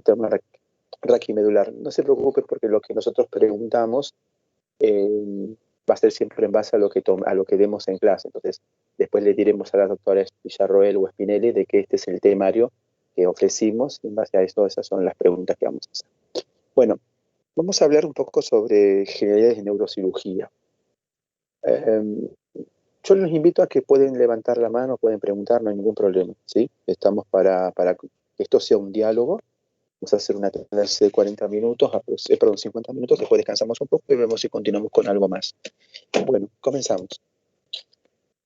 tema raquimedular. No se preocupe porque lo que nosotros preguntamos va a ser siempre en base a lo que demos en clase. Entonces, después le diremos a las doctoras Villarroel o Spinelli de que este es el temario que ofrecimos, y en base a eso esas son las preguntas que vamos a hacer. Bueno, vamos a hablar un poco sobre generalidades de neurocirugía. Yo los invito a que pueden levantar la mano, pueden preguntar, no hay ningún problema, ¿sí? Estamos para que esto sea un diálogo. Vamos a hacer una clase de 40 minutos, perdón, 50 minutos, después descansamos un poco y vemos si continuamos con algo más. Bueno, comenzamos.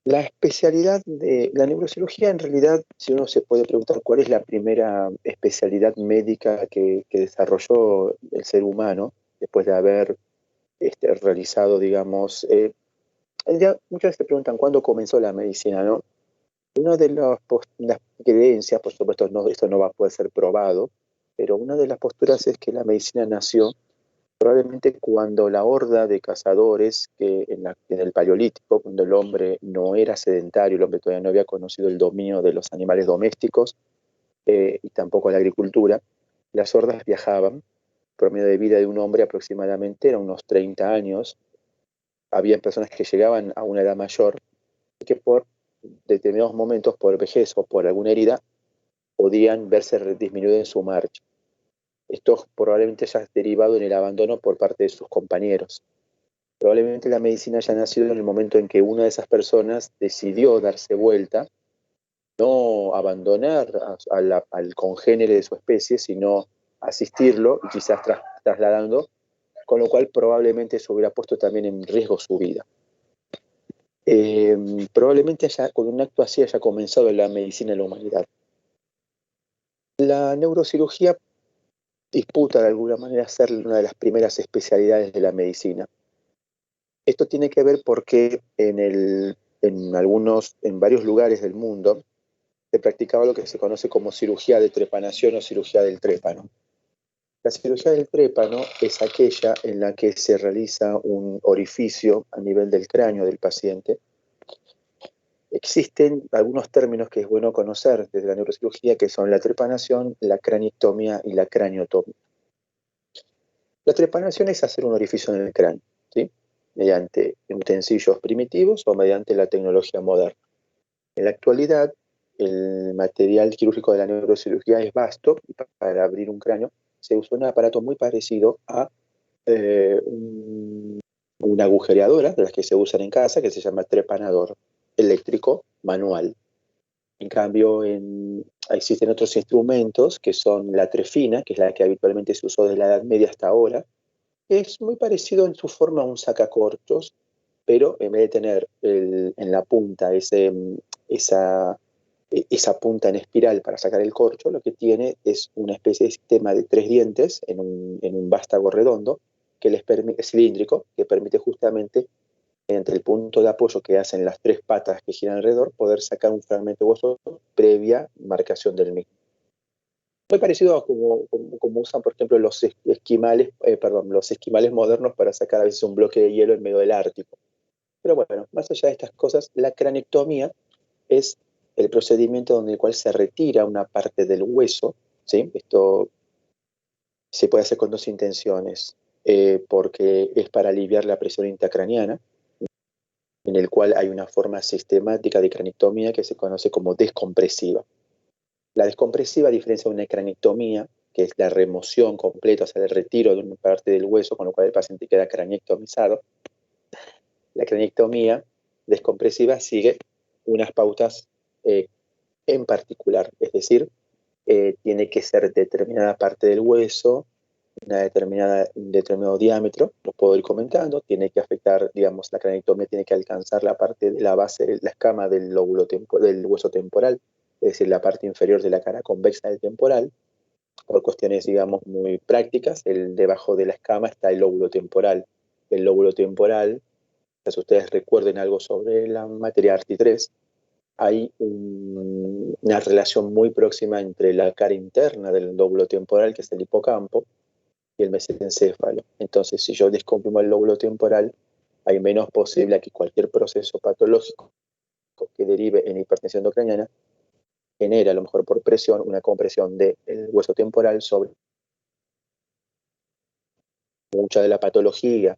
La especialidad de la neurocirugía, en realidad, si uno se puede preguntar cuál es la primera especialidad médica que desarrolló el ser humano, después de haber realizado, digamos, ya muchas veces se preguntan cuándo comenzó la medicina, ¿no? Una de las creencias, por supuesto, esto no va a poder ser probado, pero una de las posturas es que la medicina nació probablemente cuando la horda de cazadores, que en el Paleolítico, cuando el hombre no era sedentario, el hombre todavía no había conocido el dominio de los animales domésticos y tampoco la agricultura, las hordas viajaban. El promedio de vida de un hombre aproximadamente era unos 30 años. Había personas que llegaban a una edad mayor y que por determinados momentos, por vejez o por alguna herida, podían verse disminuidos en su marcha. Esto probablemente haya derivado en el abandono por parte de sus compañeros. Probablemente la medicina haya nacido en el momento en que una de esas personas decidió darse vuelta, no abandonar al congénere de su especie, sino asistirlo y quizás trasladando, con lo cual probablemente se hubiera puesto también en riesgo su vida. Probablemente con un acto así haya comenzado la medicina en la humanidad. La neurocirugía disputa de alguna manera ser una de las primeras especialidades de la medicina. Esto tiene que ver porque en varios lugares del mundo se practicaba lo que se conoce como cirugía de trepanación o cirugía del trépano. La cirugía del trépano es aquella en la que se realiza un orificio a nivel del cráneo del paciente. Existen algunos términos que es bueno conocer desde la neurocirugía, que son la trepanación, la craniectomía y la craniotomía. La trepanación es hacer un orificio en el cráneo, ¿sí? Mediante utensilios primitivos o mediante la tecnología moderna. En la actualidad, el material quirúrgico de la neurocirugía es vasto y para abrir un cráneo se usa un aparato muy parecido a una agujereadora, de las que se usan en casa, que se llama trepanador eléctrico manual. En cambio, existen otros instrumentos que son la trefina, que es la que habitualmente se usó desde la Edad Media hasta ahora. Es muy parecido en su forma a un sacacorchos, pero en vez de tener en la punta esa punta en espiral para sacar el corcho, lo que tiene es una especie de sistema de 3 dientes en un vástago redondo que cilíndrico, que permite justamente, entre el punto de apoyo que hacen las 3 patas que giran alrededor, poder sacar un fragmento de hueso previa marcación del mismo. Muy parecido a como usan, por ejemplo, los esquimales modernos para sacar a veces un bloque de hielo en medio del Ártico. Pero bueno, más allá de estas cosas, la cranectomía es el procedimiento en el cual se retira una parte del hueso, ¿sí? Esto se puede hacer con 2 intenciones, porque es para aliviar la presión intracraniana, en el cual hay una forma sistemática de cranectomía que se conoce como descompresiva. La descompresiva, a diferencia de una cranectomía, que es la remoción completa, o sea, el retiro de una parte del hueso, con lo cual el paciente queda cranectomizado, la cranectomía descompresiva sigue unas pautas en particular, es decir, tiene que ser determinada parte del hueso, un determinado diámetro, lo puedo ir comentando, tiene que afectar, digamos, la cranectomía tiene que alcanzar la parte de la base, la escama del hueso temporal, es decir, la parte inferior de la cara convexa del temporal. Por cuestiones, digamos, muy prácticas, debajo de la escama está el lóbulo temporal. El lóbulo temporal, si ustedes recuerden algo sobre la materia ARTI3, hay una relación muy próxima entre la cara interna del lóbulo temporal, que es el hipocampo, y el mesencéfalo. Entonces, si yo descomprimo el lóbulo temporal, hay menos posible que cualquier proceso patológico que derive en hipertensión endocraniana genere, a lo mejor por presión, una compresión del hueso temporal sobre mucha de la patología,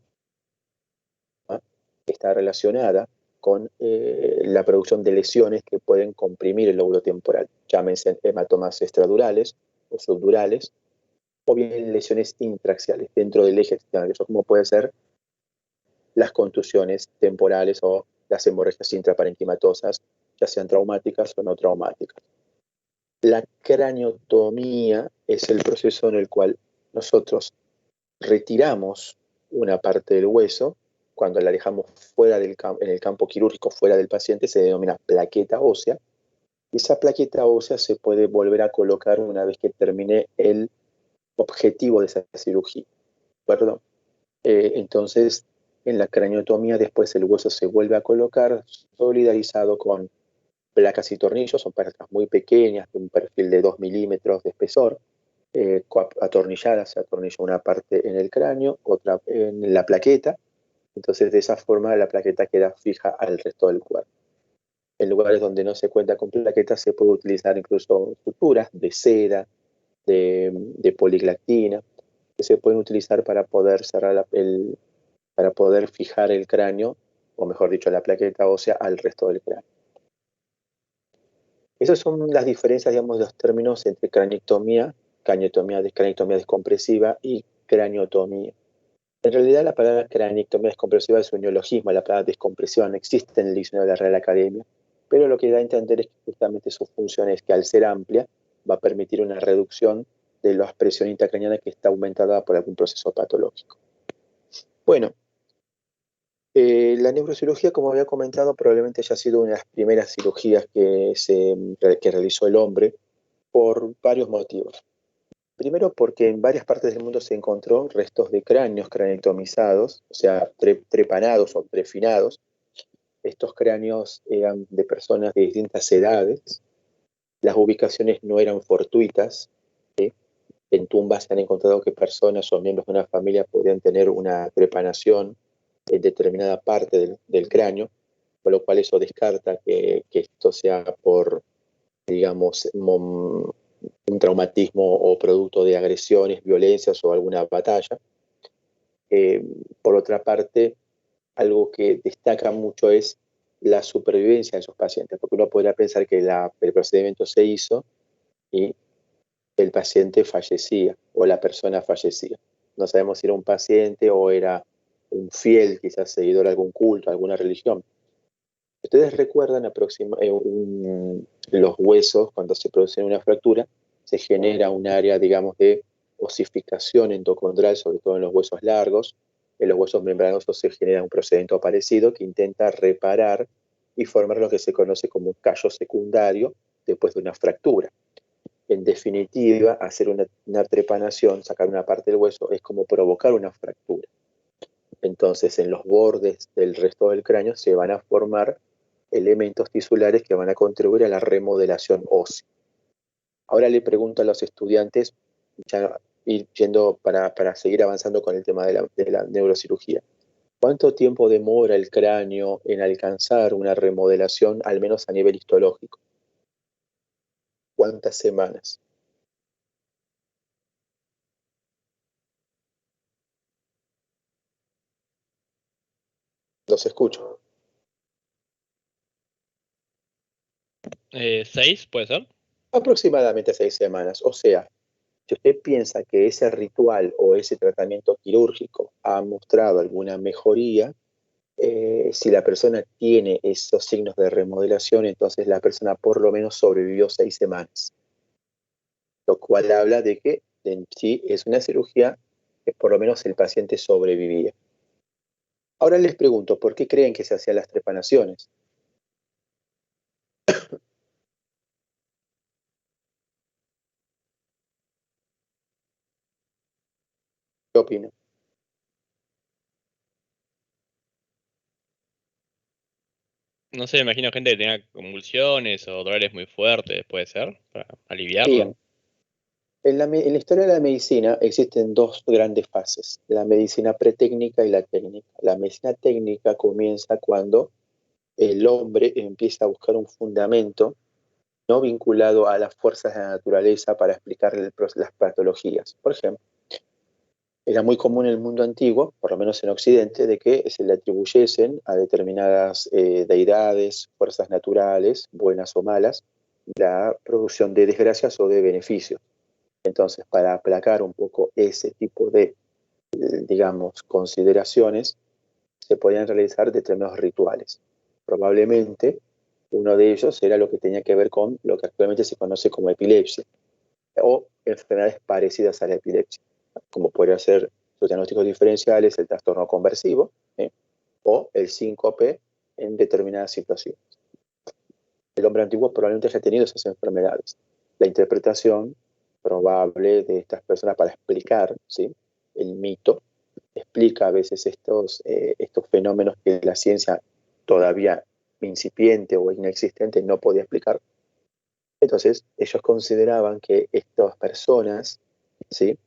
¿ah?, está relacionada con la producción de lesiones que pueden comprimir el lóbulo temporal, llámense hematomas extradurales o subdurales, o bien lesiones intraaxiales dentro del eje externo, como puede ser las contusiones temporales o las hemorragias intraparenquimatosas, ya sean traumáticas o no traumáticas. La craniotomía es el proceso en el cual nosotros retiramos una parte del hueso. Cuando la dejamos fuera en el campo quirúrgico, fuera del paciente, se denomina plaqueta ósea. Y esa plaqueta ósea se puede volver a colocar una vez que termine el objetivo de esa cirugía. ¿Perdón? Entonces, en la craniotomía después el hueso se vuelve a colocar solidarizado con placas y tornillos. Son placas muy pequeñas, de un perfil de 2 milímetros de espesor, atornilladas. Se atornilla una parte en el cráneo, otra en la plaqueta. Entonces, de esa forma la plaqueta queda fija al resto del cuerpo. En lugares donde no se cuenta con plaquetas se puede utilizar incluso suturas de seda, de poliglactina, que se pueden utilizar para poder cerrar para poder fijar el cráneo, o mejor dicho, la plaqueta ósea al resto del cráneo. Esas son las diferencias, digamos, de los términos entre craniotomía descompresiva y craniotomía. En realidad, la palabra craniotomía descompresiva es un neologismo. La palabra descompresiva no existe en el diccionario de la Real Academia, pero lo que da a entender es que justamente su función es que, al ser amplia, va a permitir una reducción de la presión intracraneana que está aumentada por algún proceso patológico. Bueno, la neurocirugía, como había comentado, probablemente haya sido una de las primeras cirugías que realizó el hombre por varios motivos. Primero, porque en varias partes del mundo se encontró restos de cráneos craniotomizados, o sea, trepanados o trefinados. Estos cráneos eran de personas de distintas edades. Las ubicaciones no eran fortuitas, ¿sí? En tumbas se han encontrado que personas o miembros de una familia podían tener una trepanación en determinada parte del cráneo, con lo cual eso descarta que esto sea por, digamos, un traumatismo o producto de agresiones, violencias o alguna batalla. Por otra parte, algo que destaca mucho es la supervivencia de esos pacientes, porque uno podría pensar que el procedimiento se hizo y el paciente fallecía o la persona fallecía. No sabemos si era un paciente o era un fiel, quizás seguidor de algún culto, alguna religión. Ustedes recuerdan los huesos, cuando se produce una fractura, se genera un área, digamos, de osificación endocondral, sobre todo en los huesos largos. En los huesos membranosos se genera un procedimiento parecido que intenta reparar y formar lo que se conoce como un callo secundario después de una fractura. En definitiva, hacer una trepanación, sacar una parte del hueso, es como provocar una fractura. Entonces, en los bordes del resto del cráneo se van a formar elementos tisulares que van a contribuir a la remodelación ósea. Ahora le pregunto a los estudiantes, ya ir yendo para seguir avanzando con el tema de la neurocirugía, ¿cuánto tiempo demora el cráneo en alcanzar una remodelación, al menos a nivel histológico? ¿Cuántas semanas? Los escucho. 6, ¿puede ser? Aproximadamente 6 semanas. O sea, si usted piensa que ese ritual o ese tratamiento quirúrgico ha mostrado alguna mejoría, si la persona tiene esos signos de remodelación, entonces la persona por lo menos sobrevivió 6 semanas. Lo cual habla de que en sí es una cirugía que por lo menos el paciente sobrevivía. Ahora les pregunto, ¿por qué creen que se hacían las trepanaciones? ¿Qué opinan? No sé, me imagino gente que tenga convulsiones o dolores muy fuertes, ¿puede ser? Para aliviarlo. Bien, en la historia de la medicina existen dos grandes fases, la medicina pretécnica y la técnica. La medicina técnica comienza cuando el hombre empieza a buscar un fundamento no vinculado a las fuerzas de la naturaleza para explicar las patologías. Por ejemplo, Era muy común en el mundo antiguo, por lo menos en Occidente, de que se le atribuyesen a determinadas deidades, fuerzas naturales, buenas o malas, la producción de desgracias o de beneficios. Entonces, para aplacar un poco ese tipo de, digamos, consideraciones, se podían realizar determinados rituales. Probablemente uno de ellos era lo que tenía que ver con lo que actualmente se conoce como epilepsia o enfermedades parecidas a la epilepsia, como podría ser los diagnósticos diferenciales, el trastorno conversivo, o el síncope en determinadas situaciones. El hombre antiguo probablemente haya tenido esas enfermedades. La interpretación probable de estas personas para explicar, ¿sí?, el mito explica a veces estos fenómenos que la ciencia todavía incipiente o inexistente no podía explicar. Entonces, ellos consideraban que estas personas, ¿sí?,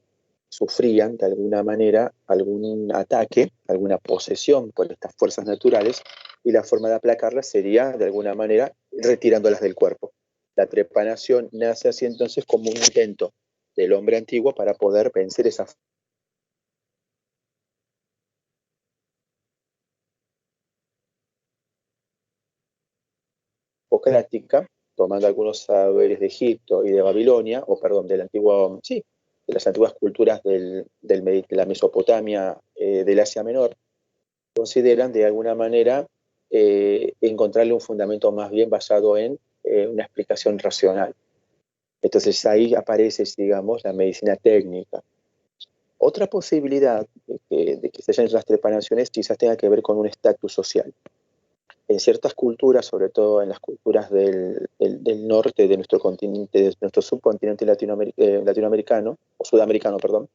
sufrían de alguna manera algún ataque, alguna posesión por estas fuerzas naturales, y la forma de aplacarlas sería, de alguna manera, retirándolas del cuerpo. La trepanación nace así entonces como un intento del hombre antiguo para poder vencer esa hipocrática, tomando algunos saberes de Egipto y de Babilonia, o perdón, del antiguo, sí, de las antiguas culturas de la Mesopotamia, del Asia Menor, consideran de alguna manera encontrarle un fundamento más bien basado en una explicación racional. Entonces ahí aparece, digamos, la medicina técnica. Otra posibilidad de que se hayan las trepanaciones quizás tenga que ver con un estatus social. En ciertas culturas, sobre todo en las culturas del norte de nuestro continente, de nuestro subcontinente latinoamericano, o sudamericano, perdón,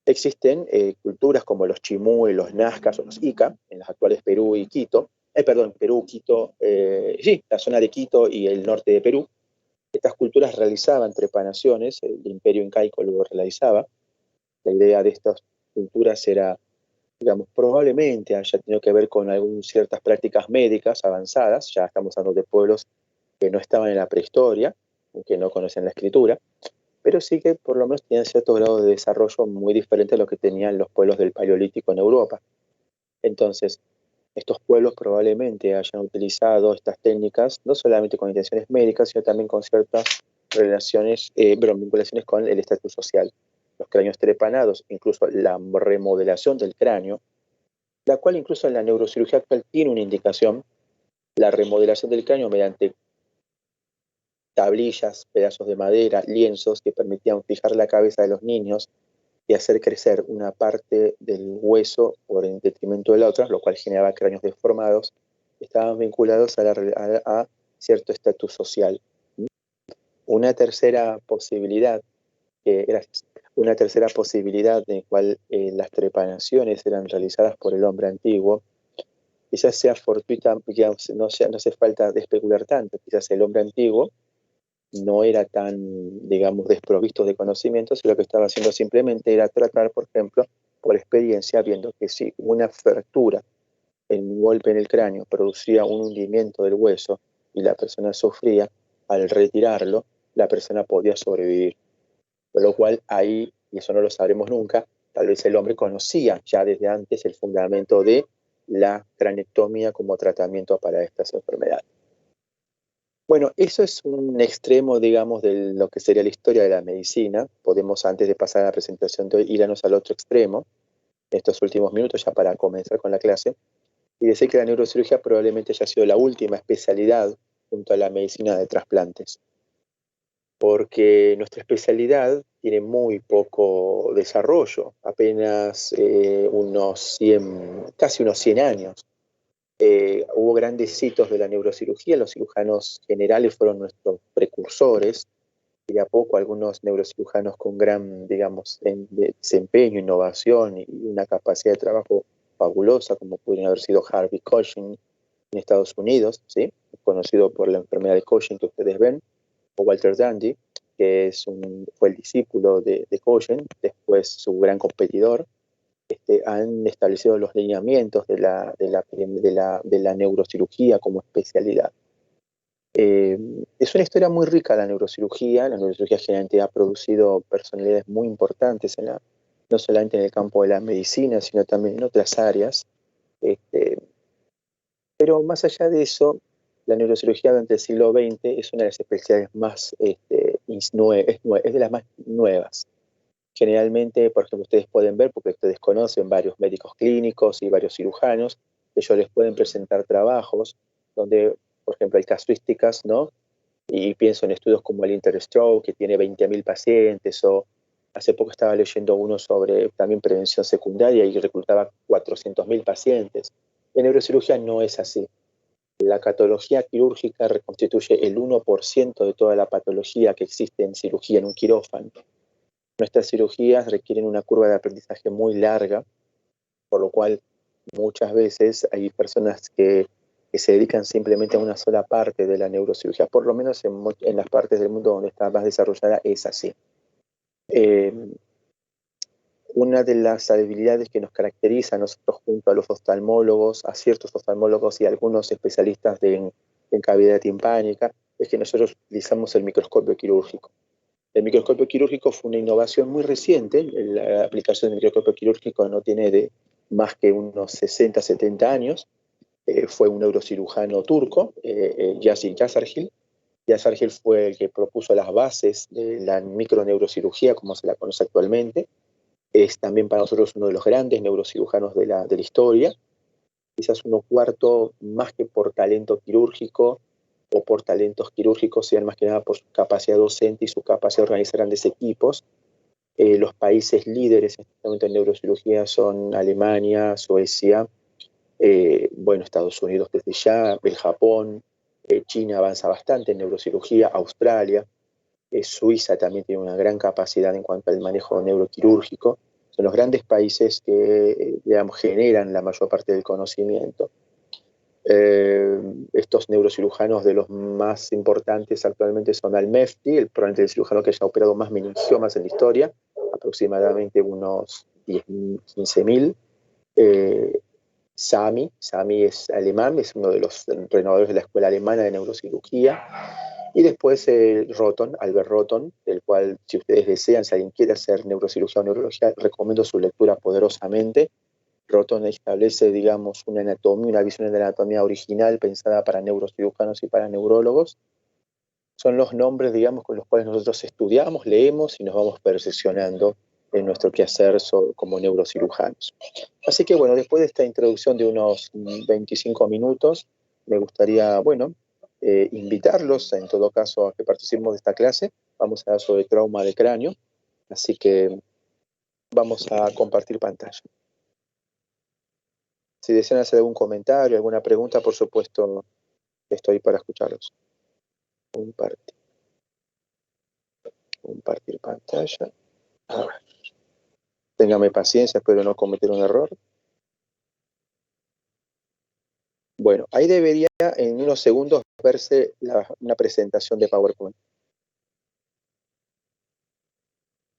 existen culturas como los chimú, los nazcas o los ica, en las actuales Perú y Quito, Perú, Quito, sí, la zona de Quito y el norte de Perú. Estas culturas realizaban trepanaciones, el imperio incaico lo realizaba. La idea de estas culturas era, digamos, probablemente haya tenido que ver con algunas ciertas prácticas médicas avanzadas, ya estamos hablando de pueblos que no estaban en la prehistoria, que no conocían la escritura, pero sí que por lo menos tenían cierto grado de desarrollo muy diferente a lo que tenían los pueblos del Paleolítico en Europa. Entonces, estos pueblos probablemente hayan utilizado estas técnicas no solamente con intenciones médicas, sino también con ciertas vinculaciones con el estatus social. Los cráneos trepanados, incluso la remodelación del cráneo, la cual incluso en la neurocirugía actual tiene una indicación, la remodelación del cráneo mediante tablillas, pedazos de madera, lienzos que permitían fijar la cabeza de los niños y hacer crecer una parte del hueso por en detrimento de la otra, lo cual generaba cráneos deformados, estaban vinculados a cierto estatus social. Una tercera posibilidad, gracias, una tercera posibilidad en la cual las trepanaciones eran realizadas por el hombre antiguo, quizás sea fortuita, no hace falta de especular tanto, quizás el hombre antiguo no era tan, digamos, desprovisto de conocimientos, y lo que estaba haciendo simplemente era tratar, por ejemplo, por experiencia, viendo que si una fractura, un golpe en el cráneo, producía un hundimiento del hueso y la persona sufría, al retirarlo, la persona podía sobrevivir. Con lo cual ahí, y eso no lo sabremos nunca, tal vez el hombre conocía ya desde antes el fundamento de la cranectomía como tratamiento para estas enfermedades. Bueno, eso es un extremo, digamos, de lo que sería la historia de la medicina. Podemos, antes de pasar a la presentación de hoy, irnos al otro extremo, estos últimos minutos, ya para comenzar con la clase, y decir que la neurocirugía probablemente haya sido la última especialidad junto a la medicina de trasplantes, porque nuestra especialidad tiene muy poco desarrollo, apenas casi unos 100 años. Hubo grandes hitos de la neurocirugía, los cirujanos generales fueron nuestros precursores, y de a poco algunos neurocirujanos con gran, digamos, desempeño, innovación y una capacidad de trabajo fabulosa, como pudieron haber sido Harvey Cushing en Estados Unidos, ¿sí?, conocido por la enfermedad de Cushing que ustedes ven, o Walter Dandy, que fue el discípulo de Cushing, después su gran competidor. Han establecido los lineamientos de la neurocirugía como especialidad. Es una historia muy rica la neurocirugía generalmente ha producido personalidades muy importantes no solamente en el campo de la medicina, sino también en otras áreas. Pero más allá de eso, la neurocirugía durante el siglo XX es una de las especialidades más, es de las más nuevas. Generalmente, por ejemplo, ustedes pueden ver, porque ustedes conocen varios médicos clínicos y varios cirujanos, ellos les pueden presentar trabajos donde, por ejemplo, hay casuísticas, ¿no? Y pienso en estudios como el Interstroke, que tiene 20.000 pacientes, o hace poco estaba leyendo uno sobre también prevención secundaria y reclutaba 400.000 pacientes. En neurocirugía no es así. La patología quirúrgica reconstituye el 1% de toda la patología que existe en cirugía en un quirófano. Nuestras cirugías requieren una curva de aprendizaje muy larga, por lo cual muchas veces hay personas que se dedican simplemente a una sola parte de la neurocirugía, por lo menos en las partes del mundo donde está más desarrollada es así. Eh, una de las habilidades que nos caracteriza a nosotros junto a los oftalmólogos, a ciertos oftalmólogos y a algunos especialistas en cavidad timpánica, es que nosotros utilizamos el microscopio quirúrgico. El microscopio quirúrgico fue una innovación muy reciente. La aplicación del microscopio quirúrgico no tiene más que unos 60, 70 años. Fue un neurocirujano turco, Yasir Yazargil. Yazargil fue el que propuso las bases de la microneurocirugía, como se la conoce actualmente. Es también para nosotros uno de los grandes neurocirujanos de la historia. Quizás uno cuarto, más que por talento quirúrgico o por talentos quirúrgicos, sean más que nada por su capacidad docente y su capacidad de organizar grandes equipos. Los países líderes en este momento en neurocirugía son Alemania, Suecia, Estados Unidos desde ya, el Japón, China avanza bastante en neurocirugía, Australia, Suiza también tiene una gran capacidad en cuanto al manejo neuroquirúrgico. Son los grandes países que, digamos, generan la mayor parte del conocimiento. Estos neurocirujanos de los más importantes actualmente son Al-Mefti, probablemente el cirujano que haya operado más meningiomas en la historia, aproximadamente unos 15.000. Sami es alemán, es uno de los renovadores de la escuela alemana de neurocirugía. Y después Albert Rotton, del cual, si ustedes desean, si alguien quiere hacer neurocirugía o neurología, recomiendo su lectura poderosamente. Rotton establece, digamos, una anatomía, una visión de la anatomía original pensada para neurocirujanos y para neurólogos. Son los nombres, digamos, con los cuales nosotros estudiamos, leemos y nos vamos perfeccionando en nuestro quehacer como neurocirujanos. Así que, bueno, después de esta introducción de unos 25 minutos, me gustaría, invitarlos, en todo caso, a que participemos de esta clase. Vamos a hablar sobre trauma de cráneo, así que vamos a compartir pantalla. Si desean hacer algún comentario, alguna pregunta, por supuesto, estoy para escucharlos. Compartir pantalla. A ver. Téngame paciencia, espero no cometer un error. Bueno, ahí debería en unos segundos verse una presentación de PowerPoint.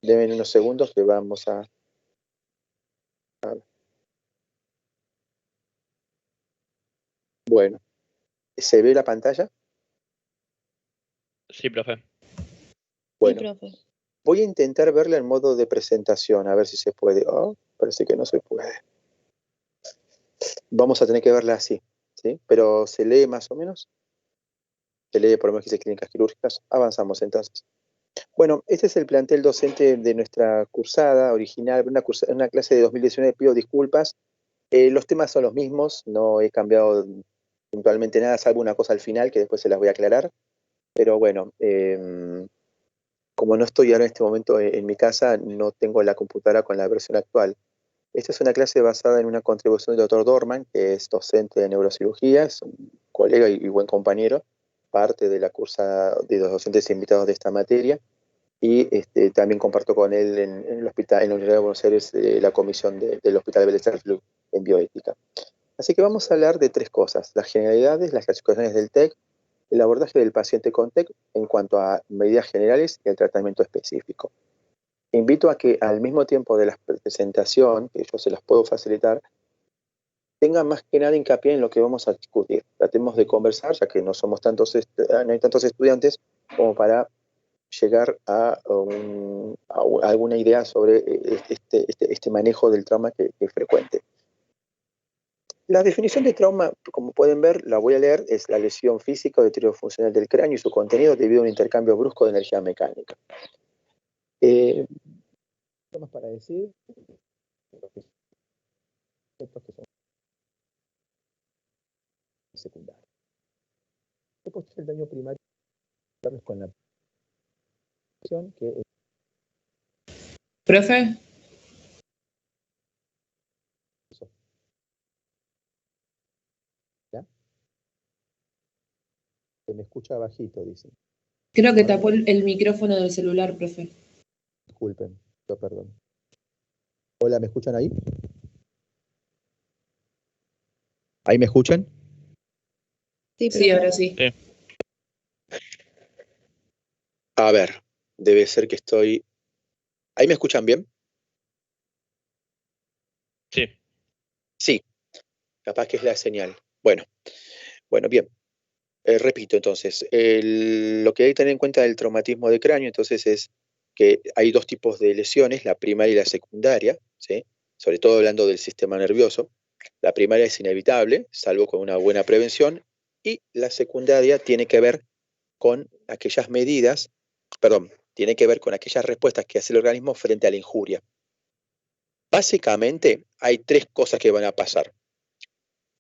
Deben unos segundos que vamos a ver. Bueno, ¿se ve la pantalla? Sí, profe. Bueno, sí, profe. Voy a intentar verla en modo de presentación, a ver si se puede. Oh, parece que no se puede. Vamos a tener que verla así, ¿sí? Pero ¿se lee más o menos? Se lee por lo menos que dice clínicas quirúrgicas. Avanzamos entonces. Bueno, este es el plantel docente de nuestra cursada original, una clase de 2019, pido disculpas. Los temas son los mismos, no he cambiado puntualmente nada, salvo una cosa al final que después se las voy a aclarar. Pero bueno, como no estoy ahora en este momento en mi casa, no tengo la computadora con la versión actual. Esta es una clase basada en una contribución del Dr. Dorman, que es docente de neurocirugía, es un colega y buen compañero, parte de la cursa de los docentes invitados de esta materia, y también comparto con él en el hospital, en la Universidad de Buenos Aires, la comisión del Hospital de Belleza en bioética. Así que vamos a hablar de tres cosas: las generalidades, las clasificaciones del TEC, el abordaje del paciente con TEC en cuanto a medidas generales y el tratamiento específico. Invito a que al mismo tiempo de la presentación, que yo se las puedo facilitar, tengan más que nada hincapié en lo que vamos a discutir. Tratemos de conversar, ya que no somos no hay tantos estudiantes como para llegar a alguna idea sobre este manejo del trauma que es frecuente. La definición de trauma, como pueden ver, la voy a leer, es la lesión física o deterioro funcional del cráneo y su contenido debido a un intercambio brusco de energía mecánica. Más para decir que son secundarios. Después el daño primario con la que es... ¿Profe? ¿Ya? Se me escucha bajito, dicen. Creo que tapó el micrófono del celular, profe. Disculpen, yo perdón. Hola, ¿me escuchan ahí? ¿Ahí me escuchan? Sí, ahora sí. A ver, debe ser que estoy... ¿Ahí me escuchan bien? Sí. Sí, capaz que es la señal. Bueno, bien. Repito entonces, lo que hay que tener en cuenta del traumatismo de cráneo entonces es que hay dos tipos de lesiones, la primaria y la secundaria, ¿sí? Sobre todo hablando del sistema nervioso. La primaria es inevitable, salvo con una buena prevención, y la secundaria tiene que ver con aquellas medidas, tiene que ver con aquellas respuestas que hace el organismo frente a la injuria. Básicamente hay tres cosas que van a pasar.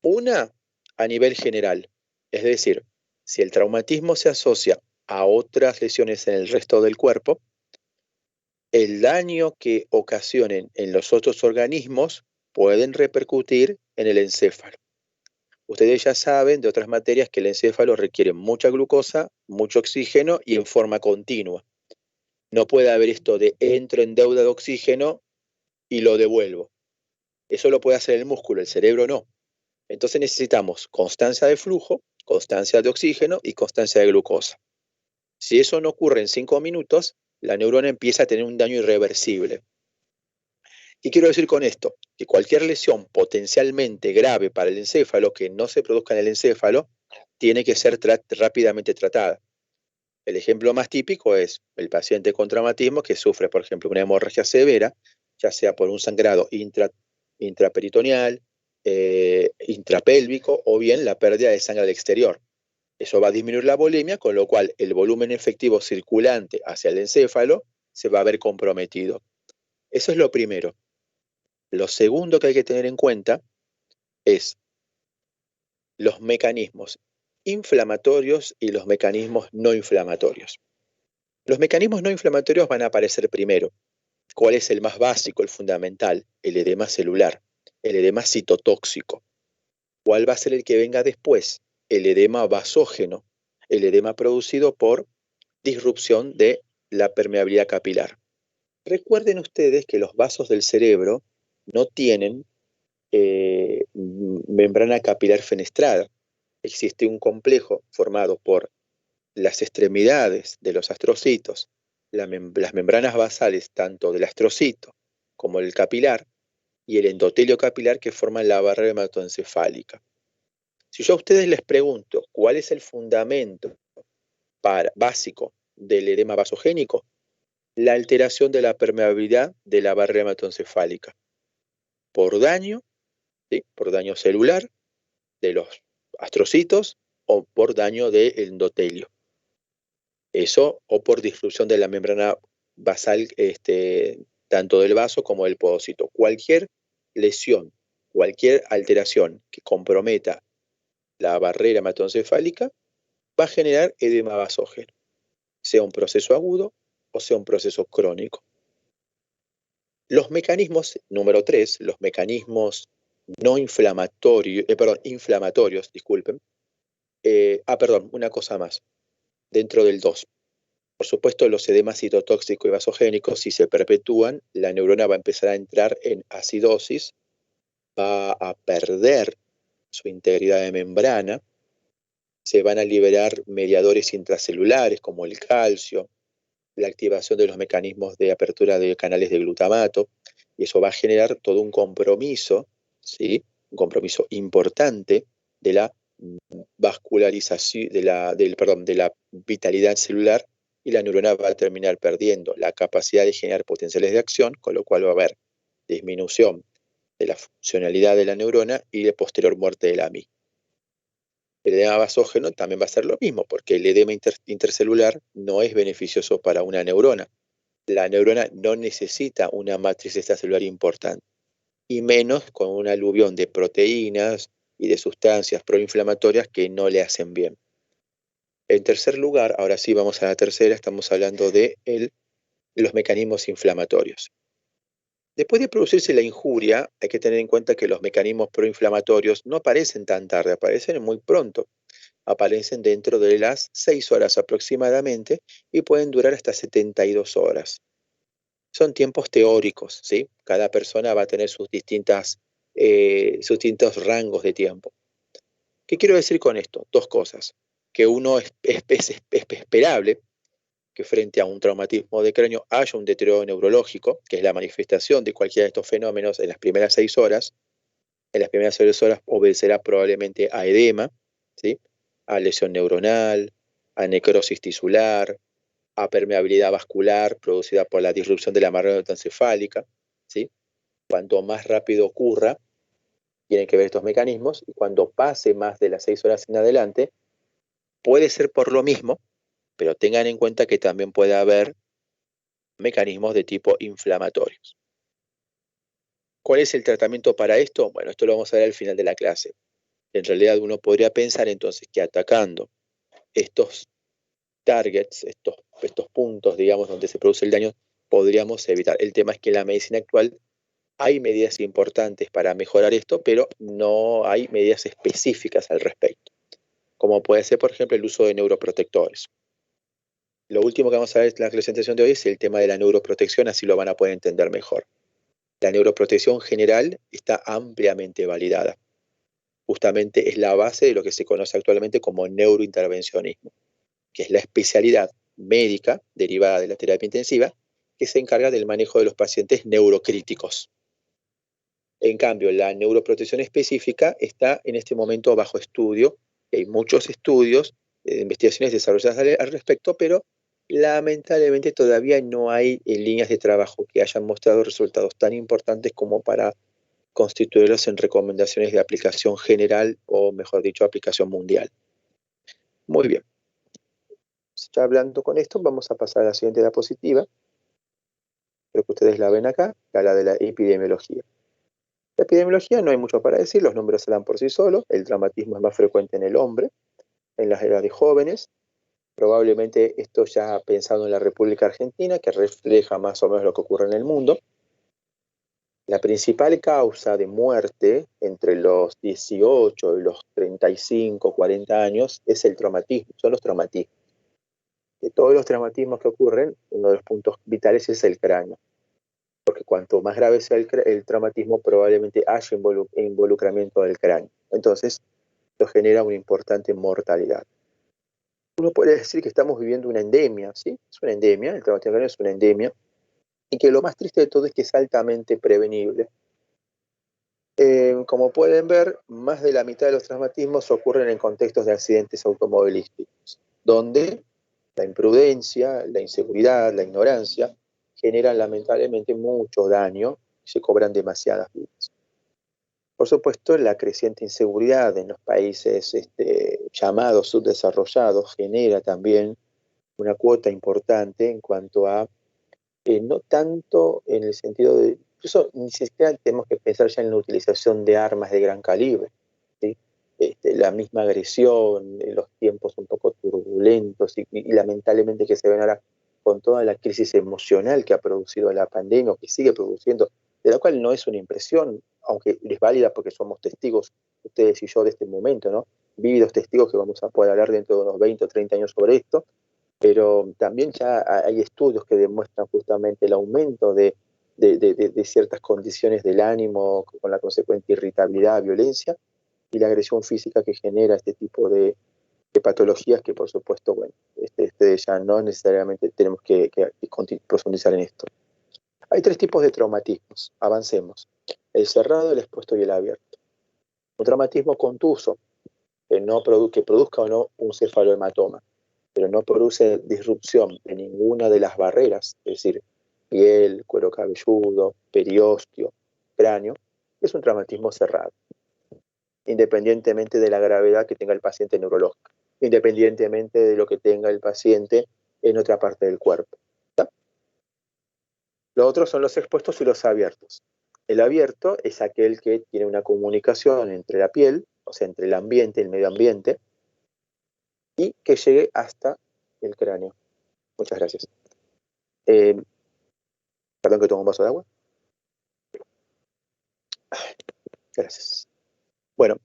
Una, a nivel general, es decir, si el traumatismo se asocia a otras lesiones en el resto del cuerpo, el daño que ocasionen en los otros organismos pueden repercutir en el encéfalo. Ustedes ya saben de otras materias que el encéfalo requiere mucha glucosa, mucho oxígeno y en forma continua. No puede haber esto de entro en deuda de oxígeno y lo devuelvo. Eso lo puede hacer el músculo, el cerebro no. Entonces necesitamos constancia de flujo, constancia de oxígeno y constancia de glucosa. Si eso no ocurre en 5 minutos, la neurona empieza a tener un daño irreversible. ¿Qué quiero decir con esto? Que cualquier lesión potencialmente grave para el encéfalo que no se produzca en el encéfalo tiene que ser rápidamente tratada. El ejemplo más típico es el paciente con traumatismo que sufre, por ejemplo, una hemorragia severa, ya sea por un sangrado intraperitoneal, intrapélvico o bien la pérdida de sangre al exterior. Eso va a disminuir la volemia, con lo cual el volumen efectivo circulante hacia el encéfalo se va a ver comprometido. Eso es lo primero. Lo segundo que hay que tener en cuenta es los mecanismos inflamatorios y los mecanismos no inflamatorios. Los mecanismos no inflamatorios van a aparecer primero. ¿Cuál es el más básico, el fundamental? El edema celular, el edema citotóxico. ¿Cuál va a ser el que venga después? El edema vasógeno, el edema producido por disrupción de la permeabilidad capilar. Recuerden ustedes que los vasos del cerebro no tienen membrana capilar fenestrada. Existe un complejo formado por las extremidades de los astrocitos, las membranas basales tanto del astrocito como el capilar y el endotelio capilar que forman la barrera hematoencefálica. Si yo a ustedes les pregunto cuál es el fundamento básico del edema vasogénico, la alteración de la permeabilidad de la barrera hematoencefálica por daño, ¿sí? Por daño celular de los astrocitos o por daño del endotelio. Eso o por disrupción de la membrana basal, tanto del vaso como del podócito. Cualquier lesión, cualquier alteración que comprometa la barrera hematoencefálica va a generar edema vasógeno, sea un proceso agudo o sea un proceso crónico. Los mecanismos, número 3, los mecanismos no inflamatorios, inflamatorios, disculpen. Una cosa más, dentro del 2. Por supuesto, los edemas citotóxicos y vasogénicos, si se perpetúan, la neurona va a empezar a entrar en acidosis, va a perder su integridad de membrana, se van a liberar mediadores intracelulares como el calcio, la activación de los mecanismos de apertura de canales de glutamato, y eso va a generar todo un compromiso, ¿sí? Un compromiso importante de la vascularización, de la vitalidad celular y la neurona va a terminar perdiendo la capacidad de generar potenciales de acción, con lo cual va a haber disminución de la funcionalidad de la neurona y de posterior muerte de la misma. El edema basógeno también va a ser lo mismo, porque el edema intercelular no es beneficioso para una neurona. La neurona no necesita una matriz extracelular importante, y menos con un aluvión de proteínas y de sustancias proinflamatorias que no le hacen bien. En tercer lugar, ahora sí vamos a la tercera, estamos hablando de los mecanismos inflamatorios. Después de producirse la injuria, hay que tener en cuenta que los mecanismos proinflamatorios no aparecen tan tarde, aparecen muy pronto. Aparecen dentro de las 6 horas aproximadamente y pueden durar hasta 72 horas. Son tiempos teóricos, ¿sí? Cada persona va a tener sus distintos rangos de tiempo. ¿Qué quiero decir con esto? Dos cosas. Que uno es esperable que frente a un traumatismo de cráneo haya un deterioro neurológico, que es la manifestación de cualquiera de estos fenómenos en las primeras 6 horas. En las primeras 6 horas obedecerá probablemente a edema, ¿sí? A lesión neuronal, a necrosis tisular, a permeabilidad vascular producida por la disrupción de la membrana encefálica, ¿sí? Cuanto más rápido ocurra, tienen que ver estos mecanismos, y cuando pase más de las 6 horas en adelante, puede ser por lo mismo, pero tengan en cuenta que también puede haber mecanismos de tipo inflamatorios. ¿Cuál es el tratamiento para esto? Bueno, esto lo vamos a ver al final de la clase. En realidad uno podría pensar entonces que atacando estos targets, estos puntos, digamos, donde se produce el daño, podríamos evitar. El tema es que en la medicina actual hay medidas importantes para mejorar esto, pero no hay medidas específicas al respecto, como puede ser, por ejemplo, el uso de neuroprotectores. Lo último que vamos a ver en la presentación de hoy es el tema de la neuroprotección, así lo van a poder entender mejor. La neuroprotección general está ampliamente validada. Justamente es la base de lo que se conoce actualmente como neurointervencionismo, que es la especialidad médica derivada de la terapia intensiva que se encarga del manejo de los pacientes neurocríticos. En cambio, la neuroprotección específica está en este momento bajo estudio. Hay muchos estudios, investigaciones desarrolladas al respecto, pero lamentablemente todavía no hay líneas de trabajo que hayan mostrado resultados tan importantes como para constituirlos en recomendaciones de aplicación general o, mejor dicho, aplicación mundial. Muy bien. Ya hablando con esto, vamos a pasar a la siguiente diapositiva. Creo que ustedes la ven acá, la de la epidemiología. La epidemiología no hay mucho para decir, los números se dan por sí solos. El traumatismo es más frecuente en el hombre, en las edades jóvenes. Probablemente esto ya pensado en la República Argentina, que refleja más o menos lo que ocurre en el mundo. La principal causa de muerte entre los 18 y los 35, 40 años es el traumatismo, son los traumatismos. De todos los traumatismos que ocurren, uno de los puntos vitales es el cráneo, porque cuanto más grave sea el traumatismo, probablemente haya involucramiento del cráneo. Entonces, esto genera una importante mortalidad. Uno puede decir que estamos viviendo una endemia, ¿sí? Es una endemia, el traumatismo craneal es una endemia, y que lo más triste de todo es que es altamente prevenible. Como pueden ver, más de la mitad de los traumatismos ocurren en contextos de accidentes automovilísticos, donde la imprudencia, la inseguridad, la ignorancia generan lamentablemente mucho daño y se cobran demasiadas vidas. Por supuesto, la creciente inseguridad en los países llamados subdesarrollados genera también una cuota importante en cuanto a, no tanto en el sentido de, incluso ni siquiera tenemos que pensar ya en la utilización de armas de gran calibre, ¿sí? La misma agresión, los tiempos un poco turbulentos y lamentablemente que se ven ahora con toda la crisis emocional que ha producido la pandemia, o que sigue produciendo, de la cual no es una impresión, aunque es válida porque somos testigos, ustedes y yo, de este momento, ¿no? Vívidos testigos que vamos a poder hablar dentro de unos 20 o 30 años sobre esto, pero también ya hay estudios que demuestran justamente el aumento de ciertas condiciones del ánimo con la consecuente irritabilidad, violencia y la agresión física que genera este tipo de patologías que, por supuesto, bueno, ya no necesariamente tenemos que profundizar en esto. Hay 3 tipos de traumatismos, avancemos: el cerrado, el expuesto y el abierto. Un traumatismo contuso, que produzca o no un cefalohematoma. pero no produce disrupción de ninguna de las barreras, es decir, piel, cuero cabelludo, periósteo, cráneo, es un traumatismo cerrado, independientemente de la gravedad que tenga el paciente neurológico, independientemente de lo que tenga el paciente en otra parte del cuerpo. ¿Está? Los otros son los expuestos y los abiertos. El abierto es aquel que tiene una comunicación entre la piel, o sea, entre el ambiente, el medio ambiente, y que llegue hasta el cráneo. Muchas gracias. Perdón que tomo un vaso de agua. Gracias. Bueno,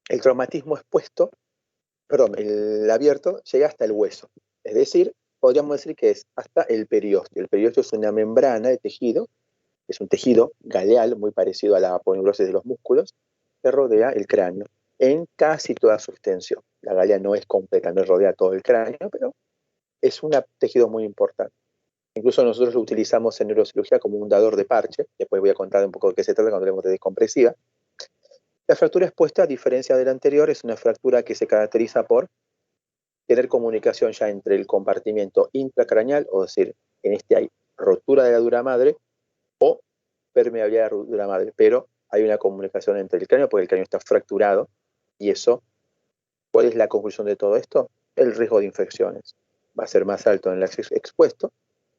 el traumatismo expuesto, perdón, el abierto llega hasta el hueso. Es decir, podríamos decir que es hasta el periósteo. El periósteo es una membrana de tejido, es un tejido galeal muy parecido a la aponeurosis de los músculos, que rodea el cráneo en casi toda su extensión. La galea no es completa, no rodea todo el cráneo, pero es un tejido muy importante. Incluso nosotros lo utilizamos en neurocirugía como un dador de parche. Después voy a contar un poco de qué se trata cuando hablemos de descompresiva. La fractura expuesta, a diferencia de la anterior, es una fractura que se caracteriza por tener comunicación ya entre el compartimiento intracraneal, o decir, en este hay rotura de la dura madre o permeabilidad de la dura madre, pero hay una comunicación entre el cráneo porque el cráneo está fracturado y eso, ¿cuál es la conclusión de todo esto? El riesgo de infecciones va a ser más alto en el acceso expuesto,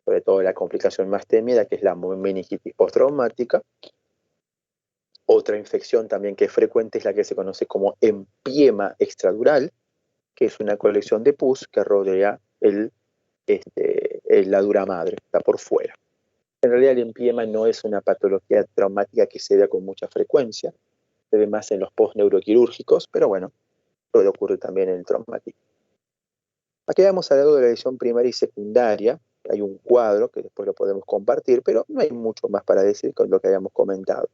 sobre todo la complicación más temida, que es la meningitis postraumática. Otra infección también que es frecuente es la que se conoce como empiema extradural, que es una colección de pus que rodea la dura madre, está por fuera. En realidad el empiema no es una patología traumática que se vea con mucha frecuencia, se ve más en los post-neuroquirúrgicos, pero bueno, puede ocurrir también en el traumático. Aquí habíamos hablado de la lesión primaria y secundaria, hay un cuadro que después lo podemos compartir, pero no hay mucho más para decir con lo que habíamos comentado.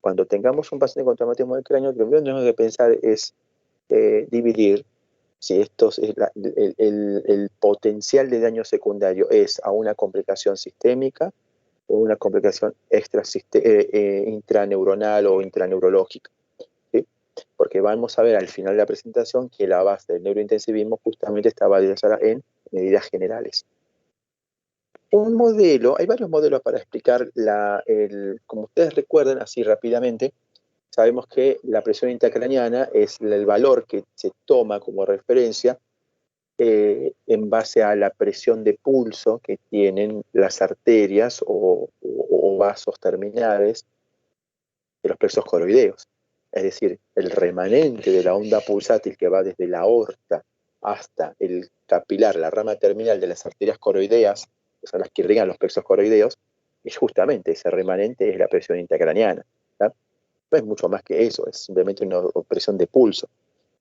Cuando tengamos un paciente con traumatismo del cráneo, lo primero que tenemos que pensar es dividir si esto es el potencial de daño secundario es a una complicación sistémica o una complicación intraneuronal o intraneurológica, ¿sí? Porque vamos a ver al final de la presentación que la base del neurointensivismo justamente está basada en medidas generales. Un modelo, hay varios modelos para explicar, como ustedes recuerdan, así rápidamente, sabemos que la presión intracraneana es el valor que se toma como referencia en base a la presión de pulso que tienen las arterias o vasos terminales de los plexos coroideos. Es decir, el remanente de la onda pulsátil que va desde la aorta hasta el capilar, la rama terminal de las arterias coroideas, que son las que irrigan los plexos coroideos, es justamente ese remanente es la presión intracraneana. ¿Tá? No es mucho más que eso, es simplemente una presión de pulso.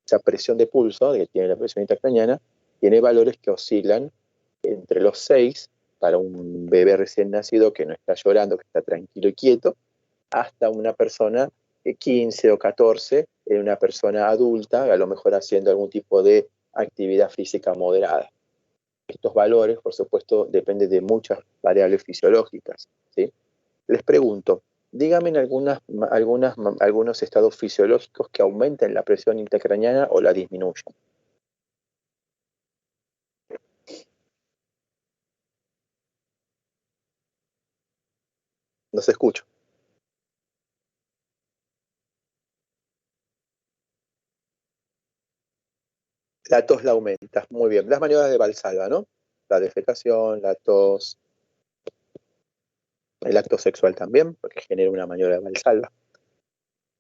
Esa presión de pulso que tiene la presión intracraneana tiene valores que oscilan entre los 6 para un bebé recién nacido que no está llorando, que está tranquilo y quieto, hasta una persona de 15 o 14, en una persona adulta, a lo mejor haciendo algún tipo de actividad física moderada. Estos valores, por supuesto, dependen de muchas variables fisiológicas, ¿sí? Les pregunto, díganme en algunos estados fisiológicos que aumenten la presión intracraneana o la disminuyan. No se escucha. La tos la aumenta, muy bien. Las maniobras de Valsalva, ¿no? La defecación, la tos, el acto sexual también, porque genera una maniobra de Valsalva.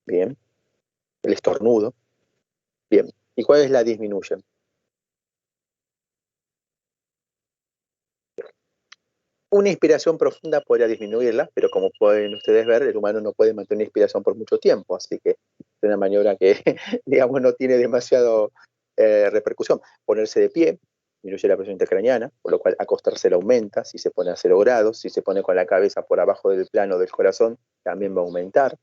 Bien. El estornudo. Bien. ¿Y cuáles la disminuyen? Una inspiración profunda podría disminuirla, pero como pueden ustedes ver, el humano no puede mantener una inspiración por mucho tiempo, así que es una maniobra que, digamos, no tiene demasiado repercusión. Ponerse de pie disminuye la presión intracraneana, por lo cual acostarse la aumenta, si se pone a 0 grados, si se pone con la cabeza por abajo del plano del corazón, también va a aumentar.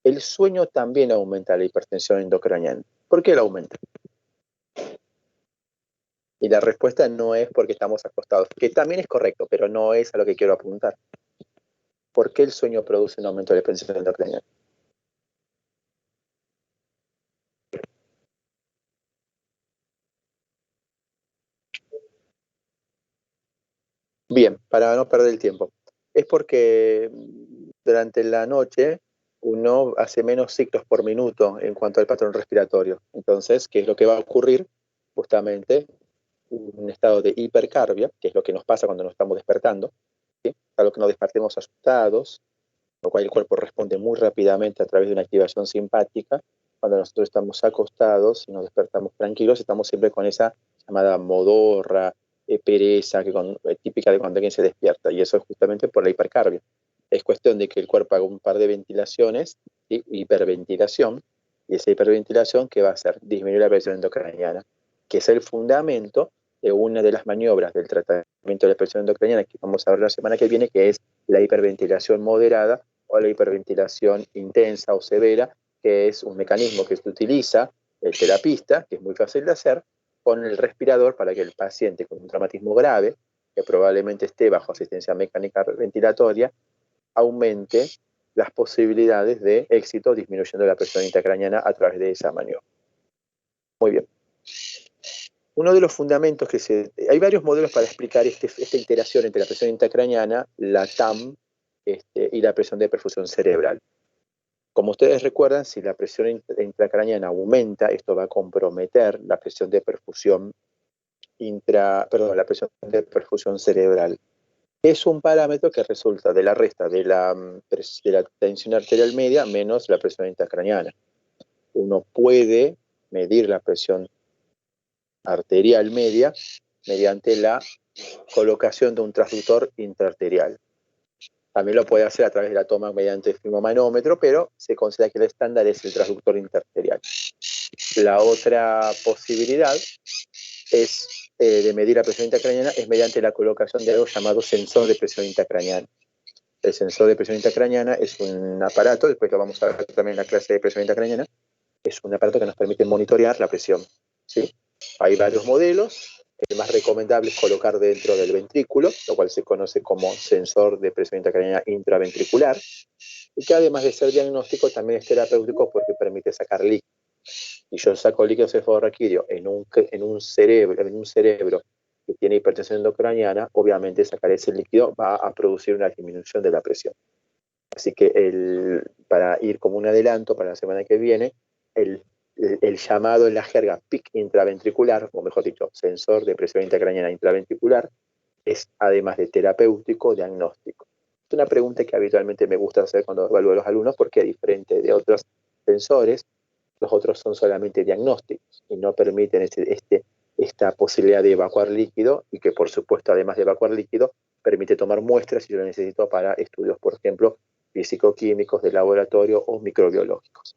El sueño también aumenta la hipertensión endocraniana. ¿Por qué la aumenta? Y la respuesta no es porque estamos acostados, que también es correcto, pero no es a lo que quiero apuntar. ¿Por qué el sueño produce un aumento de la hipertensión endocraniana? Bien, para no perder el tiempo. Es porque durante la noche uno hace menos ciclos por minuto en cuanto al patrón respiratorio. Entonces, ¿qué es lo que va a ocurrir? Justamente un estado de hipercarbia, que es lo que nos pasa cuando nos estamos despertando, ¿sí? A lo que nos despertemos asustados, lo cual el cuerpo responde muy rápidamente a través de una activación simpática. Cuando nosotros estamos acostados y nos despertamos tranquilos, estamos siempre con esa llamada modorra, pereza, típica de cuando alguien se despierta, y eso es justamente por la hipercarbia. Es cuestión de que el cuerpo haga un par de ventilaciones, ¿sí? Hiperventilación, y esa hiperventilación, ¿qué va a hacer? Disminuir la presión endocraniana, que es el fundamento de una de las maniobras del tratamiento de la presión endocraniana que vamos a ver la semana que viene, que es la hiperventilación moderada o la hiperventilación intensa o severa, que es un mecanismo que se utiliza el terapista, que es muy fácil de hacer, con el respirador para que el paciente con un traumatismo grave, que probablemente esté bajo asistencia mecánica ventilatoria, aumente las posibilidades de éxito disminuyendo la presión intracraniana a través de esa maniobra. Muy bien. Uno de los fundamentos hay varios modelos para explicar esta interacción entre la presión intracraniana, la TAM, y la presión de perfusión cerebral. Como ustedes recuerdan, si la presión intracraniana aumenta, esto va a comprometer la presión de perfusión la presión de perfusión cerebral. Es un parámetro que resulta de la resta de la tensión arterial media menos la presión intracraniana. Uno puede medir la presión arterial media mediante la colocación de un transductor intraarterial. También lo puede hacer a través de la toma mediante el esfigmomanómetro, pero se considera que el estándar es el transductor intraarterial. La otra posibilidad de medir la presión intracraniana es mediante la colocación de algo llamado sensor de presión intracraniana. El sensor de presión intracraniana es un aparato, después lo vamos a ver también en la clase de presión intracraniana, es un aparato que nos permite monitorear la presión, ¿sí? Hay varios modelos. El más recomendable es colocar dentro del ventrículo, lo cual se conoce como sensor de presión intracraniana intraventricular, y que además de ser diagnóstico también es terapéutico porque permite sacar líquido. Y yo saco líquido cefalorraquídeo en un cerebro que tiene hipertensión endocraniana, obviamente sacar ese líquido va a producir una disminución de la presión. Así que para ir como un adelanto para la semana que viene, el llamado en la jerga PIC intraventricular, o mejor dicho, sensor de presión intracraniana intraventricular, es además de terapéutico, diagnóstico. Es una pregunta que habitualmente me gusta hacer cuando evalúo a los alumnos, porque a diferente de otros sensores, los otros son solamente diagnósticos y no permiten esta posibilidad de evacuar líquido, y que por supuesto, además de evacuar líquido, permite tomar muestras si yo lo necesito para estudios, por ejemplo, físico-químicos de laboratorio o microbiológicos.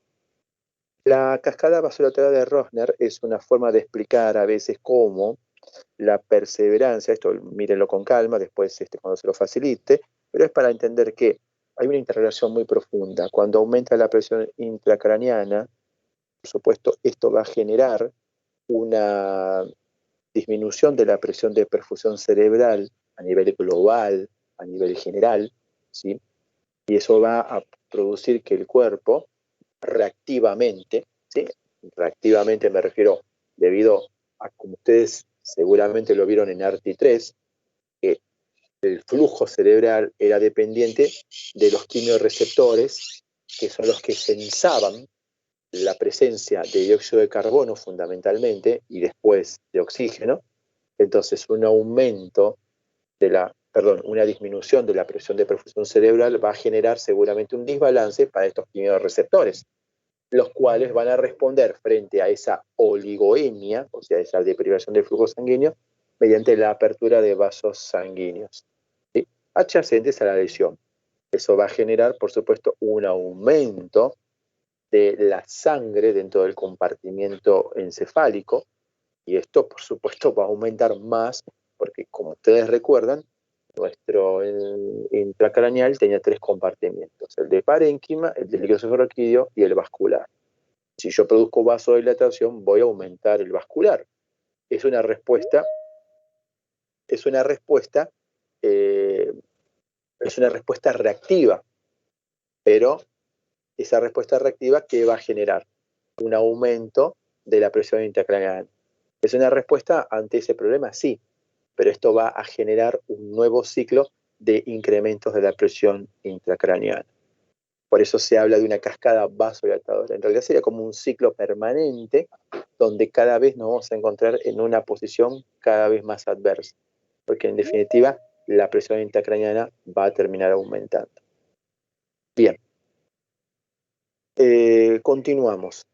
La cascada vasolateral de Rosner es una forma de explicar a veces cómo la perseverancia, esto mírenlo con calma, después cuando se lo facilite, pero es para entender que hay una interrelación muy profunda. Cuando aumenta la presión intracraniana, por supuesto, esto va a generar una disminución de la presión de perfusión cerebral a nivel global, a nivel general, ¿sí? Y eso va a producir que el cuerpo reactivamente, ¿sí? Reactivamente me refiero debido a, como ustedes seguramente lo vieron en ARTI3, que el flujo cerebral era dependiente de los quimiorreceptores, que son los que sensaban la presencia de dióxido de carbono fundamentalmente y después de oxígeno. Entonces una disminución de la presión de perfusión cerebral va a generar seguramente un desbalance para estos quimiorreceptores, los cuales van a responder frente a esa oligoemia, o sea, esa deprivación del flujo sanguíneo, mediante la apertura de vasos sanguíneos, ¿sí? Adyacentes a la lesión. Eso va a generar, por supuesto, un aumento de la sangre dentro del compartimiento encefálico, y esto, por supuesto, va a aumentar más, porque como ustedes recuerdan, nuestro intracraneal tenía 3 compartimientos: el de parénquima, el de líquido cefalorraquídeo y el vascular. Si yo produzco vasodilatación, voy a aumentar el vascular. Es una respuesta reactiva, pero esa respuesta reactiva, ¿qué va a generar? Un aumento de la presión intracraneal. ¿Es una respuesta ante ese problema? Sí, pero esto va a generar un nuevo ciclo de incrementos de la presión intracraneana. Por eso se habla de una cascada vasodilatadora. En realidad sería como un ciclo permanente donde cada vez nos vamos a encontrar en una posición cada vez más adversa, porque en definitiva la presión intracraneana va a terminar aumentando. Bien, continuamos.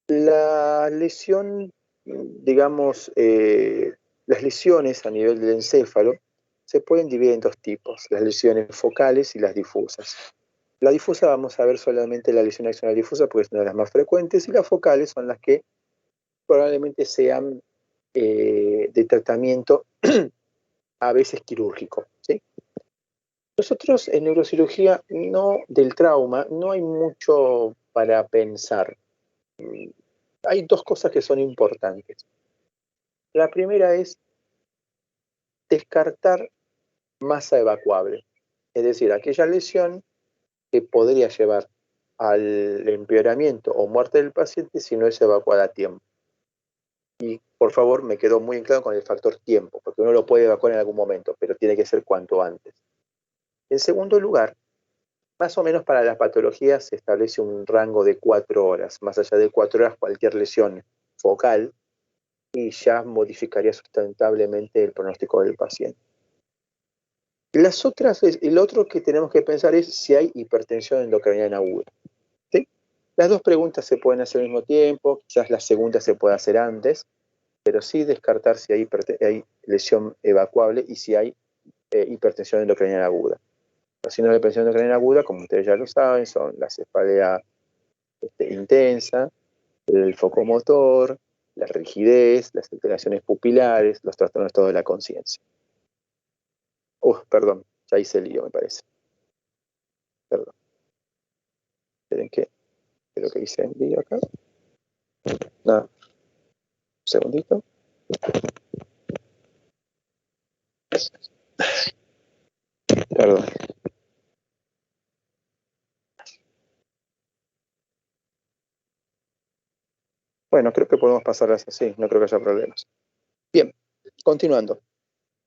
La lesión, digamos, las lesiones a nivel del encéfalo se pueden dividir en dos tipos, las lesiones focales y las difusas. La difusa vamos a ver solamente la lesión axonal difusa porque es una de las más frecuentes, y las focales son las que probablemente sean de tratamiento a veces quirúrgico, ¿sí? Nosotros en neurocirugía del trauma no hay mucho para pensar. Hay dos cosas que son importantes. La primera es descartar masa evacuable, es decir, aquella lesión que podría llevar al empeoramiento o muerte del paciente si no es evacuada a tiempo. Y por favor, me quedó muy en claro con el factor tiempo, porque uno lo puede evacuar en algún momento, pero tiene que ser cuanto antes. En segundo lugar, más o menos para las patologías se establece un rango de 4 horas. Más allá de 4 horas, cualquier lesión focal y ya modificaría sustentablemente el pronóstico del paciente. Las otras, el otro que tenemos que pensar es si hay hipertensión endocrinal aguda. ¿Sí? Las dos preguntas se pueden hacer al mismo tiempo, quizás la segunda se puede hacer antes, pero sí descartar si hay lesión evacuable y si hay hipertensión endocrinal aguda. Los signos de hipertensión endocrinal aguda, como ustedes ya lo saben, son la cefalea intensa, el focomotor, la rigidez, las alteraciones pupilares, los trastornos de la conciencia. Perdón, ya hice lío, me parece. Perdón. Esperen que creo que hice el lío acá. No. Un segundito. Perdón. Bueno, creo que podemos pasarlas así, no creo que haya problemas. Bien, continuando.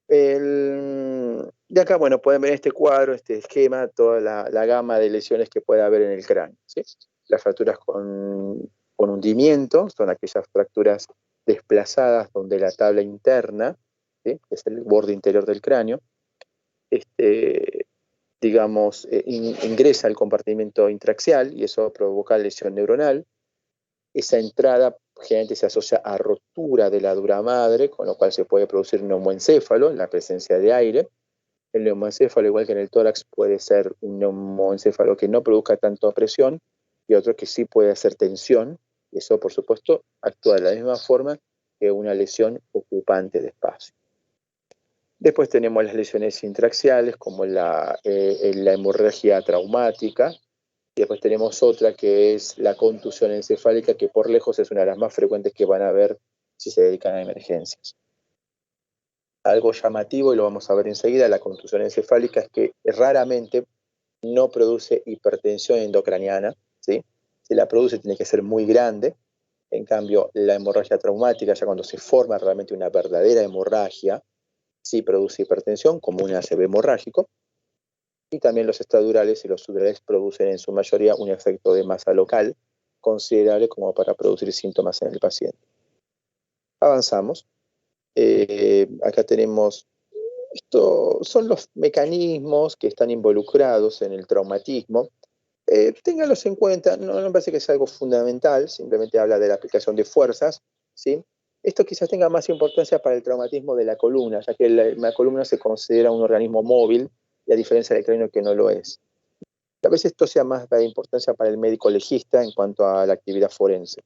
De acá, bueno, pueden ver este cuadro, este esquema, toda la gama de lesiones que puede haber en el cráneo, ¿sí? Las fracturas con hundimiento son aquellas fracturas desplazadas donde la tabla interna, ¿sí?, que es el borde interior del cráneo, digamos, ingresa al compartimento intraaxial y eso provoca lesión neuronal. Esa entrada generalmente se asocia a rotura de la dura madre, con lo cual se puede producir neumoencéfalo en la presencia de aire. El neumoencéfalo, igual que en el tórax, puede ser un neumoencéfalo que no produzca tanta presión y otro que sí puede hacer tensión. Y eso, por supuesto, actúa de la misma forma que una lesión ocupante de espacio. Después tenemos las lesiones intraaxiales, como la hemorragia traumática. Y después tenemos otra que es la contusión encefálica, que por lejos es una de las más frecuentes que van a ver si se dedican a emergencias. Algo llamativo, y lo vamos a ver enseguida, la contusión encefálica es que raramente no produce hipertensión endocraniana, ¿sí? Si la produce tiene que ser muy grande. En cambio, la hemorragia traumática, ya cuando se forma realmente una verdadera hemorragia, sí produce hipertensión, como un ACV hemorrágico. Y también los estadurales y los subdurales producen en su mayoría un efecto de masa local considerable como para producir síntomas en el paciente. Avanzamos. Acá tenemos, estos son los mecanismos que están involucrados en el traumatismo. Ténganlos en cuenta, no me parece que es algo fundamental, simplemente habla de la aplicación de fuerzas, ¿sí? Esto quizás tenga más importancia para el traumatismo de la columna, ya que la columna se considera un organismo móvil, y a diferencia del cráneo que no lo es. Tal vez esto sea más de importancia para el médico legista en cuanto a la actividad forense.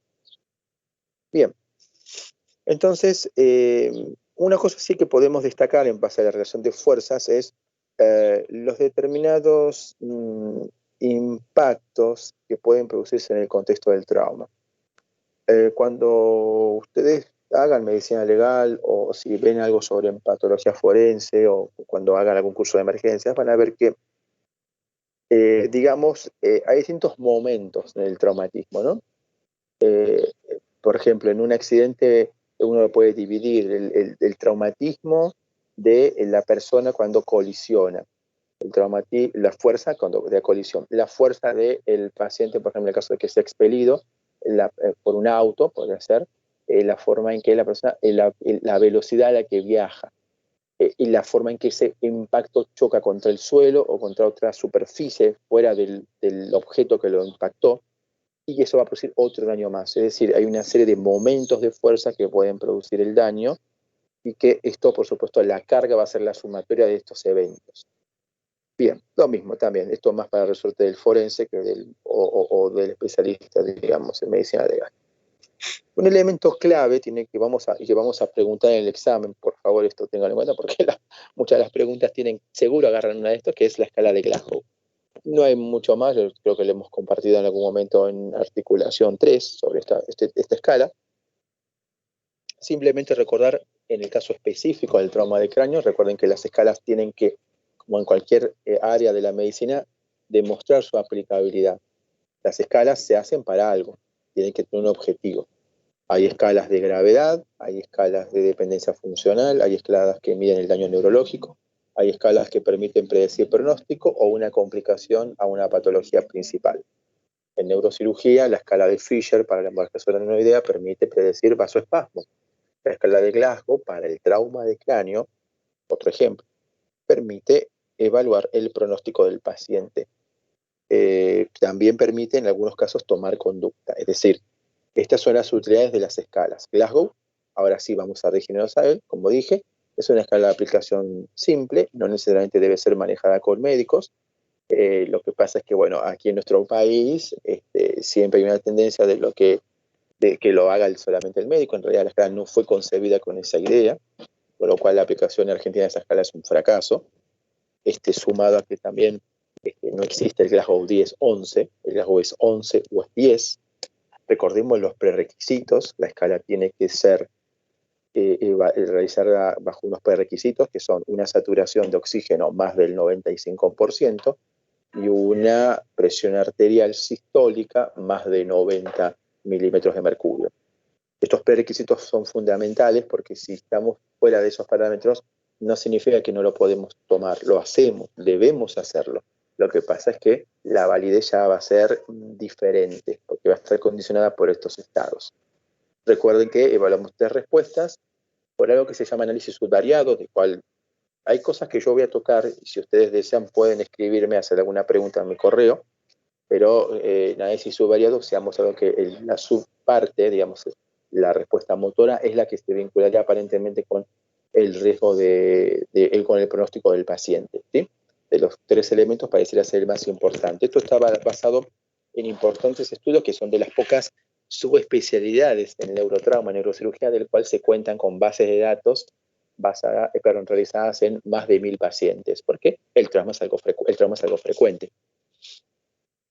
Bien, entonces, una cosa sí que podemos destacar en base a la relación de fuerzas es los determinados impactos que pueden producirse en el contexto del trauma. Cuando ustedes hagan medicina legal o si ven algo sobre patología forense o cuando hagan algún curso de emergencias, van a ver que digamos, hay distintos momentos en el traumatismo, ¿no? Por ejemplo, en un accidente uno lo puede dividir, el traumatismo de la persona cuando colisiona, la fuerza de colisión, la fuerza del paciente, por ejemplo, en el caso de que sea expelido por un auto, podría ser, la forma en que la persona, la velocidad a la que viaja, y la forma en que ese impacto choca contra el suelo o contra otra superficie fuera del objeto que lo impactó, y eso va a producir otro daño más. Es decir, hay una serie de momentos de fuerza que pueden producir el daño, y que esto, por supuesto, la carga va a ser la sumatoria de estos eventos. Bien, lo mismo también, esto más para el resorte del forense que o del especialista, digamos, en medicina legal. Un elemento clave que vamos a preguntar en el examen, por favor, esto tengan en cuenta, porque muchas de las preguntas seguro agarran una de estos, que es la escala de Glasgow. No hay mucho más, yo creo que lo hemos compartido en algún momento en articulación 3 sobre esta escala. Simplemente recordar, en el caso específico del trauma de cráneo, recuerden que las escalas tienen que, como en cualquier área de la medicina, demostrar su aplicabilidad. Las escalas se hacen para algo, tienen que tener un objetivo. Hay escalas de gravedad, hay escalas de dependencia funcional, hay escalas que miden el daño neurológico, hay escalas que permiten predecir pronóstico o una complicación a una patología principal. En neurocirugía, la escala de Fisher para la embarcación adenoidea permite predecir vasoespasmos. La escala de Glasgow para el trauma de cráneo, otro ejemplo, permite evaluar el pronóstico del paciente. También permite en algunos casos tomar conducta, es decir, estas son las utilidades de las escalas. Glasgow, ahora sí vamos a dirigirnos a él, como dije, es una escala de aplicación simple, no necesariamente debe ser manejada con médicos. Lo que pasa es que, bueno, aquí en nuestro país siempre hay una tendencia de que lo haga solamente el médico. En realidad la escala no fue concebida con esa idea, con lo cual la aplicación en Argentina de esa escala es un fracaso. Sumado a que también no existe el Glasgow 10-11, el Glasgow es 11 o es 10. Recordemos los prerequisitos, la escala tiene que ser realizada bajo unos prerequisitos que son una saturación de oxígeno más del 95% y una presión arterial sistólica más de 90 milímetros de mercurio. Estos prerequisitos son fundamentales porque si estamos fuera de esos parámetros no significa que no lo podemos tomar, lo hacemos, debemos hacerlo. Lo que pasa es que la validez ya va a ser diferente, porque va a estar condicionada por estos estados. Recuerden que evaluamos 3 respuestas por algo que se llama análisis subvariado, de cual hay cosas que yo voy a tocar, y si ustedes desean pueden escribirme, hacer alguna pregunta en mi correo, pero en análisis subvariado se ha mostrado que la subparte, digamos, la respuesta motora es la que se vincularía aparentemente con el riesgo con el pronóstico del paciente, ¿sí? De los 3 elementos pareciera ser el más importante. Esto estaba basado en importantes estudios que son de las pocas subespecialidades en neurotrauma, neurocirugía, del cual se cuentan con bases de datos realizadas en más de 1000 pacientes, porque el trauma es algo frecuente.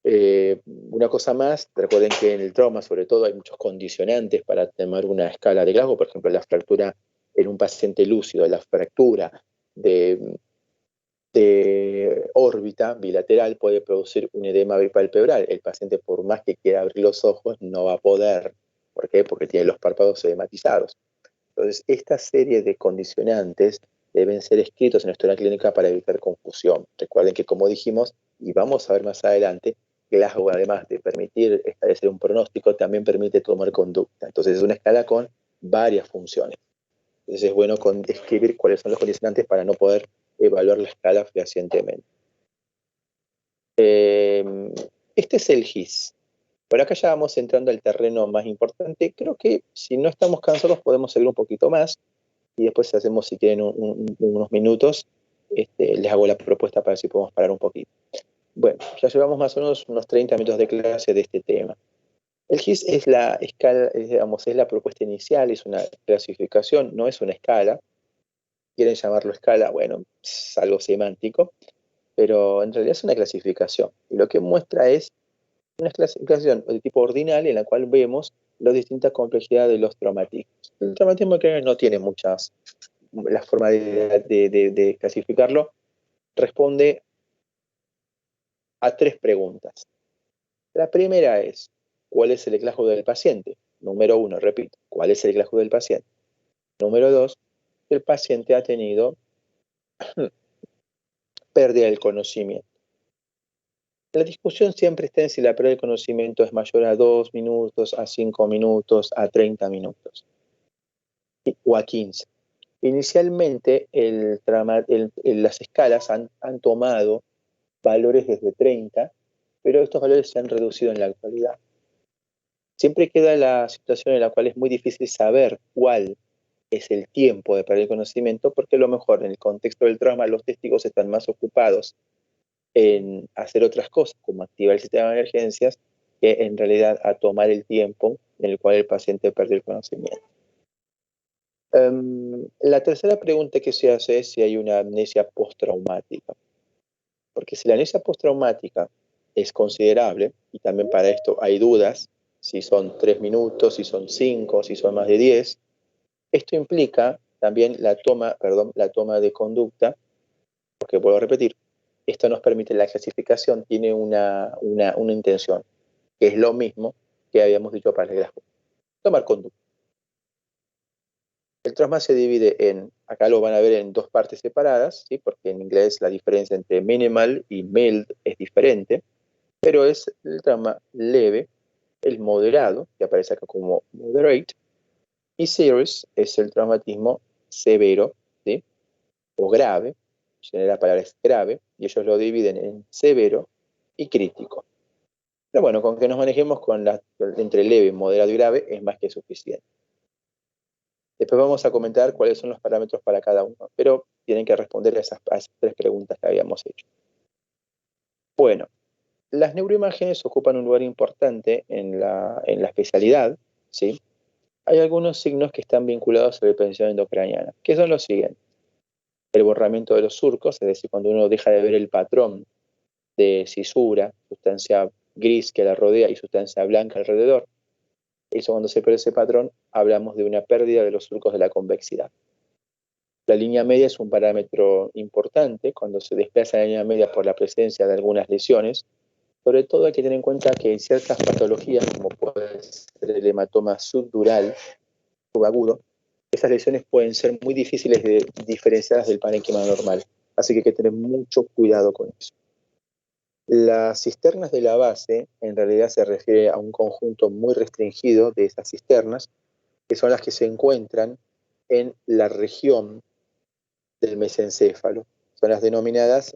Una cosa más, recuerden que en el trauma sobre todo hay muchos condicionantes para tener una escala de Glasgow, por ejemplo la fractura en un paciente lúcido, la fractura de órbita bilateral puede producir un edema bipalpebral. El paciente, por más que quiera abrir los ojos, no va a poder. ¿Por qué? Porque tiene los párpados edematizados. Entonces, esta serie de condicionantes deben ser escritos en la historia clínica para evitar confusión. Recuerden que, como dijimos, y vamos a ver más adelante, Glasgow, además de permitir establecer un pronóstico, también permite tomar conducta. Entonces, es una escala con varias funciones. Entonces, es bueno escribir cuáles son los condicionantes para no poder evaluar la escala fehacientemente. Este es el GIS. Por acá ya vamos entrando al terreno más importante. Creo que si no estamos cansados podemos seguir un poquito más y después hacemos, si quieren, unos minutos. Les hago la propuesta para ver si podemos parar un poquito. Bueno, ya llevamos más o menos unos 30 minutos de clase de este tema. El GIS es la escala, digamos, es la propuesta inicial, es una clasificación, no es una escala. Quieren llamarlo escala, bueno, es algo semántico, pero en realidad es una clasificación. Y lo que muestra es una clasificación de tipo ordinal en la cual vemos las distintas complejidades de los traumatismos. El traumatismo que no tiene muchas, la forma de clasificarlo, responde a 3 preguntas. La primera es, ¿cuál es el Glasgow del paciente? Número 1, repito, ¿cuál es el Glasgow del paciente? Número 2, el paciente ha tenido pérdida del conocimiento. La discusión siempre está en si la pérdida del conocimiento es mayor a 2 minutos, a 5 minutos, a 30 minutos o a 15. Inicialmente las escalas han tomado valores desde 30, pero estos valores se han reducido en la actualidad. Siempre queda la situación en la cual es muy difícil saber cuál es el tiempo de perder el conocimiento, porque a lo mejor en el contexto del trauma los testigos están más ocupados en hacer otras cosas, como activar el sistema de emergencias, que en realidad a tomar el tiempo en el cual el paciente perdió el conocimiento. La tercera pregunta que se hace es si hay una amnesia postraumática. Porque si la amnesia postraumática es considerable, y también para esto hay dudas, si son 3 minutos, si son 5, si son más de 10, esto implica también la toma de conducta, porque vuelvo a repetir, esto nos permite la clasificación, tiene una intención, que es lo mismo que habíamos dicho para el grafo. Tomar conducta. El trauma se divide acá lo van a ver en dos partes separadas, ¿sí? Porque en inglés la diferencia entre minimal y mild es diferente, pero es el trauma leve, el moderado, que aparece acá como moderate, y serious es el traumatismo severo, ¿sí? O grave, la palabra es grave, y ellos lo dividen en severo y crítico. Pero bueno, con que nos manejemos entre leve, moderado y grave es más que suficiente. Después vamos a comentar cuáles son los parámetros para cada uno, pero tienen que responder a esas 3 preguntas que habíamos hecho. Bueno, las neuroimágenes ocupan un lugar importante en la especialidad, ¿sí? Hay algunos signos que están vinculados a la hipertensión endocraniana, que son los siguientes. El borramiento de los surcos, es decir, cuando uno deja de ver el patrón de cisura, sustancia gris que la rodea y sustancia blanca alrededor. Eso, cuando se pierde ese patrón, hablamos de una pérdida de los surcos de la convexidad. La línea media es un parámetro importante cuando se desplaza la línea media por la presencia de algunas lesiones. Sobre todo hay que tener en cuenta que en ciertas patologías, como puede ser el hematoma subdural subagudo, esas lesiones pueden ser muy difíciles de diferenciarlas del parénquima normal. Así que hay que tener mucho cuidado con eso. Las cisternas de la base en realidad se refiere a un conjunto muy restringido de esas cisternas, que son las que se encuentran en la región del mesencéfalo. Son las denominadas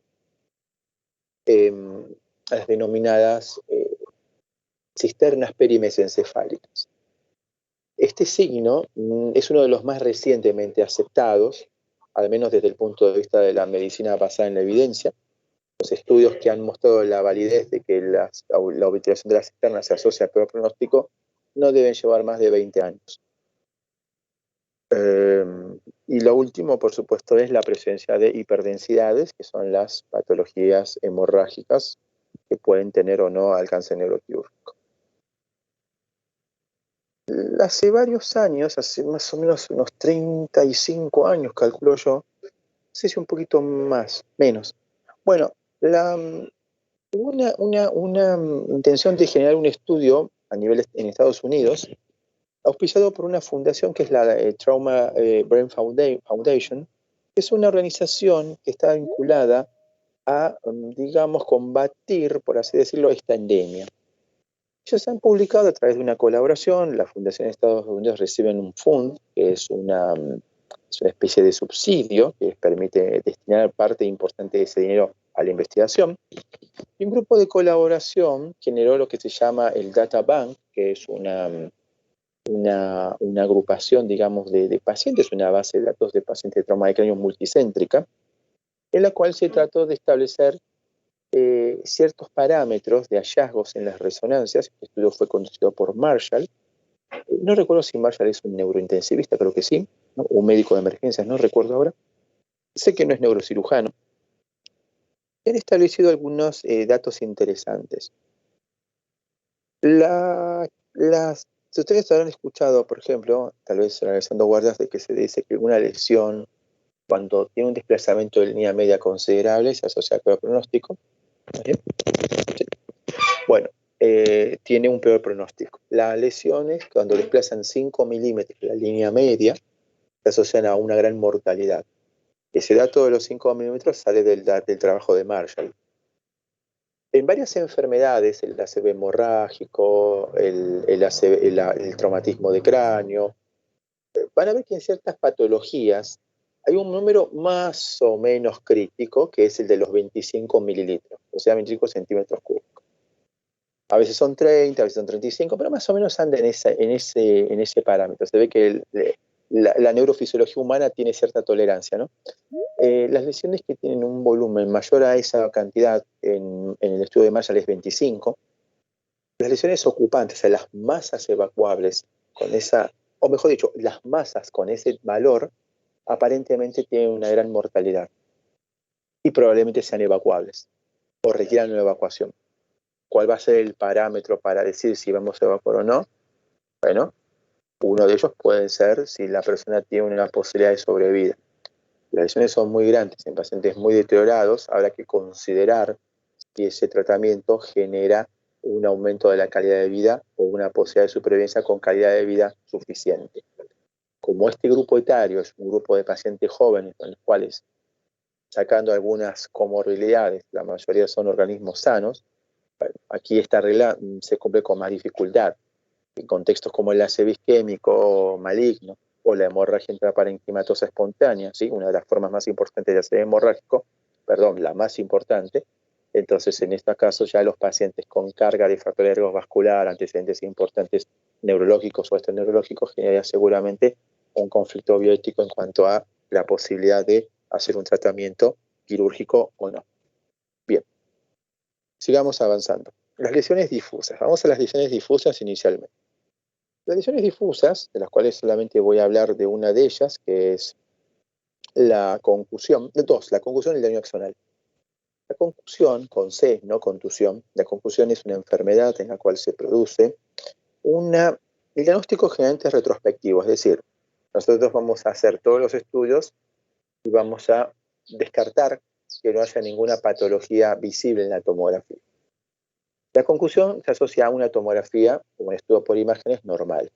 cisternas perimesencefálicas. Este signo es uno de los más recientemente aceptados, al menos desde el punto de vista de la medicina basada en la evidencia. Los estudios que han mostrado la validez de que la utilización de las cisternas se asocia al peor pronóstico no deben llevar más de 20 años. Y lo último, por supuesto, es la presencia de hiperdensidades, que son las patologías hemorrágicas que pueden tener o no alcance neuroquirúrgico. Hace varios años, hace más o menos unos 35 años, calculo yo, no sé si un poquito menos. Bueno, hubo una intención de generar un estudio a nivel en Estados Unidos, auspiciado por una fundación que es la Trauma Brain Foundation, que es una organización que está vinculada a, digamos, combatir, por así decirlo, esta endemia. Ellos han publicado a través de una colaboración, la Fundación de Estados Unidos reciben un fund, que es una especie de subsidio que les permite destinar parte importante de ese dinero a la investigación. Y un grupo de colaboración generó lo que se llama el Data Bank, que es una agrupación, digamos, de pacientes, una base de datos de pacientes de trauma de cráneo multicéntrica, en la cual se trató de establecer ciertos parámetros de hallazgos en las resonancias. El estudio fue conducido por Marshall. No recuerdo si Marshall es un neurointensivista, creo que sí, ¿no? O un médico de emergencias, no recuerdo ahora. Sé que no es neurocirujano. Han establecido algunos datos interesantes. Si ustedes habrán escuchado, por ejemplo, tal vez realizando guardias, de que se dice que una lesión, cuando tiene un desplazamiento de línea media considerable, se asocia al peor pronóstico. ¿Vale? Sí. Bueno, tiene un peor pronóstico. Las lesiones, cuando desplazan 5 milímetros la línea media, se asocian a una gran mortalidad. Ese dato de los 5 milímetros sale del trabajo de Marshall. En varias enfermedades, el ACV hemorrágico, el traumatismo de cráneo, van a ver que en ciertas patologías hay un número más o menos crítico, que es el de los 25 mililitros, o sea, 25 centímetros cúbicos. A veces son 30, a veces son 35, pero más o menos anda en ese parámetro. Se ve que la neurofisiología humana tiene cierta tolerancia, ¿no? Las lesiones que tienen un volumen mayor a esa cantidad en el estudio de Marshall es 25. Las lesiones ocupantes, o sea, las masas evacuables con esa, o mejor dicho, las masas con ese valor, aparentemente tienen una gran mortalidad y probablemente sean evacuables o requieran una evacuación. ¿Cuál va a ser el parámetro para decir si vamos a evacuar o no? Bueno, uno de ellos puede ser si la persona tiene una posibilidad de sobrevida. Las lesiones son muy grandes en pacientes muy deteriorados, habrá que considerar si ese tratamiento genera un aumento de la calidad de vida o una posibilidad de supervivencia con calidad de vida suficiente. Como este grupo etario es un grupo de pacientes jóvenes, en los cuales, sacando algunas comorbilidades, la mayoría son organismos sanos, bueno, aquí esta regla se cumple con más dificultad. En contextos como el ACV isquémico maligno o la hemorragia intraparenquimatosa espontánea, ¿sí? Una de las formas más importantes de ACV hemorrágico, la más importante. Entonces, en este caso, ya los pacientes con carga de factor de riesgo vascular, antecedentes importantes neurológicos o extraneurológicos, generaría seguramente un conflicto bioético en cuanto a la posibilidad de hacer un tratamiento quirúrgico o no. Bien, sigamos avanzando. Las lesiones difusas. Vamos a las lesiones difusas inicialmente. Las lesiones difusas, de las cuales solamente voy a hablar de una de ellas, que es la concusión, la concusión y el daño axonal. La concusión, con C, no contusión, la concusión es una enfermedad en la cual se produce el diagnóstico generalmente es retrospectivo, es decir, nosotros vamos a hacer todos los estudios y vamos a descartar que no haya ninguna patología visible en la tomografía. La concusión se asocia a una tomografía o un estudio por imágenes normal.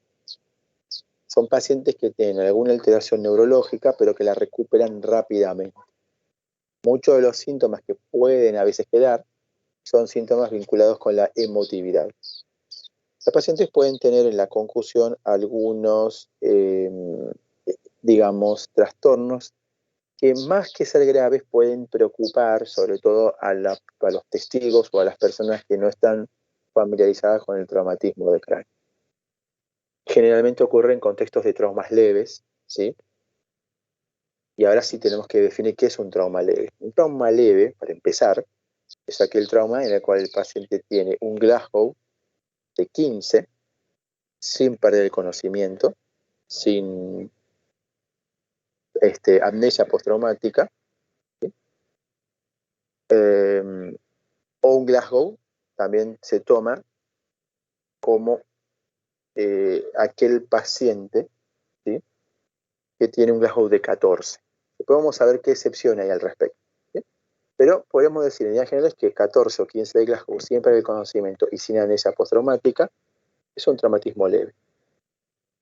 Son pacientes que tienen alguna alteración neurológica, pero que la recuperan rápidamente. Muchos de los síntomas que pueden a veces quedar son síntomas vinculados con la emotividad. Los pacientes pueden tener en la concusión algunos, trastornos que más que ser graves pueden preocupar sobre todo a los testigos o a las personas que no están familiarizadas con el traumatismo de cráneo. Generalmente ocurre en contextos de traumas leves, ¿sí? Y ahora sí tenemos que definir qué es un trauma leve. Un trauma leve, para empezar, es aquel trauma en el cual el paciente tiene un Glasgow de 15, sin perder el conocimiento, sin amnesia postraumática, ¿sí? O un Glasgow también se toma como aquel paciente, ¿sí?, que tiene un Glasgow de 14. Después vamos a ver qué excepción hay al respecto, ¿sí? Pero podemos decir en líneas generales que 14 o 15 de Glasgow siempre hay el conocimiento y sin amnesia postraumática es un traumatismo leve.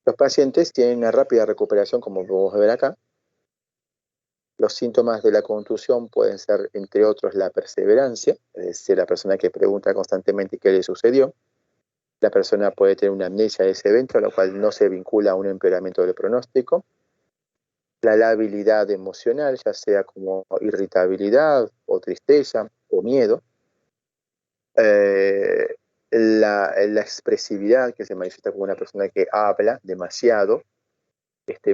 Los pacientes tienen una rápida recuperación, como podemos ver acá. Los síntomas de la contusión pueden ser, entre otros, la perseverancia, es decir, la persona que pregunta constantemente qué le sucedió. La persona puede tener una amnesia de ese evento, lo cual no se vincula a un empeoramiento del pronóstico. La labilidad emocional, ya sea como irritabilidad o tristeza o miedo. La expresividad, que se manifiesta como una persona que habla demasiado,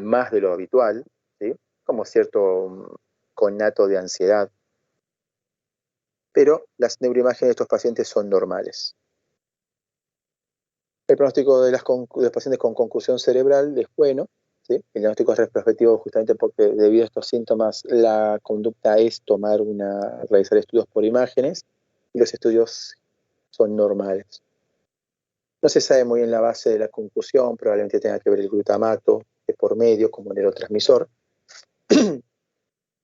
más de lo habitual, ¿sí?, como cierto connato de ansiedad. Pero las neuroimágenes de estos pacientes son normales. El pronóstico de los pacientes con concusión cerebral es bueno, ¿sí? El diagnóstico es retrospectivo justamente porque debido a estos síntomas la conducta es realizar estudios por imágenes y los estudios son normales. No se sabe muy bien la base de la concusión, probablemente tenga que ver el glutamato de por medio como neurotransmisor.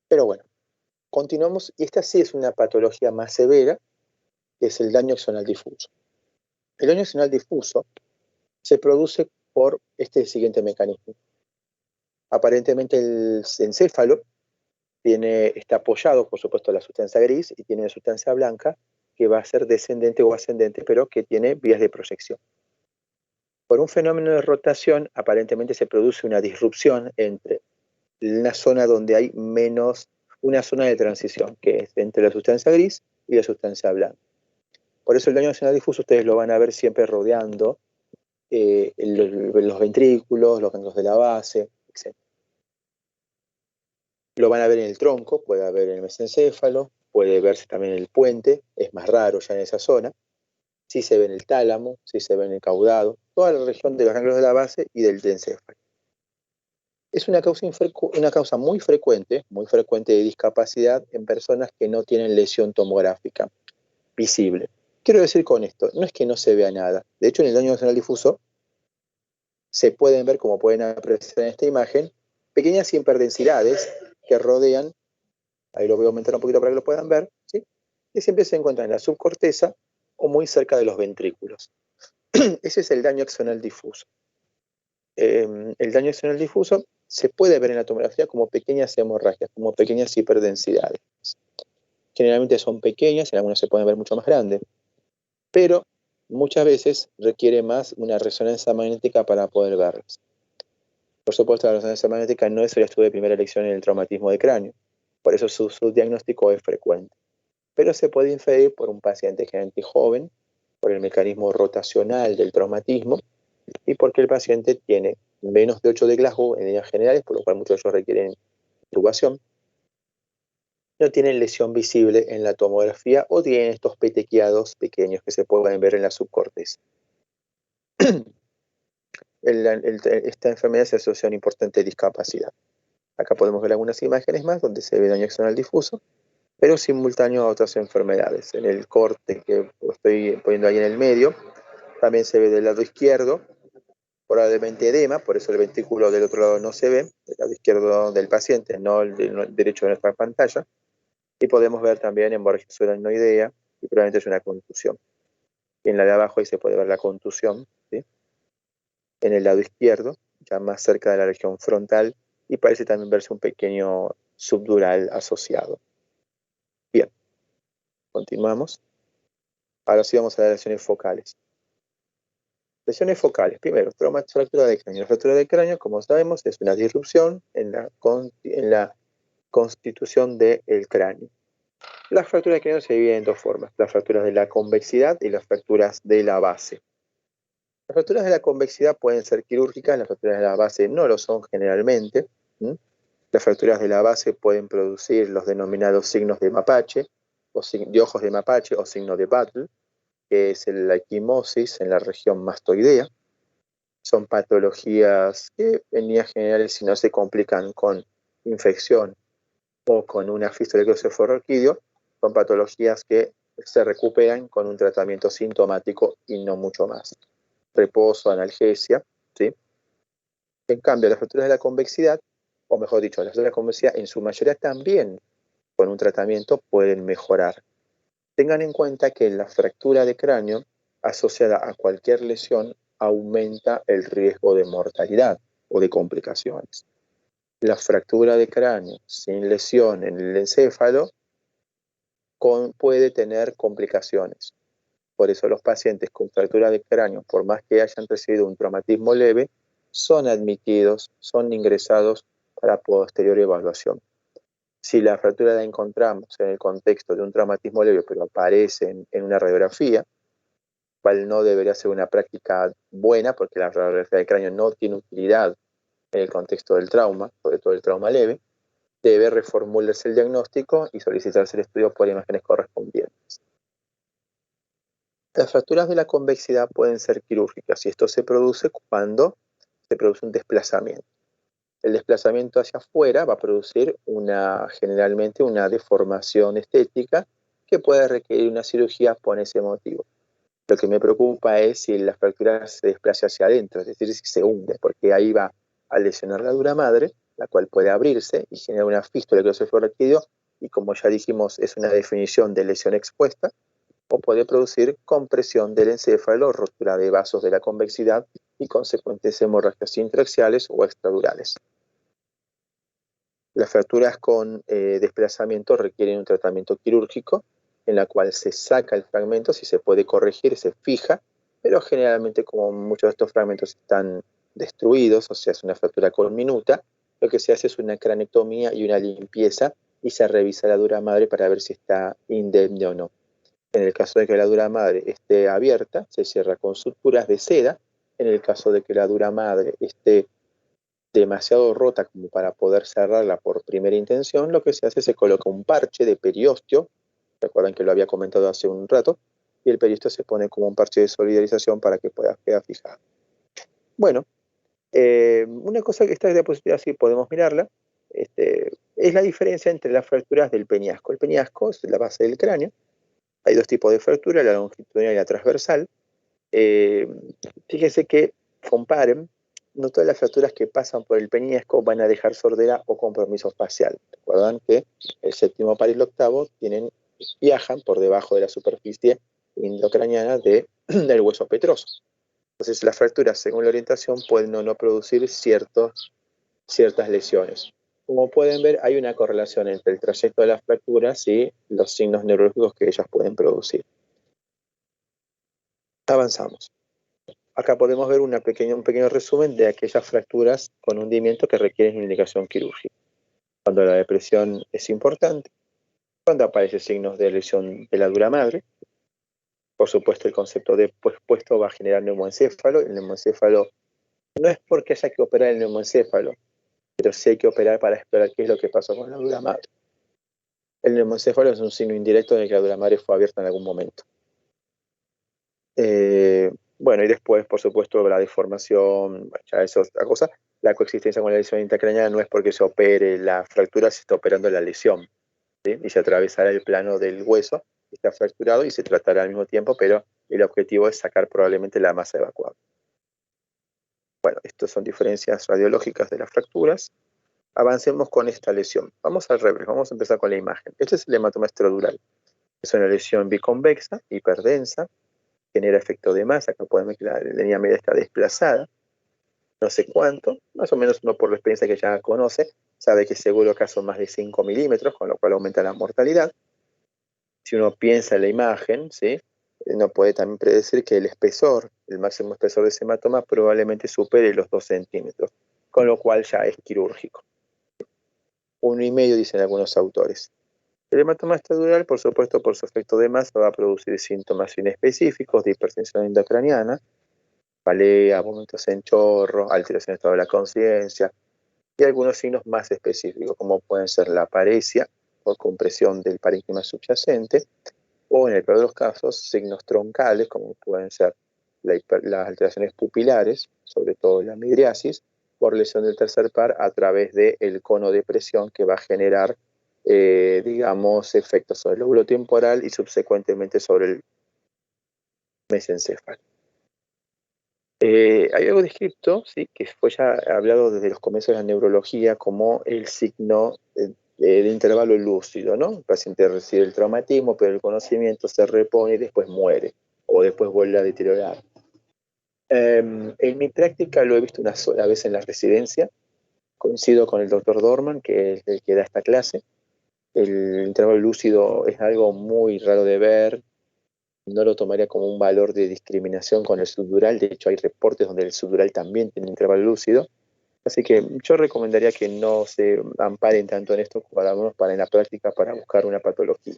Pero bueno, continuamos, y esta sí es una patología más severa, que es el daño axonal difuso. El daño axonal difuso se produce por este siguiente mecanismo. Aparentemente el encéfalo está apoyado, por supuesto, en la sustancia gris y tiene una sustancia blanca que va a ser descendente o ascendente, pero que tiene vías de proyección. Por un fenómeno de rotación, aparentemente se produce una disrupción entre una zona donde hay menos, una zona de transición, que es entre la sustancia gris y la sustancia blanca. Por eso el daño axonal difuso ustedes lo van a ver siempre rodeando los ventrículos, los ganglios de la base, etc. Lo van a ver en el tronco, puede haber en el mesencéfalo, puede verse también en el puente, es más raro ya en esa zona. Sí se ve en el tálamo, sí se ve en el caudado, toda la región de los ganglios de la base y del encéfalo. Es una causa muy frecuente de discapacidad en personas que no tienen lesión tomográfica visible. Quiero decir con esto, no es que no se vea nada. De hecho, en el daño axonal difuso se pueden ver, como pueden apreciar en esta imagen, pequeñas hiperdensidades que rodean, ahí lo voy a aumentar un poquito para que lo puedan ver, ¿sí? Que siempre se encuentran en la subcorteza o muy cerca de los ventrículos. Ese es el daño axonal difuso. El daño axonal difuso se puede ver en la tomografía como pequeñas hemorragias, como pequeñas hiperdensidades. Generalmente son pequeñas, en algunas se pueden ver mucho más grandes, pero muchas veces requiere más una resonancia magnética para poder verlas. Por supuesto, la resonancia magnética no es el estudio de primera elección en el traumatismo de cráneo, por eso su diagnóstico es frecuente. Pero se puede inferir por un paciente generalmente joven, por el mecanismo rotacional del traumatismo y porque el paciente tiene menos de 8 de Glasgow en líneas generales, por lo cual muchos de ellos requieren intubación. No tienen lesión visible en la tomografía o tienen estos petequiados pequeños que se pueden ver en la subcorteza. Esta enfermedad se asocia a una importante discapacidad. Acá podemos ver algunas imágenes más donde se ve daño axonal difuso, pero simultáneo a otras enfermedades. En el corte que estoy poniendo ahí en el medio, también se ve del lado izquierdo, probablemente edema, por eso el ventrículo del otro lado no se ve, del lado izquierdo del paciente, no el derecho de nuestra pantalla. Y podemos ver también hemorragia subaracnoidea, y probablemente es una contusión. Y en la de abajo ahí se puede ver la contusión, ¿sí? En el lado izquierdo, ya más cerca de la región frontal, y parece también verse un pequeño subdural asociado. Bien, continuamos. Ahora sí vamos a las lesiones focales. Lesiones focales. Primero, fractura de cráneo. La fractura de cráneo, como sabemos, es una disrupción en la constitución del cráneo. Las fracturas de cráneo se dividen en dos formas: las fracturas de la convexidad y las fracturas de la base. Las fracturas de la convexidad pueden ser quirúrgicas, las fracturas de la base no lo son generalmente. Las fracturas de la base pueden producir los denominados signos de mapache, o de ojos de mapache o signo de Battle, que es la equimosis en la región mastoidea. Son patologías que en líneas generales, si no se complican con infección o con una fístula de cruciforquídeo, son patologías que se recuperan con un tratamiento sintomático y no mucho más. Reposo, analgesia, ¿sí? En cambio, las fracturas de la convexidad, o mejor dicho, las fracturas de la convexidad en su mayoría también con un tratamiento pueden mejorar. Tengan en cuenta que la fractura de cráneo asociada a cualquier lesión aumenta el riesgo de mortalidad o de complicaciones. La fractura de cráneo sin lesión en el encéfalo puede tener complicaciones. Por eso los pacientes con fractura de cráneo, por más que hayan recibido un traumatismo leve, son admitidos, son ingresados para posterior evaluación. Si la fractura la encontramos en el contexto de un traumatismo leve, pero aparece en una radiografía, cual no debería ser una práctica buena, porque la radiografía del cráneo no tiene utilidad en el contexto del trauma, sobre todo el trauma leve, debe reformularse el diagnóstico y solicitarse el estudio por imágenes correspondientes. Las fracturas de la convexidad pueden ser quirúrgicas y esto se produce cuando se produce un desplazamiento. El desplazamiento hacia afuera va a producir generalmente una deformación estética que puede requerir una cirugía por ese motivo. Lo que me preocupa es si la fractura se desplaza hacia adentro, es decir, si se hunde, porque ahí va a lesionar la dura madre, la cual puede abrirse y generar una fístula de cruciforquídeo, y como ya dijimos, es una definición de lesión expuesta, o puede producir compresión del encéfalo, rotura de vasos de la convexidad y consecuentes hemorragias intraaxiales o extradurales. Las fracturas con desplazamiento requieren un tratamiento quirúrgico en la cual se saca el fragmento, si se puede corregir, se fija, pero generalmente como muchos de estos fragmentos están destruidos, o sea, es una fractura conminuta, lo que se hace es una cranectomía y una limpieza y se revisa la dura madre para ver si está indemne o no. En el caso de que la dura madre esté abierta, se cierra con suturas de seda. En el caso de que la dura madre esté demasiado rota como para poder cerrarla por primera intención, lo que se hace es se coloca un parche de periósteo, recuerdan que lo había comentado hace un rato, y el periósteo se pone como un parche de solidarización para que pueda quedar fijado. Bueno, una cosa que esta diapositiva sí podemos mirarla, es la diferencia entre las fracturas del peñasco. El peñasco es la base del cráneo. Hay dos tipos de fractura, la longitudinal y la transversal. Fíjense que comparen, no todas las fracturas que pasan por el peñasco van a dejar sordera o compromiso facial. Recuerdan que el séptimo par y el octavo viajan por debajo de la superficie endocraniana del hueso petroso. Entonces las fracturas, según la orientación, pueden o no producir ciertas lesiones. Como pueden ver, hay una correlación entre el trayecto de las fracturas y los signos neurológicos que ellas pueden producir. Avanzamos. Acá podemos ver un pequeño resumen de aquellas fracturas con hundimiento que requieren una indicación quirúrgica. Cuando la depresión es importante, cuando aparecen signos de lesión de la dura madre, por supuesto el concepto de puesto va a generar neumoencéfalo. El neumoencéfalo no es porque haya que operar el neumoencéfalo, pero sí hay que operar para explorar qué es lo que pasó con la dura madre. El neumoencéfalo es un signo indirecto de que la dura madre fue abierta en algún momento. Bueno, y después, por supuesto, la deformación, ya eso es otra cosa. La coexistencia con la lesión intracraneana no es porque se opere la fractura, se está operando la lesión, ¿sí? Y se atravesará el plano del hueso, está fracturado y se tratará al mismo tiempo, pero el objetivo es sacar probablemente la masa evacuada. Bueno, estas son diferencias radiológicas de las fracturas. Avancemos con esta lesión. Vamos al revés, vamos a empezar con la imagen. Este es el hematoma estrodural. Es una lesión biconvexa, hiperdensa, genera efecto de masa. Acá pueden ver que la línea media está desplazada, no sé cuánto, más o menos uno por la experiencia que ya conoce, sabe que seguro acá son más de 5 milímetros, con lo cual aumenta la mortalidad. Si uno piensa en la imagen, ¿sí? Uno puede también predecir que el espesor, el máximo espesor de ese hematoma, probablemente supere los 2 centímetros, con lo cual ya es quirúrgico. 1,5 dicen algunos autores. El hematoma estrodural, por supuesto, por su efecto de masa, va a producir síntomas inespecíficos de hipertensión endocraniana, palea, vómitos en chorro, alteración del estado de la conciencia, y algunos signos más específicos, como pueden ser la paresia por compresión del parénquima subyacente, o en el peor de los casos, signos troncales, como pueden ser las alteraciones pupilares, sobre todo la midriasis, por lesión del tercer par a través del cono de presión que va a generar, digamos, efectos sobre el lóbulo temporal y subsecuentemente sobre el mesencéfalo. Hay algo descrito, ¿sí? Que fue ya hablado desde los comienzos de la neurología como el signo de intervalo lúcido, ¿no? El paciente recibe el traumatismo, pero el conocimiento se repone y después muere, o después vuelve a deteriorar. En mi práctica lo he visto una sola vez en la residencia. Coincido con el doctor Dorman, que es el que da esta clase. El intervalo lúcido es algo muy raro de ver. No lo tomaría como un valor de discriminación con el subdural. De hecho, hay reportes donde el subdural también tiene intervalo lúcido. Así que yo recomendaría que no se amparen tanto en esto como algunos para en la práctica para buscar una patología.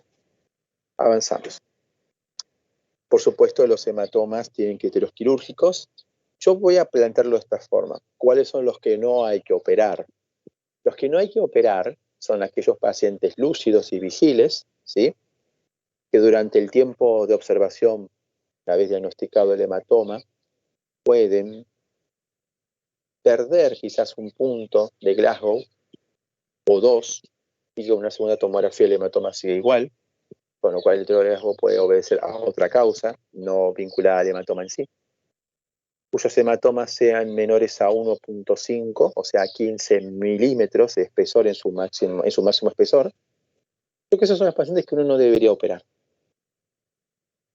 Avanzamos. Por supuesto, los hematomas tienen criterios quirúrgicos. Yo voy a plantearlo de esta forma. ¿Cuáles son los que no hay que operar? Los que no hay que operar son aquellos pacientes lúcidos y vigiles, ¿sí? Que durante el tiempo de observación, una vez diagnosticado el hematoma, pueden perder quizás un punto de Glasgow o 2, y con una segunda tomografía el hematoma sigue igual, con lo cual el deterioro de Glasgow puede obedecer a otra causa, no vinculada al hematoma en sí, cuyos hematomas sean menores a 1,5, o sea, 15 milímetros de espesor en su máximo espesor. Creo que esos son los pacientes que uno no debería operar.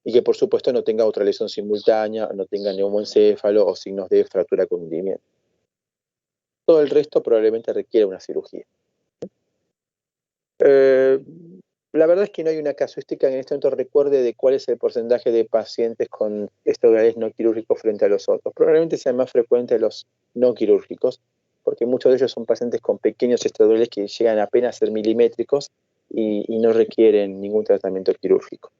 Y que por supuesto no tenga otra lesión simultánea, no tenga neumoencéfalo o signos de fractura con hundimiento. Todo el resto probablemente requiere una cirugía. Eh, la verdad es que no hay una casuística en este momento recuerde de cuál es el porcentaje de pacientes con estradurales no quirúrgicos frente a los otros. Probablemente sea más frecuente los no quirúrgicos, porque muchos de ellos son pacientes con pequeños estradurales que llegan apenas a ser milimétricos y no requieren ningún tratamiento quirúrgico.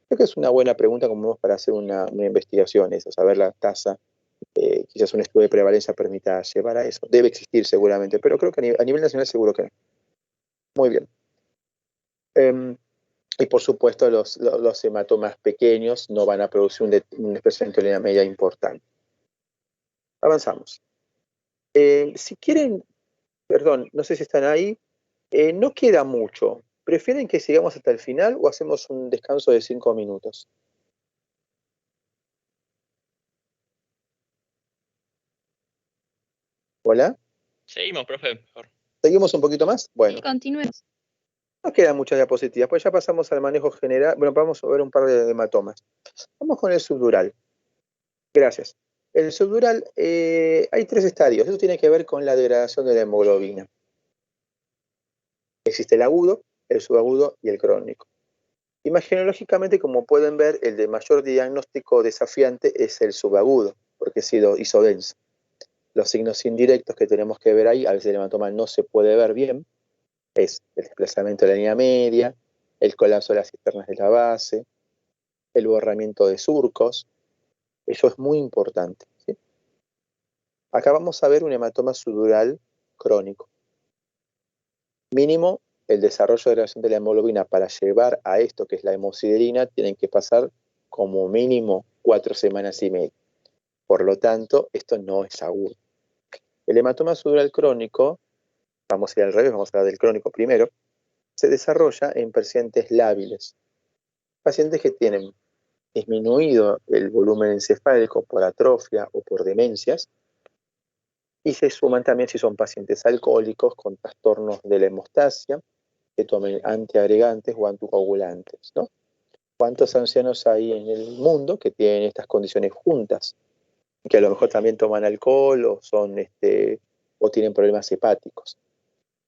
Creo que es una buena pregunta como para hacer una investigación, eso, saber la tasa. Quizás un estudio de prevalencia permita llevar a eso. Debe existir seguramente, pero creo que a nivel nacional seguro que no. Muy bien. Y por supuesto los hematomas pequeños no van a producir una expresión de línea media importante. Avanzamos. Si quieren, perdón, no sé si están ahí, no queda mucho. ¿Prefieren que sigamos hasta el final o hacemos un descanso de 5 minutos? ¿Hola? Seguimos, profe, mejor. ¿Seguimos un poquito más? Bueno. Sí, continuemos. No quedan muchas diapositivas, pues ya pasamos al manejo general. Bueno, vamos a ver un par de hematomas. Vamos con el subdural. Gracias. El subdural, hay 3 estadios. Eso tiene que ver con la degradación de la hemoglobina. Existe el agudo, el subagudo y el crónico. Imagenológicamente, como pueden ver, el de mayor diagnóstico desafiante es el subagudo, porque ha sido isodenso. Los signos indirectos que tenemos que ver ahí, a veces el hematoma no se puede ver bien, es el desplazamiento de la línea media, el colapso de las cisternas de la base, el borramiento de surcos. Eso es muy importante, ¿sí? Acá vamos a ver un hematoma subdural crónico. Mínimo, el desarrollo de degradación de la hemoglobina para llevar a esto que es la hemosiderina tienen que pasar como mínimo 4 semanas y media. Por lo tanto, esto no es agudo. El hematoma subdural crónico, vamos a ir al revés, vamos a hablar del crónico primero, se desarrolla en pacientes lábiles. Pacientes que tienen disminuido el volumen encefálico por atrofia o por demencias, y se suman también si son pacientes alcohólicos con trastornos de la hemostasia, que tomen antiagregantes o anticoagulantes, ¿no? ¿Cuántos ancianos hay en el mundo que tienen estas condiciones juntas? Que a lo mejor también toman alcohol o o tienen problemas hepáticos.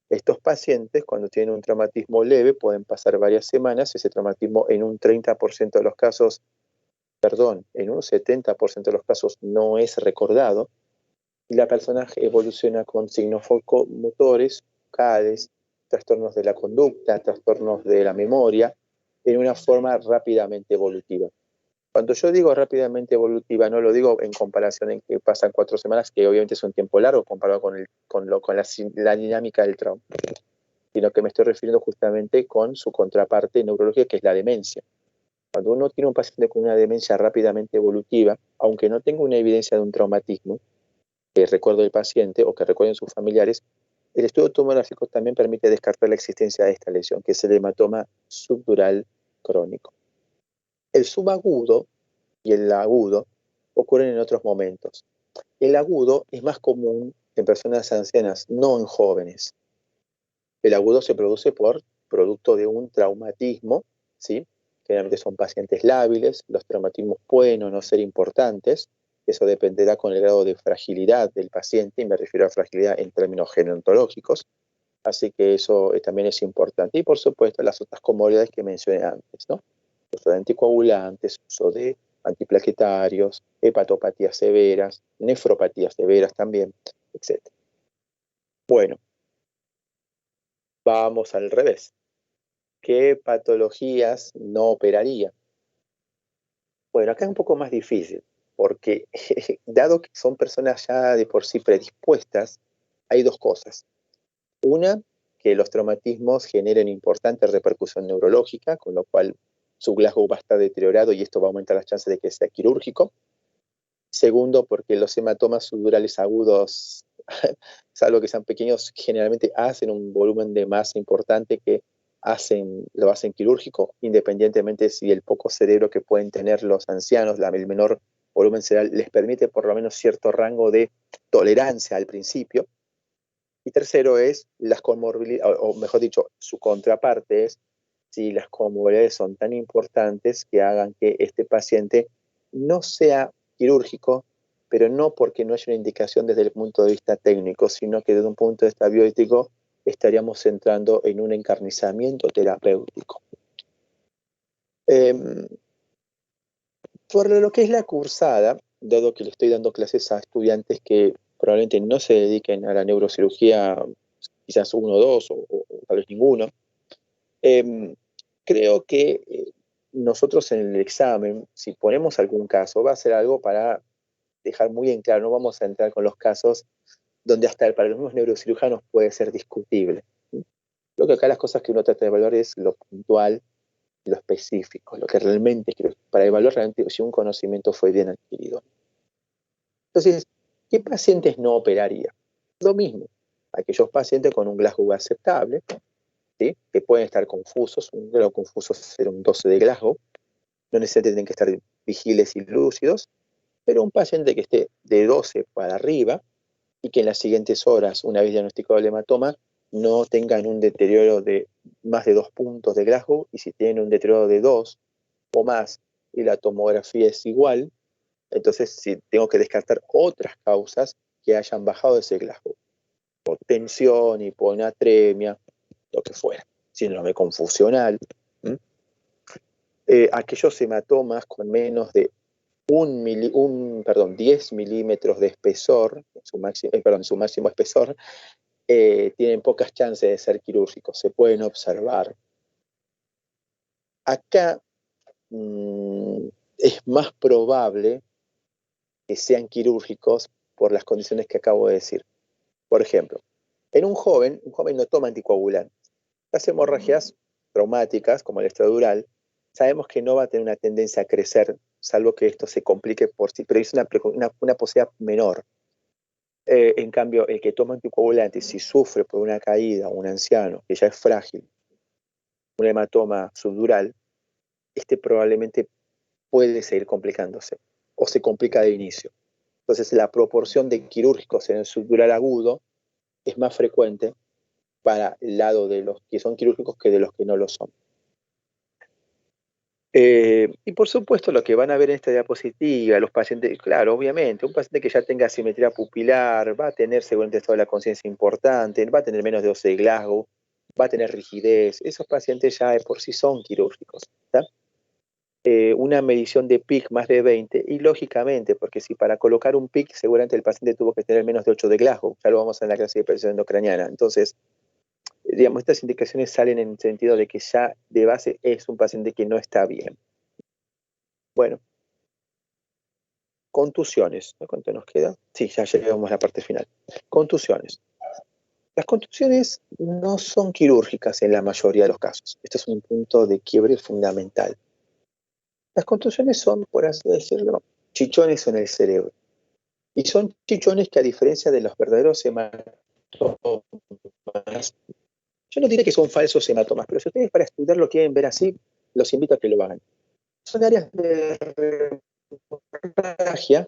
Estos pacientes, cuando tienen un traumatismo leve, pueden pasar varias semanas. Ese traumatismo en un 30% de los casos, en un 70% de los casos no es recordado, y la persona evoluciona con signos motores, CADES, trastornos de la conducta, trastornos de la memoria, en una forma rápidamente evolutiva. Cuando yo digo rápidamente evolutiva, no lo digo en comparación en que pasan 4 semanas, que obviamente es un tiempo largo comparado con la dinámica del trauma, sino que me estoy refiriendo justamente con su contraparte neurológica, que es la demencia. Cuando uno tiene un paciente con una demencia rápidamente evolutiva, aunque no tenga una evidencia de un traumatismo, que recuerde el paciente o que recuerden sus familiares, el estudio tomográfico también permite descartar la existencia de esta lesión, que es el hematoma subdural crónico. El subagudo y el agudo ocurren en otros momentos. El agudo es más común en personas ancianas, no en jóvenes. El agudo se produce por producto de un traumatismo, ¿sí? Generalmente son pacientes lábiles, los traumatismos pueden o no ser importantes, eso dependerá con el grado de fragilidad del paciente, y me refiero a fragilidad en términos gerontológicos, así que eso también es importante. Y por supuesto las otras comorbilidades que mencioné antes, ¿no? Uso de anticoagulantes, uso de antiplaquetarios, hepatopatías severas, nefropatías severas también, etc. Bueno, vamos al revés. ¿Qué patologías no operaría? Bueno, acá es un poco más difícil, porque dado que son personas ya de por sí predispuestas, hay 2 cosas. Una, que los traumatismos generen importante repercusión neurológica, con lo cual su Glasgow va a estar deteriorado y esto va a aumentar las chances de que sea quirúrgico. Segundo, porque los hematomas subdurales agudos, salvo que sean pequeños, generalmente hacen un volumen de masa importante que lo hacen quirúrgico, independientemente si el poco cerebro que pueden tener los ancianos, el menor volumen cerebral, les permite por lo menos cierto rango de tolerancia al principio. Y tercero es las comorbilidades, o mejor dicho, su contraparte es si las comorbilidades son tan importantes que hagan que este paciente no sea quirúrgico, pero no porque no haya una indicación desde el punto de vista técnico, sino que desde un punto de vista bioético estaríamos entrando en un encarnizamiento terapéutico. Por lo que es la cursada, dado que le estoy dando clases a estudiantes que probablemente no se dediquen a la neurocirugía, quizás uno o dos, o tal vez ninguno, creo que nosotros en el examen, si ponemos algún caso, va a ser algo para dejar muy en claro, no vamos a entrar con los casos donde hasta para los mismos neurocirujanos puede ser discutible. Lo que acá las cosas que uno trata de evaluar es lo puntual, lo específico, lo que realmente quiero, para evaluar realmente si un conocimiento fue bien adquirido. Entonces, ¿qué pacientes no operaría? Lo mismo, aquellos pacientes con un Glasgow aceptable, ¿sí? Que pueden estar confusos, un grado confuso es un 12 de Glasgow, no necesariamente tienen que estar vigiles y lúcidos, pero un paciente que esté de 12 para arriba y que en las siguientes horas, una vez diagnosticado el hematoma, no tengan un deterioro de más de 2 puntos de Glasgow, y si tienen un deterioro de 2 o más y la tomografía es igual, entonces sí, tengo que descartar otras causas que hayan bajado ese Glasgow. Tensión, hiponatremia, lo que fuera. Síndrome confusional. Aquellos hematomas con menos de 10 milímetros de espesor, en su máximo espesor, tienen pocas chances de ser quirúrgicos, se pueden observar. Acá es más probable que sean quirúrgicos por las condiciones que acabo de decir. Por ejemplo, en un joven no toma anticoagulantes. Las hemorragias traumáticas, como el extradural, sabemos que no va a tener una tendencia a crecer, salvo que esto se complique por sí, pero es una posibilidad menor. En cambio, el que toma anticoagulantes, si sufre por una caída, un anciano que ya es frágil, un hematoma subdural, este probablemente puede seguir complicándose o se complica de inicio. Entonces, la proporción de quirúrgicos en el subdural agudo es más frecuente para el lado de los que son quirúrgicos que de los que no lo son. Y por supuesto lo que van a ver en esta diapositiva, los pacientes, claro, obviamente, un paciente que ya tenga asimetría pupilar, va a tener seguramente estado de la conciencia importante, va a tener menos de 12 de Glasgow, va a tener rigidez, esos pacientes ya de por sí son quirúrgicos, ¿está? Una medición de PIC más de 20, y lógicamente, porque si para colocar un PIC seguramente el paciente tuvo que tener menos de 8 de Glasgow, ya lo vamos a ver en la clase de hipertensión endocraniana, entonces digamos, estas indicaciones salen en el sentido de que ya de base es un paciente que no está bien. Bueno, contusiones. ¿Cuánto nos queda? Sí, ya llegamos a la parte final. Contusiones. Las contusiones no son quirúrgicas en la mayoría de los casos. Este es un punto de quiebre fundamental. Las contusiones son, por así decirlo, chichones en el cerebro. Y son chichones que, a diferencia de los verdaderos hematomas, yo no diré que son falsos hematomas, pero si ustedes para estudiarlo quieren ver así, los invito a que lo hagan. Son áreas de hemorragia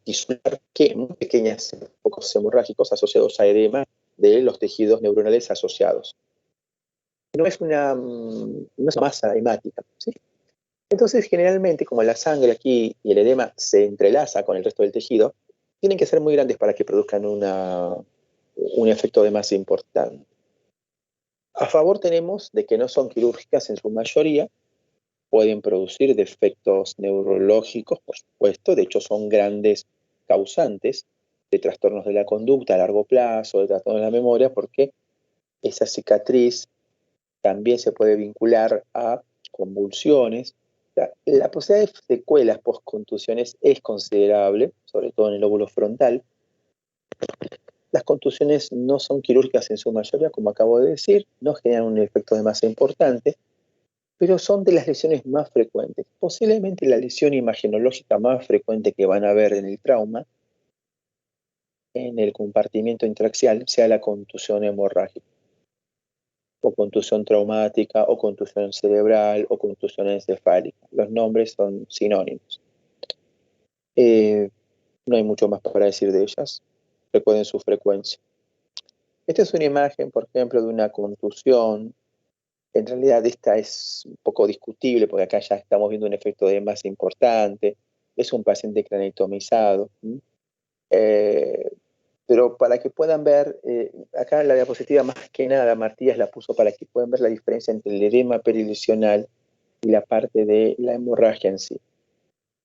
tisular, que muy pequeñas, focos hemorrágicos asociados a edema de los tejidos neuronales asociados. No es una masa hemática, ¿sí? Entonces, generalmente, como la sangre aquí y el edema se entrelaza con el resto del tejido, tienen que ser muy grandes para que produzcan un efecto de masa importante. A favor tenemos de que no son quirúrgicas en su mayoría, pueden producir defectos neurológicos, por supuesto, de hecho son grandes causantes de trastornos de la conducta a largo plazo, de trastornos de la memoria, porque esa cicatriz también se puede vincular a convulsiones. La posibilidad de secuelas post-contusiones es considerable, sobre todo en el lóbulo frontal. Las contusiones no son quirúrgicas en su mayoría, como acabo de decir, no generan un efecto de masa importante, pero son de las lesiones más frecuentes. Posiblemente la lesión imagenológica más frecuente que van a ver en el trauma, en el compartimiento intraaxial, sea la contusión hemorrágica, o contusión traumática, o contusión cerebral, o contusión encefálica. Los nombres son sinónimos. No hay mucho más para decir de ellas. Recuerden su frecuencia. Esta es una imagen, por ejemplo, de una contusión. En realidad esta es un poco discutible porque acá ya estamos viendo un efecto de masa importante. Es un paciente craneotomizado. Pero para que puedan ver, acá en la diapositiva más que nada, Martínez la puso para que puedan ver la diferencia entre el edema perilesional y la parte de la hemorragia en sí.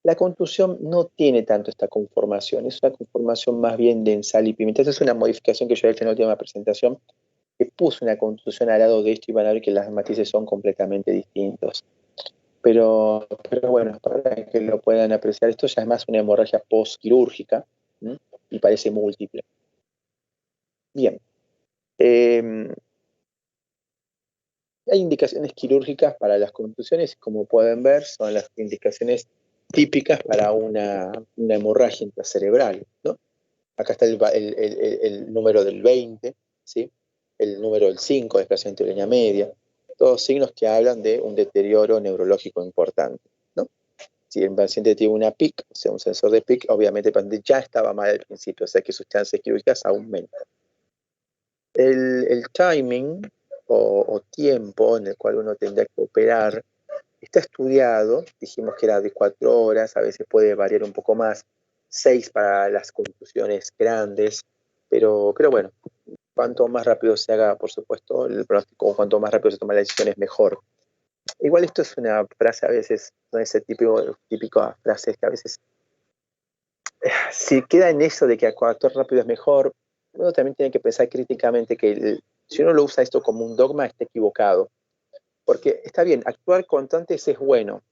La contusión no tiene tanto esta conformación, es una conformación más bien densal y pigmentosa. Es una modificación que yo he hecho en la última presentación, que puse una contusión al lado de esto y van a ver que las matices son completamente distintos. Pero bueno, para que lo puedan apreciar, esto ya es más una hemorragia postquirúrgica y parece múltiple. Bien. Hay indicaciones quirúrgicas para las contusiones, como pueden ver, son las indicaciones típicas para una hemorragia intracerebral, ¿no? Acá está el número del 20, ¿sí? El número del 5, desplazación de línea media, todos signos que hablan de un deterioro neurológico importante, ¿no? Si el paciente tiene una PIC, o sea, un sensor de PIC, obviamente el paciente ya estaba mal al principio, o sea que sus chances quirúrgicas aumentan. El timing o tiempo en el cual uno tendría que operar está estudiado, dijimos que era de 4 horas, a veces puede variar un poco más, 6 para las contusiones grandes, pero bueno, cuanto más rápido se haga, por supuesto, el pronóstico, cuanto más rápido se toma la decisión es mejor. Igual esto es una frase a veces, no es ese típico frases que a veces, si queda en eso de que actuar rápido es mejor, uno también tiene que pensar críticamente que si uno lo usa esto como un dogma, está equivocado. Porque está bien, actuar cuanto antes es bueno,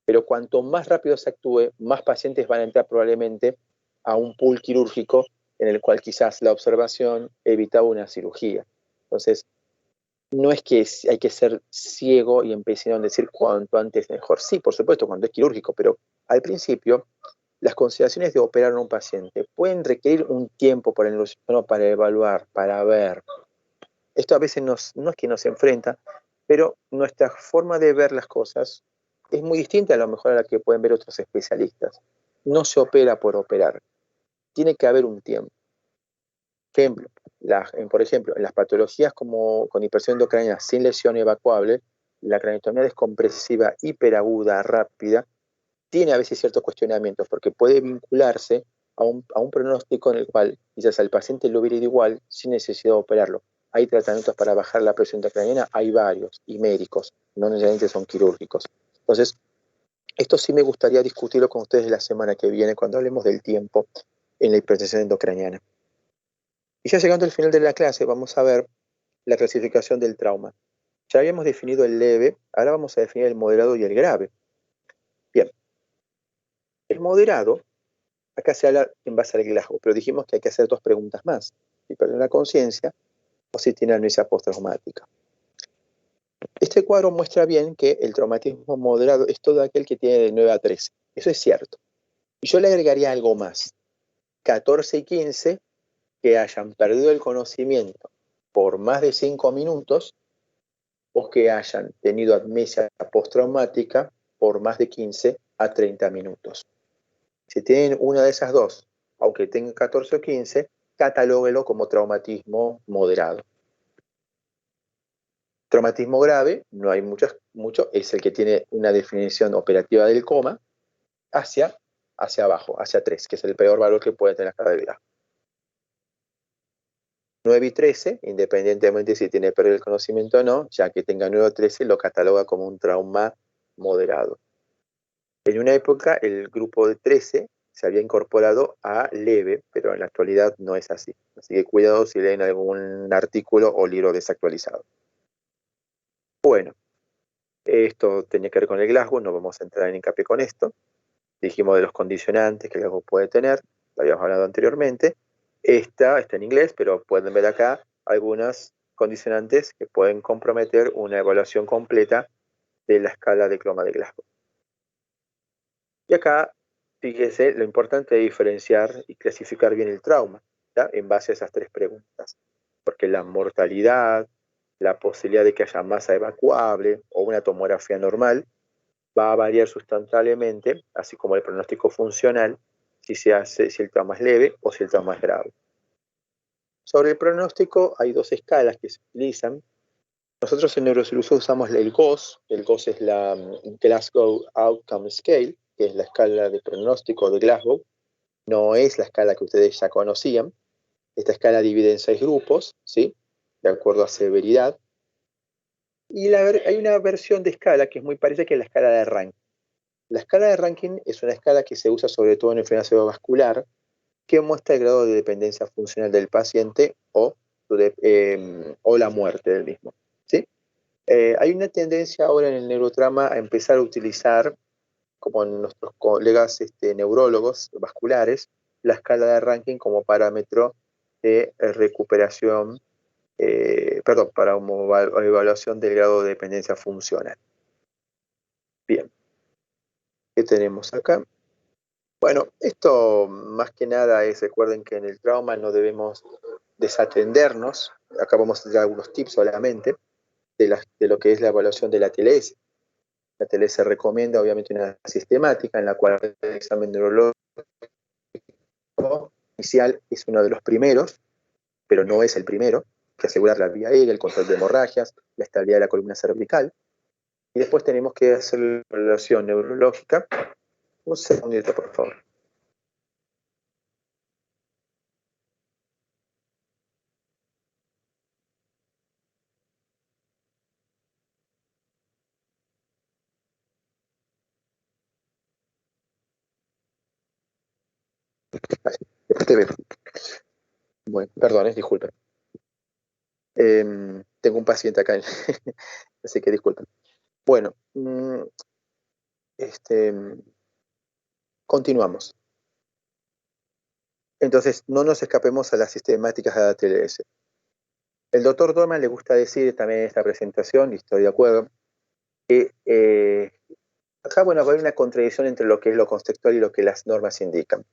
pero cuanto más rápido se actúe, más pacientes van a entrar probablemente a un pool quirúrgico en el cual quizás la observación evitaba una cirugía. Entonces, no es que hay que ser ciego y empezar a decir cuanto antes mejor. Sí, por supuesto, cuando es quirúrgico, pero al principio las consideraciones de operar a un paciente pueden requerir un tiempo para el neurocirujano para evaluar, para ver. Esto a veces no es que nos enfrenta, pero nuestra forma de ver las cosas es muy distinta a lo mejor a la que pueden ver otros especialistas. No se opera por operar. Tiene que haber un tiempo. Por ejemplo, en las patologías como con hipertensión endocraniana sin lesión evacuable, la craniotomía descompresiva hiperaguda rápida tiene a veces ciertos cuestionamientos porque puede vincularse a un pronóstico en el cual quizás al paciente lo hubiera ido igual sin necesidad de operarlo. Hay tratamientos para bajar la presión intracraniana, hay varios, y médicos, no necesariamente son quirúrgicos. Entonces, esto sí me gustaría discutirlo con ustedes la semana que viene cuando hablemos del tiempo en la hipertensión endocraniana. Y ya llegando al final de la clase vamos a ver la clasificación del trauma. Ya habíamos definido el leve, ahora vamos a definir el moderado y el grave. Bien, el moderado, acá se habla en base al Glasgow, pero dijimos que hay que hacer 2 preguntas más. Si perdió la conciencia o si tiene amnesia postraumática. Este cuadro muestra bien que el traumatismo moderado es todo aquel que tiene de 9 a 13. Eso es cierto. Y yo le agregaría algo más. 14 y 15 que hayan perdido el conocimiento por más de 5 minutos o que hayan tenido amnesia postraumática por más de 15 a 30 minutos. Si tienen una de esas dos, aunque tengan 14 o 15, catalóguelo como traumatismo moderado. Traumatismo grave, no hay mucho, es el que tiene una definición operativa del coma hacia abajo, hacia 3, que es el peor valor que puede tener la escala de Glasgow. 9 y 13, independientemente si tiene pérdida del conocimiento o no, ya que tenga 9 o 13, lo cataloga como un trauma moderado. En una época, el grupo de 13 se había incorporado a leve, pero en la actualidad no es así. Así que cuidado si leen algún artículo o libro desactualizado. Bueno, esto tenía que ver con el Glasgow, no vamos a entrar en hincapié con esto. Dijimos de los condicionantes que el Glasgow puede tener, lo habíamos hablado anteriormente. Está en inglés, pero pueden ver acá algunas condicionantes que pueden comprometer una evaluación completa de la escala de Cloma de Glasgow. Y acá, fíjese lo importante de diferenciar y clasificar bien el trauma, ¿ya? En base a esas 3 preguntas. Porque la mortalidad, la posibilidad de que haya masa evacuable o una tomografía normal va a variar sustancialmente, así como el pronóstico funcional, si el trauma es leve o si el trauma es grave. Sobre el pronóstico hay 2 escalas que se utilizan. Nosotros en neurocirugía usamos el GOS. El GOS es la Glasgow Outcome Scale, que es la escala de pronóstico de Glasgow. No es la escala que ustedes ya conocían. Esta escala divide en 6 grupos, ¿sí? De acuerdo a severidad. Y hay una versión de escala que es muy parecida, que es la escala de Rankin. La escala de Rankin es una escala que se usa sobre todo en enfermedad cerebrovascular, que muestra el grado de dependencia funcional del paciente o la muerte del mismo, ¿sí? Hay una tendencia ahora en el neurotrauma a empezar a utilizar, como nuestros colegas neurólogos vasculares, la escala de Rankin como parámetro de recuperación, para una evaluación del grado de dependencia funcional. Bien, ¿qué tenemos acá? Bueno, esto más que nada es, recuerden que en el trauma no debemos desatendernos. Acá vamos a dar algunos tips solamente de lo que es la evaluación de la TLS. La TLS recomienda obviamente una sistemática en la cual el examen neurológico inicial es uno de los primeros, pero no es el primero, que asegurar la vía aérea, el control de hemorragias, la estabilidad de la columna cervical. Y después tenemos que hacer la evaluación neurológica. Un segundito, por favor. Después te veo. Bueno, perdón, disculpen. Tengo un paciente acá, así que disculpen. Bueno, continuamos. Entonces, no nos escapemos a las sistemáticas de la TLS. El doctor Dorman le gusta decir también en esta presentación, y estoy de acuerdo, que acá, bueno, va a haber una contradicción entre lo que es lo conceptual y lo que las normas indican.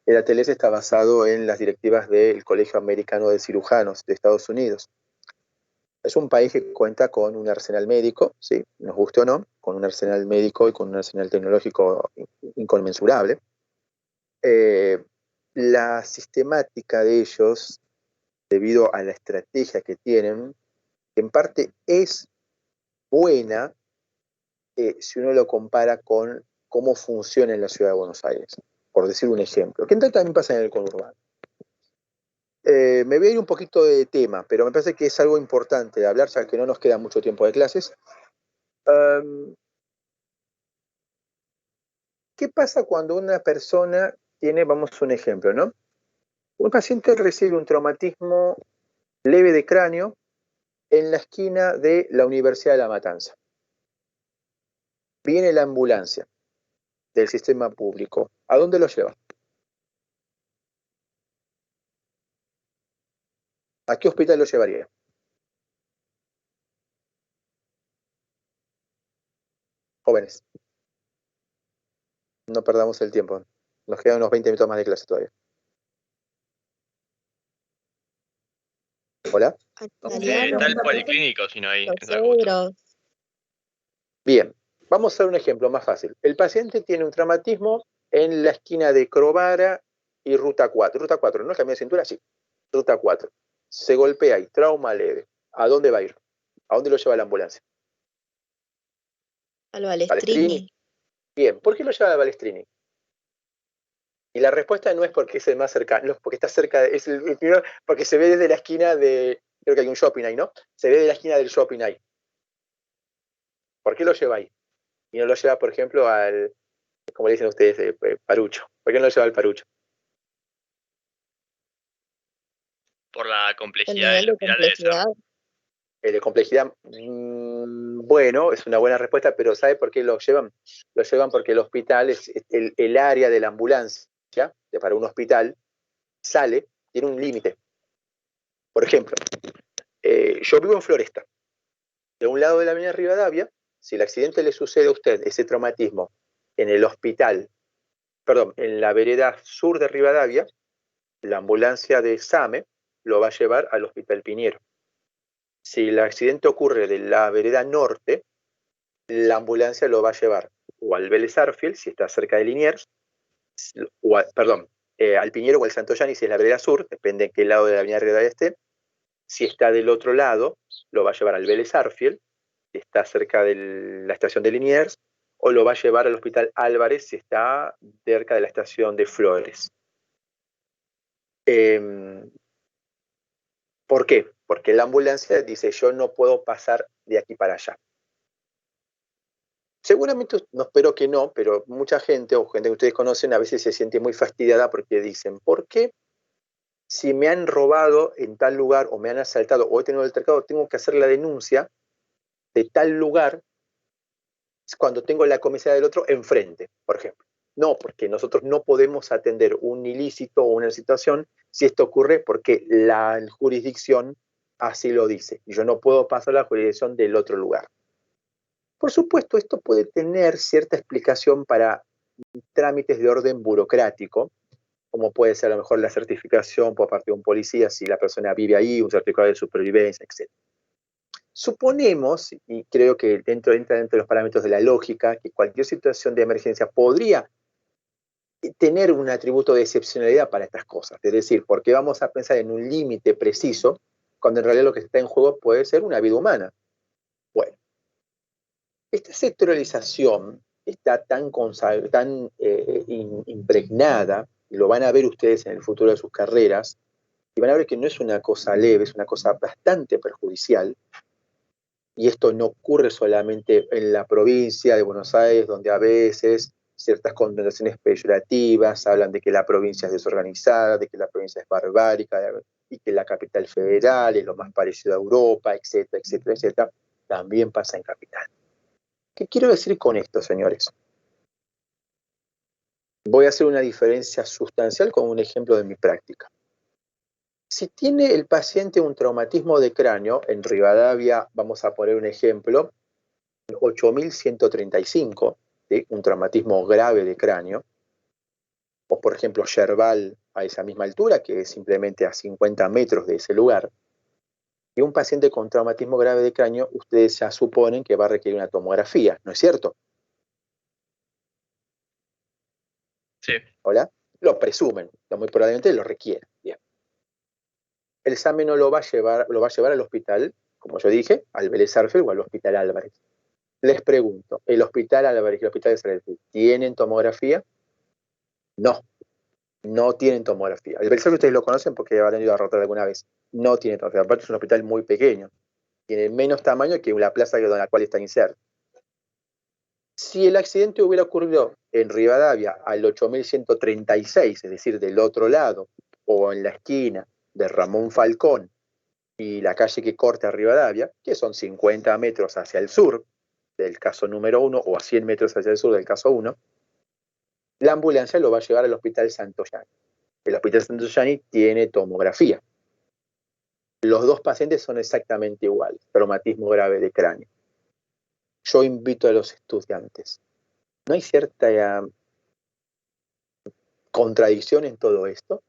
El ATLS está basado en las directivas del Colegio Americano de Cirujanos de Estados Unidos. Es un país que cuenta con un arsenal médico, ¿sí? Nos guste o no, con un arsenal médico y con un arsenal tecnológico inconmensurable. La sistemática de ellos, debido a la estrategia que tienen, en parte es buena si uno lo compara con cómo funciona en la ciudad de Buenos Aires, por decir un ejemplo, que en tal también pasa en el conurbano. Me voy a ir un poquito de tema, pero me parece que es algo importante de hablar, ya que no nos queda mucho tiempo de clases. ¿Qué pasa cuando una persona tiene, vamos a un ejemplo, ¿no? Un paciente recibe un traumatismo leve de cráneo en la esquina de la Universidad de La Matanza. Viene la ambulancia del sistema público. ¿A dónde lo lleva? ¿A qué hospital lo llevaría? Jóvenes, no perdamos el tiempo. Nos quedan unos 20 minutos más de clase todavía. ¿Hola? Está el policlínico, si no hay. Los seguros. Bien, vamos a hacer un ejemplo más fácil. El paciente tiene un traumatismo en la esquina de Crovara y Ruta 4. Ruta 4, ¿no? Cambio de cintura, sí. Ruta 4. Se golpea ahí, trauma leve. ¿A dónde va a ir? ¿A dónde lo lleva la ambulancia? Al Balestrini. Bien, ¿por qué lo lleva al Balestrini? Y la respuesta no es porque es el más cercano, no, porque está cerca, es el primero, porque se ve desde la esquina de, creo que hay un shopping ahí, ¿no? Se ve de la esquina del shopping ahí. ¿Por qué lo lleva ahí? Y no lo lleva, por ejemplo, al, como le dicen ustedes, Parucho. ¿Por qué no lo lleva al Parucho? Por la El complejidad nivel del de hospital debe ser. complejidad. De complejidad, bueno, es una buena respuesta, pero ¿sabe por qué lo llevan? Lo llevan porque el hospital, es el área de la ambulancia, para un hospital, tiene un límite. Por ejemplo, yo vivo en Floresta. De un lado de la avenida Rivadavia, si el accidente le sucede a usted, ese traumatismo, en el hospital, perdón, en la vereda sur de Rivadavia, la ambulancia de SAME lo va a llevar al Hospital Piñero. Si el accidente ocurre de la vereda norte, la ambulancia lo va a llevar o al Vélez Sarsfield, si está cerca de Liniers, o al Piñero o al Santoyani, si es la vereda sur, depende en qué lado de la avenida Rivadavia esté. Si está del otro lado, lo va a llevar al Vélez Sarsfield, si está cerca de la estación de Liniers, o lo va a llevar al Hospital Álvarez, si está cerca de la estación de Flores. ¿Por qué? Porque la ambulancia dice, yo no puedo pasar de aquí para allá. Seguramente, no espero que no, pero mucha gente o gente que ustedes conocen a veces se siente muy fastidiada porque dicen, ¿por qué si me han robado en tal lugar o me han asaltado o he tenido altercado, tengo que hacer la denuncia de tal lugar cuando tengo la comisaría del otro enfrente, por ejemplo? No, porque nosotros no podemos atender un ilícito o una situación si esto ocurre porque la jurisdicción así lo dice. Y yo no puedo pasar a la jurisdicción del otro lugar. Por supuesto, esto puede tener cierta explicación para trámites de orden burocrático, como puede ser a lo mejor la certificación por parte de un policía si la persona vive ahí, un certificado de supervivencia, etc. Suponemos, y creo que entra dentro de los parámetros de la lógica, que cualquier situación de emergencia podría tener un atributo de excepcionalidad para estas cosas. Es decir, porque vamos a pensar en un límite preciso, cuando en realidad lo que está en juego puede ser una vida humana. Bueno, esta sectorialización está tan impregnada, y lo van a ver ustedes en el futuro de sus carreras, y van a ver que no es una cosa leve, es una cosa bastante perjudicial. Y esto no ocurre solamente en la provincia de Buenos Aires, donde a veces ciertas connotaciones peyorativas hablan de que la provincia es desorganizada, de que la provincia es barbárica, y que la capital federal es lo más parecido a Europa, etcétera, etcétera, etcétera. También pasa en capital. ¿Qué quiero decir con esto, señores? Voy a hacer una diferencia sustancial con un ejemplo de mi práctica. Si tiene el paciente un traumatismo de cráneo, en Rivadavia vamos a poner un ejemplo, 8.135, ¿sí? Un traumatismo grave de cráneo, o por ejemplo Yerbal a esa misma altura, que es simplemente a 50 metros de ese lugar, y un paciente con traumatismo grave de cráneo, ustedes ya suponen que va a requerir una tomografía, ¿no es cierto? Sí. ¿Hola? Lo presumen, muy probablemente lo requieren. Bien. El examen no lo va a llevar al hospital, como yo dije, al Vélez Sarsfield o al Hospital Álvarez. Les pregunto, ¿el Hospital Álvarez y el Hospital Sarsfield tienen tomografía? No, no tienen tomografía. El Vélez Sarsfield ustedes lo conocen porque habrán ido a rotar alguna vez. No tiene tomografía. Aparte es un hospital muy pequeño. Tiene menos tamaño que la plaza en la cual está inserto. Si el accidente hubiera ocurrido en Rivadavia al 8136, es decir, del otro lado, o en la esquina de Ramón Falcón y la calle que corta a Rivadavia, que son 50 metros hacia el sur del caso número 1 o a 100 metros hacia el sur del caso 1, la ambulancia lo va a llevar al Hospital Santoyani. El Hospital Santoyani tiene tomografía. Los dos pacientes son exactamente iguales, traumatismo grave de cráneo. Yo invito a los estudiantes. ¿No hay cierta contradicción en todo esto?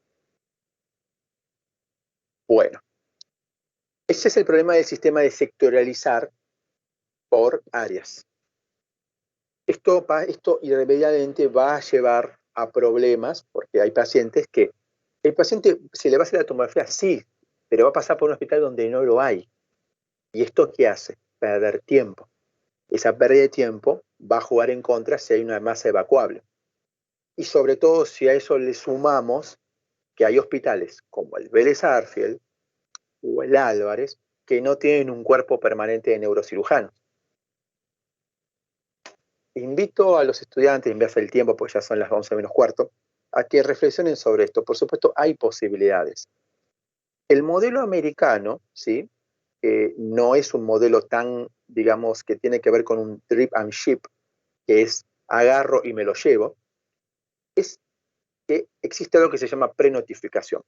Bueno, ese es el problema del sistema de sectorializar por áreas. Esto irremediablemente va a llevar a problemas, porque hay pacientes que el paciente se le va a hacer la tomografía, sí, pero va a pasar por un hospital donde no lo hay. ¿Y esto qué hace? Perder tiempo. Esa pérdida de tiempo va a jugar en contra si hay una masa evacuable. Y sobre todo si a eso le sumamos que hay hospitales como el Vélez Sarsfield o el Álvarez que no tienen un cuerpo permanente de neurocirujanos. Invito a los estudiantes, en vez del tiempo, porque ya son las 11 menos cuarto, a que reflexionen sobre esto. Por supuesto, hay posibilidades. El modelo americano, ¿sí? No es un modelo tan, digamos, que tiene que ver con un trip and ship, que es agarro y me lo llevo, es que existe algo que se llama prenotificación.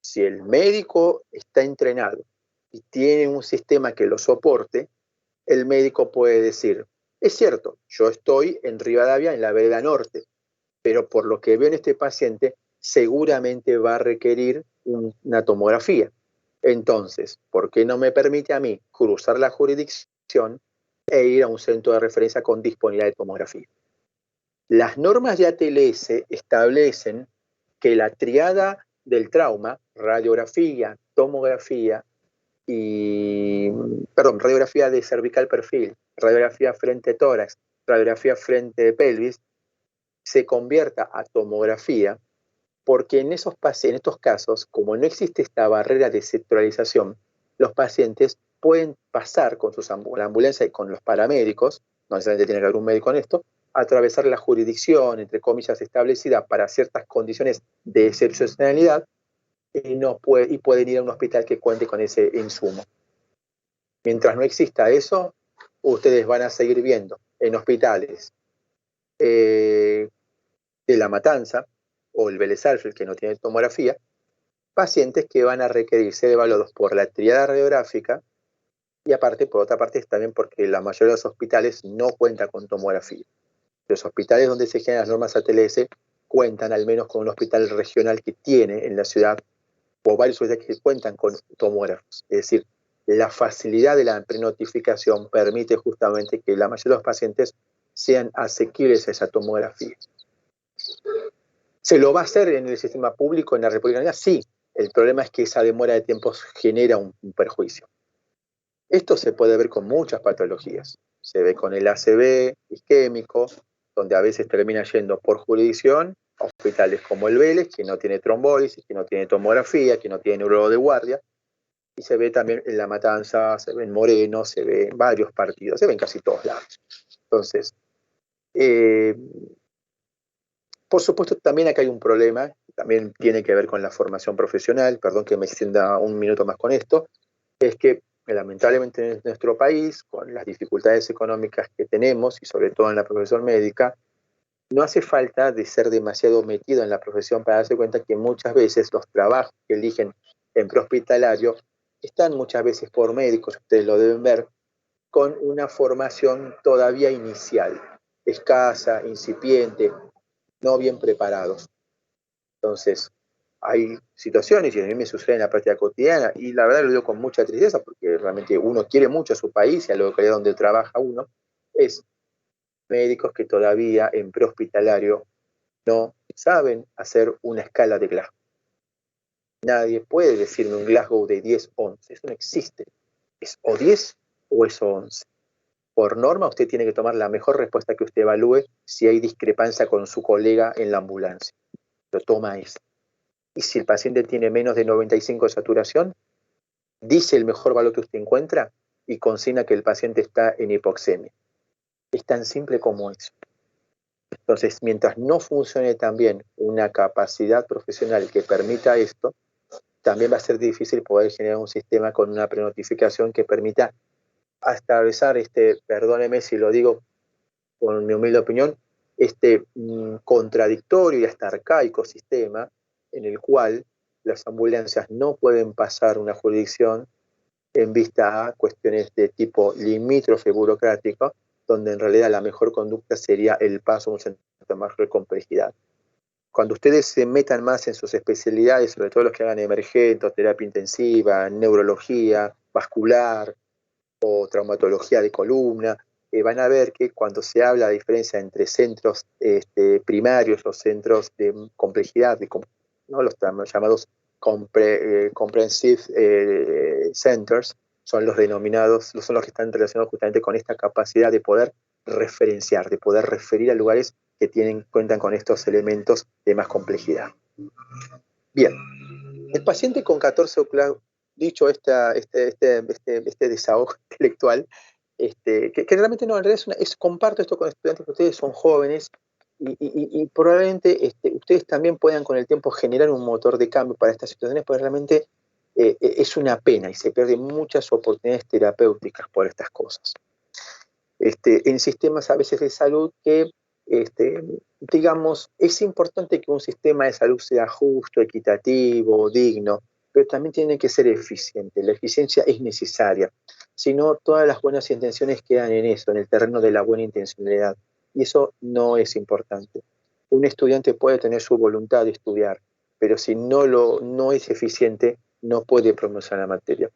Si el médico está entrenado y tiene un sistema que lo soporte, el médico puede decir, es cierto, yo estoy en Rivadavia, en la vereda norte, pero por lo que veo en este paciente, seguramente va a requerir una tomografía. Entonces, ¿por qué no me permite a mí cruzar la jurisdicción e ir a un centro de referencia con disponibilidad de tomografía? Las normas de ATLS establecen que la triada del trauma, radiografía, tomografía radiografía de cervical perfil, radiografía frente tórax, radiografía frente de pelvis, se convierta a tomografía porque en estos casos, como no existe esta barrera de sectoralización, los pacientes pueden pasar con la ambulancia y con los paramédicos, no necesariamente tiene que haber un médico en esto, atravesar la jurisdicción, entre comillas, establecida para ciertas condiciones de excepcionalidad y pueden ir a un hospital que cuente con ese insumo. Mientras no exista eso, ustedes van a seguir viendo en hospitales de La Matanza o el Vélez Sarsfield, que no tiene tomografía, pacientes que van a requerir ser evaluados por la triada radiográfica y aparte, por otra parte, también porque la mayoría de los hospitales no cuentan con tomografía. Los hospitales donde se generan las normas ATLS cuentan al menos con un hospital regional que tiene en la ciudad o varios hospitales que cuentan con tomógrafos. Es decir, la facilidad de la prenotificación permite justamente que la mayoría de los pacientes sean asequibles a esa tomografía. ¿Se lo va a hacer en el sistema público en la República Argentina? Sí. El problema es que esa demora de tiempos genera un perjuicio. Esto se puede ver con muchas patologías. Se ve con el ACV isquémico, donde a veces termina yendo por jurisdicción a hospitales como el Vélez, que no tiene trombólisis, que no tiene tomografía, que no tiene neurólogo de guardia. Y se ve también en La Matanza, se ve en Moreno, se ve en varios partidos, se ve en casi todos lados. Entonces, por supuesto, también acá hay un problema, también tiene que ver con la formación profesional, perdón que me extienda un minuto más con esto, es que lamentablemente en nuestro país, con las dificultades económicas que tenemos, y sobre todo en la profesión médica, no hace falta de ser demasiado metido en la profesión para darse cuenta que muchas veces los trabajos que eligen en prehospitalario están muchas veces por médicos, ustedes lo deben ver, con una formación todavía inicial, escasa, incipiente, no bien preparados. Entonces, hay situaciones, y a mí me sucede en la práctica cotidiana, y la verdad lo digo con mucha tristeza, porque realmente uno quiere mucho a su país y a la localidad donde trabaja uno, es médicos que todavía en prehospitalario no saben hacer una escala de Glasgow. Nadie puede decirme un Glasgow de 10-11, eso no existe. Es o 10 o es 11. Por norma, usted tiene que tomar la mejor respuesta que usted evalúe si hay discrepancia con su colega en la ambulancia. Lo toma esa. Y si el paciente tiene menos de 95 de saturación, dice el mejor valor que usted encuentra y consigna que el paciente está en hipoxemia. Es tan simple como eso. Entonces, mientras no funcione también una capacidad profesional que permita esto, también va a ser difícil poder generar un sistema con una prenotificación que permita establecer perdóneme si lo digo con mi humilde opinión, contradictorio y hasta arcaico sistema en el cual las ambulancias no pueden pasar una jurisdicción en vista a cuestiones de tipo limítrofe burocrático, donde en realidad la mejor conducta sería el paso a un centro de mayor complejidad. Cuando ustedes se metan más en sus especialidades, sobre todo los que hagan emergentes, terapia intensiva, neurología, vascular o traumatología de columna, van a ver que cuando se habla de diferencia entre centros primarios o centros de complejidad, ¿no? Los llamados comprehensive centers, son los denominados, son los que están relacionados justamente con esta capacidad de poder referenciar, de poder referir a lugares que cuentan con estos elementos de más complejidad. Bien, el paciente con 14 octavos, dicho este desahogo intelectual, que realmente no, en realidad comparto esto con estudiantes, que ustedes son jóvenes y probablemente ustedes también puedan con el tiempo generar un motor de cambio para estas situaciones, porque realmente es una pena y se pierden muchas oportunidades terapéuticas por estas cosas. En sistemas a veces de salud que, digamos, es importante que un sistema de salud sea justo, equitativo, digno, pero también tiene que ser eficiente. La eficiencia es necesaria. Si no, todas las buenas intenciones quedan en eso, en el terreno de la buena intencionalidad. Y eso no es importante. Un estudiante puede tener su voluntad de estudiar, pero si no es eficiente, no puede promocionar la materia.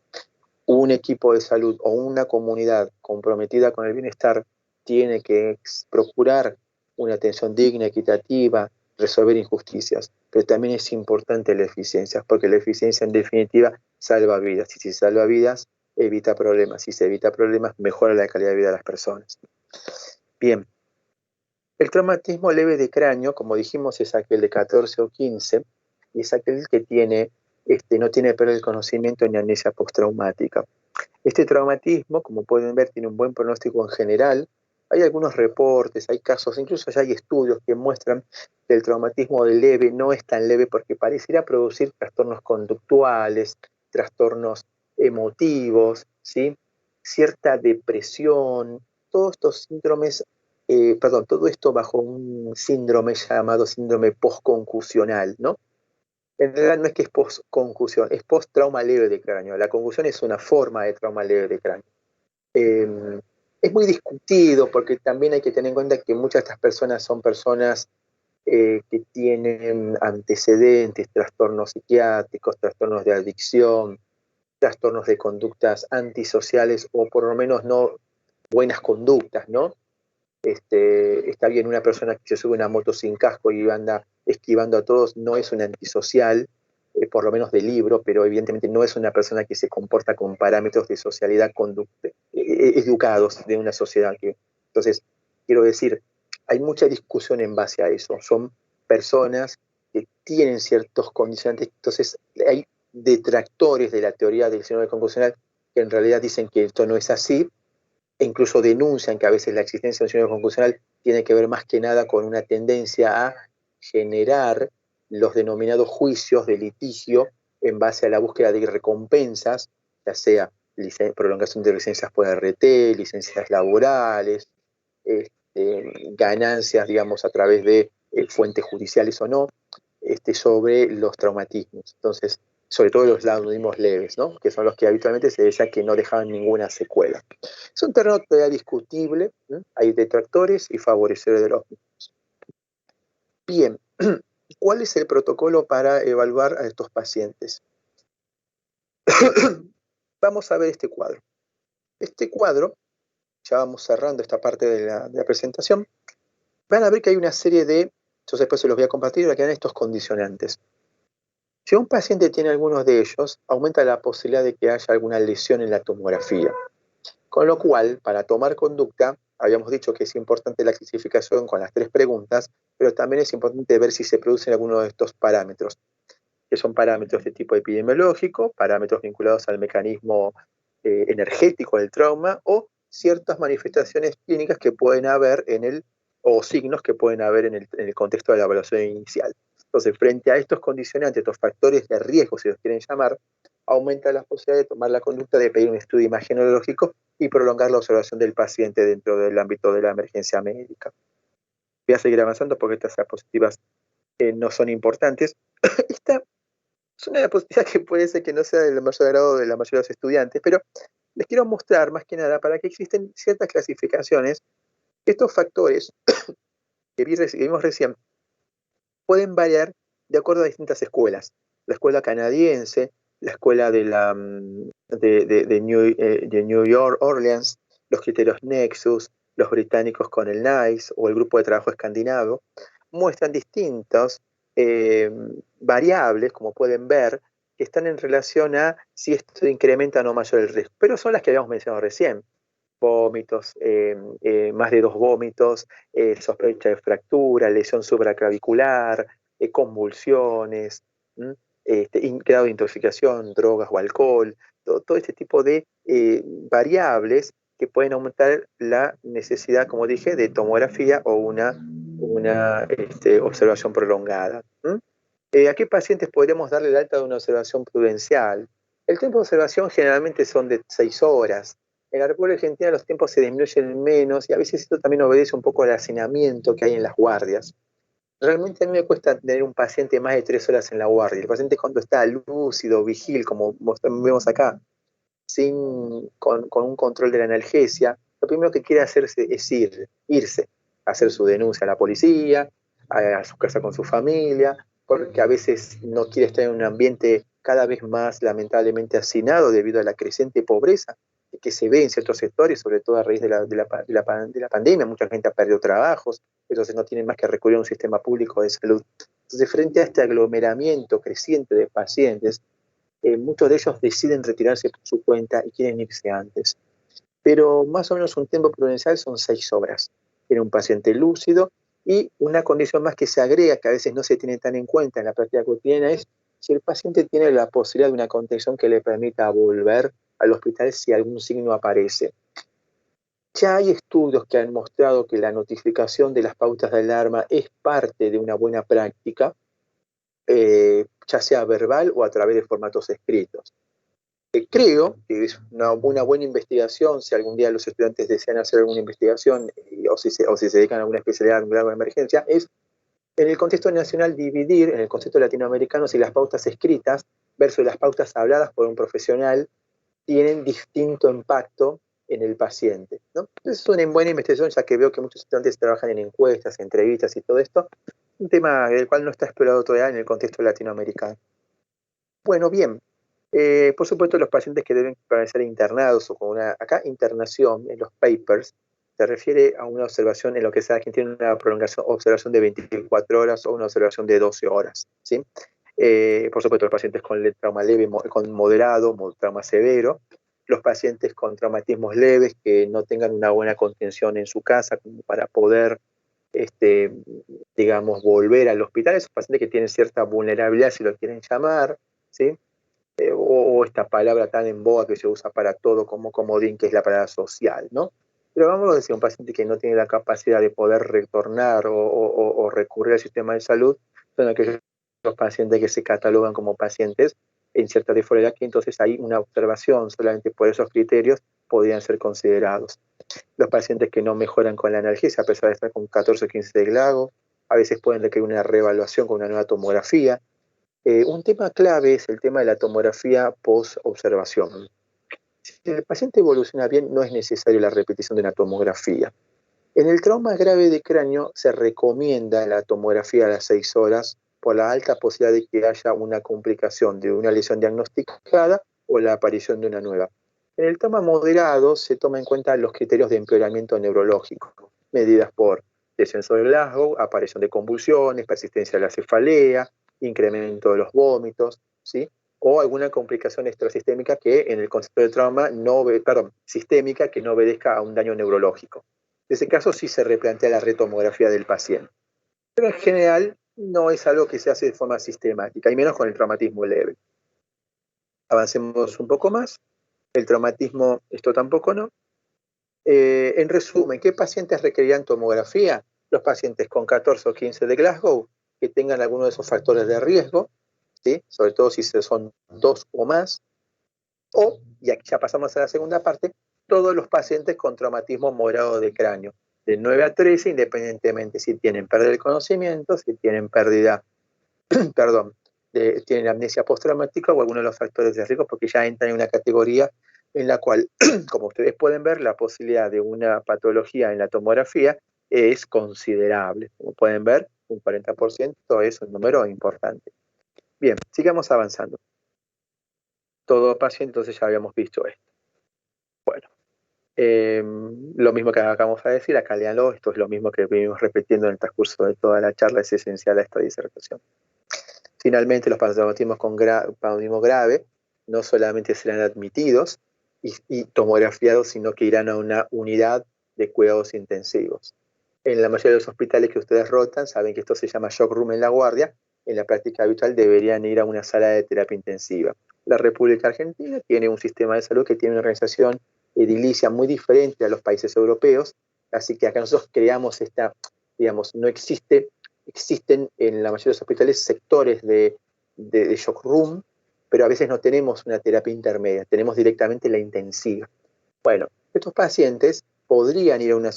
Un equipo de salud o una comunidad comprometida con el bienestar tiene que procurar una atención digna, equitativa, resolver injusticias, pero también es importante la eficiencia, porque la eficiencia en definitiva salva vidas, y si salva vidas, evita problemas, si se evita problemas, mejora la calidad de vida de las personas. Bien, el traumatismo leve de cráneo, como dijimos, es aquel de 14 o 15, y es aquel que no tiene pérdida del conocimiento ni amnesia postraumática. Este traumatismo, como pueden ver, tiene un buen pronóstico en general. Hay algunos reportes, hay casos, incluso ya hay estudios que muestran que el traumatismo leve no es tan leve porque pareciera producir trastornos conductuales, trastornos emotivos, ¿sí? Cierta depresión, todos estos síndromes, todo esto bajo un síndrome llamado síndrome postconcusional, ¿no? En realidad no es que es post-concusión, es post-trauma leve de cráneo. La concusión es una forma de trauma leve de cráneo. Es muy discutido porque también hay que tener en cuenta que muchas de estas personas son personas que tienen antecedentes, trastornos psiquiátricos, trastornos de adicción, trastornos de conductas antisociales o por lo menos no buenas conductas, ¿no? Está bien, una persona que se sube a una moto sin casco y anda esquivando a todos no es un antisocial, por lo menos de libro, pero evidentemente no es una persona que se comporta con parámetros de socialidad educados de una sociedad. Entonces, quiero decir, hay mucha discusión en base a eso. Son personas que tienen ciertos condicionantes, entonces hay detractores de la teoría del síndrome concusional que en realidad dicen que esto no es así, e incluso denuncian que a veces la existencia de un síndrome concusional tiene que ver más que nada con una tendencia a generar los denominados juicios de litigio en base a la búsqueda de recompensas, ya sea prolongación de licencias por RT, licencias laborales, ganancias, digamos, a través de fuentes judiciales o no, sobre los traumatismos. Entonces, sobre todo los traumatismos leves, ¿no? Que son los que habitualmente se decía que no dejaban ninguna secuela. Es un terreno todavía discutible, ¿eh? Hay detractores y favorecedores de los mismos. Bien, ¿cuál es el protocolo para evaluar a estos pacientes? Vamos a ver este cuadro. Este cuadro, ya vamos cerrando esta parte de la presentación, van a ver que hay una serie de, yo después se los voy a compartir, que dan estos condicionantes. Si un paciente tiene algunos de ellos, aumenta la posibilidad de que haya alguna lesión en la tomografía. Con lo cual, para tomar conducta, habíamos dicho que es importante la clasificación con las 3 preguntas, pero también es importante ver si se producen algunos de estos parámetros, que son parámetros de tipo epidemiológico, parámetros vinculados al mecanismo energético del trauma o ciertas manifestaciones clínicas que pueden haber o signos que pueden haber en el contexto de la evaluación inicial. Entonces, frente a estos condicionantes, estos factores de riesgo, si los quieren llamar, aumenta la posibilidad de tomar la conducta de pedir un estudio imagenológico y prolongar la observación del paciente dentro del ámbito de la emergencia médica. Voy a seguir avanzando porque estas diapositivas no son importantes. Esta es una diapositiva que puede ser que no sea del mayor agrado de la mayoría de los estudiantes, pero les quiero mostrar más que nada para que existen ciertas clasificaciones. Estos factores que vimos recién pueden variar de acuerdo a distintas escuelas. La escuela canadiense, la escuela de New York, Orleans, los criterios Nexus, los británicos con el NICE o el grupo de trabajo escandinavo, muestran distintas variables, como pueden ver, que están en relación a si esto incrementa o no mayor el riesgo, pero son las que habíamos mencionado recién. Vómitos, más de 2 vómitos, sospecha de fractura, lesión supraclavicular, convulsiones, grado de intoxicación, drogas o alcohol, todo este tipo de variables que pueden aumentar la necesidad, como dije, de tomografía o una observación prolongada. ¿A qué pacientes podríamos darle el alta de una observación prudencial? El tiempo de observación generalmente son de 6 horas. En la República Argentina los tiempos se disminuyen menos y a veces esto también obedece un poco al hacinamiento que hay en las guardias. Realmente a mí me cuesta tener un paciente más de 3 horas en la guardia. El paciente cuando está lúcido, vigil, como vemos acá, con un control de la analgesia, lo primero que quiere hacerse es irse, hacer su denuncia a la policía, a su casa con su familia, porque a veces no quiere estar en un ambiente cada vez más lamentablemente hacinado debido a la creciente pobreza que se ve en ciertos sectores, sobre todo a raíz de la pandemia. Mucha gente ha perdido trabajos, entonces no tienen más que recurrir a un sistema público de salud. Entonces, frente a este aglomeramiento creciente de pacientes, muchos de ellos deciden retirarse por su cuenta y quieren irse antes. Pero más o menos un tiempo prudencial son 6 horas. Tiene un paciente lúcido Y una condición más que se agrega, que a veces no se tiene tan en cuenta en la práctica cotidiana, es si el paciente tiene la posibilidad de una contención que le permita volver al hospital si algún signo aparece. Ya hay estudios que han mostrado que la notificación de las pautas de alarma es parte de una buena práctica, ya sea verbal o a través de formatos escritos. Creo que es una buena investigación, si algún día los estudiantes desean hacer alguna investigación o si se dedican a alguna especialidad en grado de emergencia, es en el contexto nacional dividir, en el contexto latinoamericano, si las pautas escritas versus las pautas habladas por un profesional tienen distinto impacto en el paciente, ¿no? Es una buena investigación, ya que veo que muchos estudiantes trabajan en encuestas, entrevistas y todo esto, un tema del cual no está explorado todavía en el contexto latinoamericano. Bueno, bien, por supuesto los pacientes que deben permanecer internados o con una, acá internación en los papers, se refiere a una observación en lo que sea quien tiene una prolongación, observación de 24 horas o una observación de 12 horas, ¿sí? Por supuesto los pacientes con trauma leve, con moderado, trauma severo, los pacientes con traumatismos leves que no tengan una buena contención en su casa como para poder digamos, volver al hospital, esos pacientes que tienen cierta vulnerabilidad, si lo quieren llamar, ¿sí? O esta palabra tan en boga que se usa para todo como comodín, que es la palabra social, ¿no? Pero vamos a decir, un paciente que no tiene la capacidad de poder retornar o recurrir al sistema de salud, son aquellos pacientes que se catalogan como pacientes en cierta deformidad, que entonces hay una observación solamente por esos criterios podrían ser considerados. Los pacientes que no mejoran con la analgesia, a pesar de estar con 14 o 15 de Glago, a veces pueden requerir una reevaluación con una nueva tomografía. Un tema clave es el tema de la tomografía post-observación. Si el paciente evoluciona bien, no es necesario la repetición de una tomografía. En el trauma grave de cráneo se recomienda la tomografía a las 6 horas por la alta posibilidad de que haya una complicación de una lesión diagnosticada o la aparición de una nueva. En el trauma moderado se toma en cuenta los criterios de empeoramiento neurológico, medidas por descenso de Glasgow, aparición de convulsiones, persistencia de la cefalea, incremento de los vómitos, ¿sí? O alguna complicación extrasistémica que en el concepto de trauma sistémica que no obedezca a un daño neurológico. En ese caso sí se replantea la retomografía del paciente. Pero en general no es algo que se hace de forma sistemática, y menos con el traumatismo leve. Avancemos un poco más. El traumatismo, esto tampoco no. En resumen, ¿qué pacientes requerirán tomografía? Los pacientes con 14 o 15 de Glasgow, que tengan alguno de esos factores de riesgo, ¿sí? Sobre todo si son 2 o más, o, y aquí ya pasamos a la segunda parte, todos los pacientes con traumatismo moderado de cráneo, de 9 a 13, independientemente si tienen pérdida de conocimiento, si tienen pérdida, perdón, tienen amnesia postraumática o alguno de los factores de riesgo, porque ya entran en una categoría en la cual, como ustedes pueden ver, la posibilidad de una patología en la tomografía es considerable. Como pueden ver, un 40% es un número importante. Bien, sigamos avanzando. Todo paciente, entonces ya habíamos visto esto. Bueno, lo mismo que acabamos de decir, acá léanlo, esto es lo mismo que venimos repitiendo en el transcurso de toda la charla, es esencial a esta disertación. Finalmente, los traumatismos con traumatismo grave no solamente serán admitidos y tomografiados, sino que irán a una unidad de cuidados intensivos. En la mayoría de los hospitales que ustedes rotan, saben que esto se llama shock room en la guardia, en la práctica habitual deberían ir a una sala de terapia intensiva. La República Argentina tiene un sistema de salud que tiene una organización edilicia muy diferente a los países europeos, así que acá nosotros creamos esta, digamos, no existen en la mayoría de los hospitales sectores de shock room, pero a veces no tenemos una terapia intermedia, tenemos directamente la intensiva. Bueno, estos pacientes podrían ir a una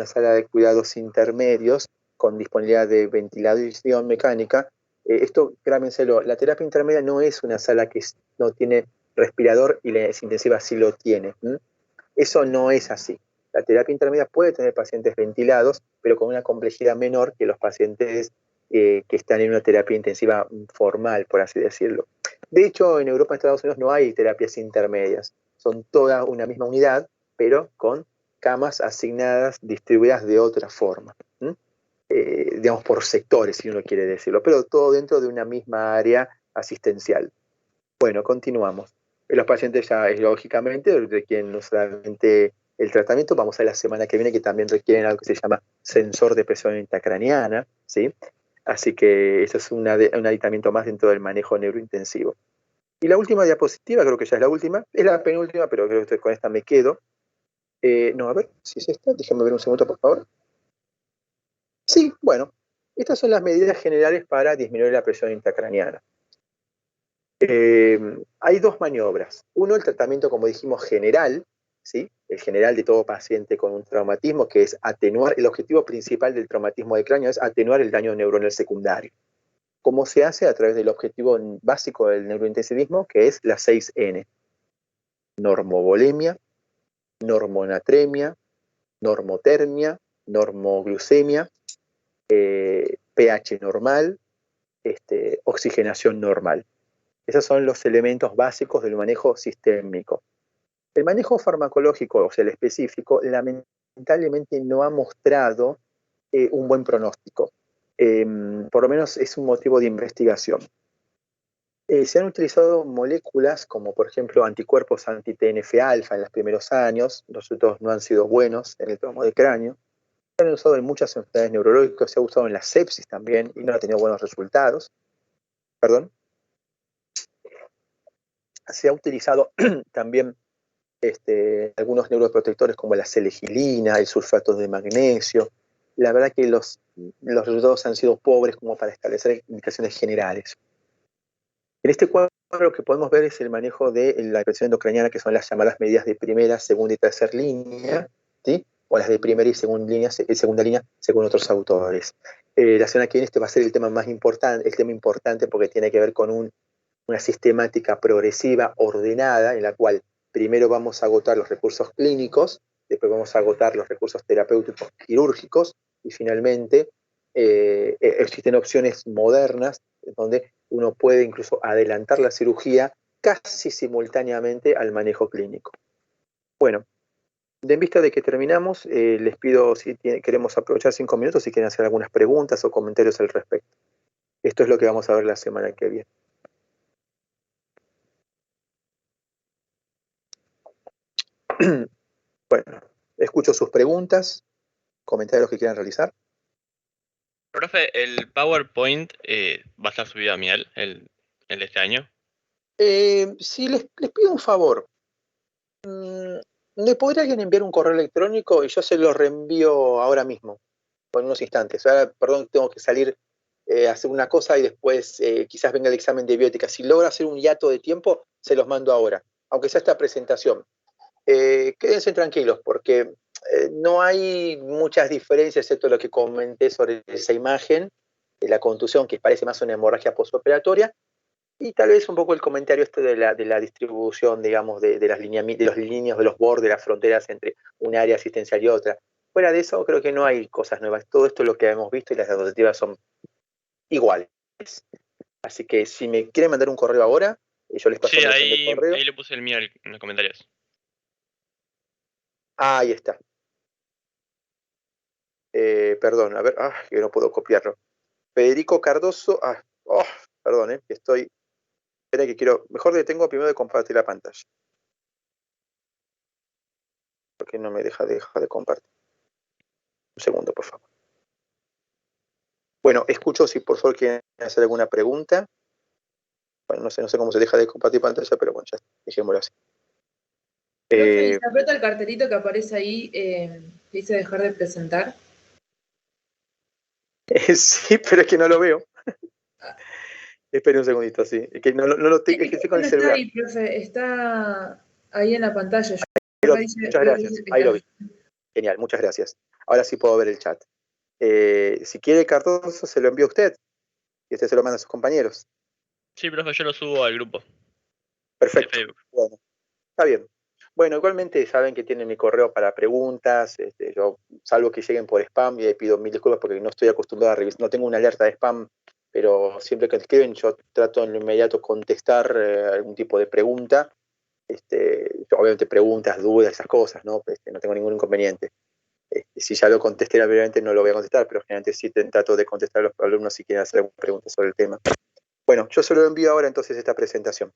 sala de cuidados intermedios con disponibilidad de ventilación mecánica. Esto, grábenselo, la terapia intermedia no es una sala que no tiene respirador y la intensiva sí lo tiene. Eso no es así. La terapia intermedia puede tener pacientes ventilados, pero con una complejidad menor que los pacientes que están en una terapia intensiva formal, por así decirlo. De hecho, en Europa y Estados Unidos no hay terapias intermedias. Son toda una misma unidad, pero con camas asignadas, distribuidas de otra forma. Digamos por sectores, si uno quiere decirlo, pero todo dentro de una misma área asistencial. Bueno, continuamos. Los pacientes ya, lógicamente, de quien no solamente el tratamiento. Vamos a ver la semana que viene que también requieren algo que se llama sensor de presión intracraneana, ¿sí? Así que eso es un aditamiento más dentro del manejo neurointensivo. Y la última diapositiva, creo que ya es la última, es la penúltima, pero creo que con esta me quedo. No, a ver si es esta, déjame ver un segundo, por favor. Sí, bueno, estas son las medidas generales para disminuir la presión intracraneana. Hay dos maniobras. Uno, el tratamiento, como dijimos, general, ¿sí? El general de todo paciente con un traumatismo, que es atenuar, el objetivo principal del traumatismo de cráneo es atenuar el daño neuronal secundario. ¿Cómo se hace? A través del objetivo básico del neurointensivismo, que es la 6N. Normovolemia, normonatremia, normotermia, normoglucemia, pH normal, oxigenación normal. Esos son los elementos básicos del manejo sistémico. El manejo farmacológico, o sea, el específico, lamentablemente no ha mostrado un buen pronóstico. Por lo menos es un motivo de investigación. Se han utilizado moléculas como, por ejemplo, anticuerpos anti-TNF-alfa en los primeros años. Los resultados no han sido buenos en el trauma de cráneo. Se han usado en muchas enfermedades neurológicas, se ha usado en la sepsis también y no ha tenido buenos resultados. Perdón. Se ha utilizado también algunos neuroprotectores como la selegilina, el sulfato de magnesio. La verdad que los resultados han sido pobres como para establecer indicaciones generales. En este cuadro lo que podemos ver es el manejo de la presión endocraniana, que son las llamadas medidas de primera, segunda y tercera línea, ¿sí? O las de primera y segunda línea, según otros autores. La semana que viene va a ser el tema más importante, el tema importante porque tiene que ver con una sistemática progresiva, ordenada, en la cual primero vamos a agotar los recursos clínicos, después vamos a agotar los recursos terapéuticos quirúrgicos, y finalmente existen opciones modernas donde uno puede incluso adelantar la cirugía casi simultáneamente al manejo clínico. Bueno, en vista de que terminamos, les pido si queremos aprovechar 5 minutos, si quieren hacer algunas preguntas o comentarios al respecto. Esto es lo que vamos a ver la semana que viene. Bueno, escucho sus preguntas, comentarios que quieran realizar. Profe, ¿el PowerPoint va a estar subido a Miel, el de este año? Sí, les pido un favor. ¿Me podría alguien enviar un correo electrónico y yo se lo reenvío ahora mismo, en unos instantes? Ahora, perdón, tengo que salir a hacer una cosa y después quizás venga el examen de biótica. Si logro hacer un hiato de tiempo, se los mando ahora, aunque sea esta presentación. Quédense tranquilos porque no hay muchas diferencias, excepto lo que comenté sobre esa imagen de la contusión, que parece más una hemorragia postoperatoria, y tal vez un poco el comentario de la distribución, digamos, de los líneas, de los bordes, de las fronteras entre un área asistencial y otra. Fuera de eso, creo que no hay cosas nuevas. Todo esto es lo que hemos visto y las diapositivas son iguales. Así que si me quieren mandar un correo ahora, yo les paso Sí, la dirección de correo. ahí le puse el mío en los comentarios. Ahí está. Perdón, a ver, que no puedo copiarlo. Federico Cardoso, perdón, que estoy, espera que quiero, mejor detengo primero de compartir la pantalla. Porque no me deja de compartir. Un segundo, por favor. Bueno, escucho si por favor quieren hacer alguna pregunta. Bueno, no sé cómo se deja de compartir pantalla, pero bueno, ya dejémoslo así. Profe, ¿se aprieta el cartelito que aparece ahí que dice dejar de presentar? Sí, pero es que no lo veo. Espera un segundito, sí. Es que no lo tengo, es que estoy con el celular. Está ahí, profe, está ahí en la pantalla. Muchas gracias, ahí lo vi. Genial, muchas gracias. Ahora sí puedo ver el chat. Si quiere Cardoso, se lo envío a usted y usted se lo manda a sus compañeros. Sí, profe, yo lo subo al grupo. Perfecto. De Facebook. Bueno, está bien. Bueno, igualmente saben que tienen mi correo para preguntas. Yo, salvo que lleguen por spam, y pido mil disculpas porque no estoy acostumbrado a revisar, no tengo una alerta de spam, pero siempre que escriben yo trato en lo inmediato contestar algún tipo de pregunta. Obviamente preguntas, dudas, esas cosas, ¿no? No tengo ningún inconveniente. Si ya lo contesté brevemente no lo voy a contestar, pero generalmente sí trato de contestar a los alumnos si quieren hacer alguna pregunta sobre el tema. Bueno, yo se lo envío ahora entonces esta presentación.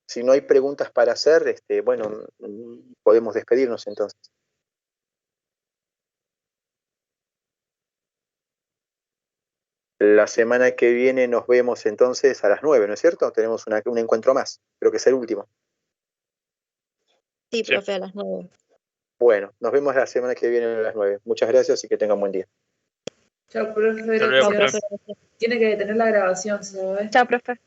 Si no hay preguntas para hacer, bueno, podemos despedirnos entonces. La semana que viene nos vemos entonces a las 9, ¿no es cierto? Tenemos un encuentro más, creo que es el último. Sí, profe, a las 9. Bueno, nos vemos la semana que viene a las 9. Muchas gracias y que tengan buen día. Chao, profe. Hasta luego, Chao, profe. Tiene que detener la grabación, ¿sabes? Chao, profe.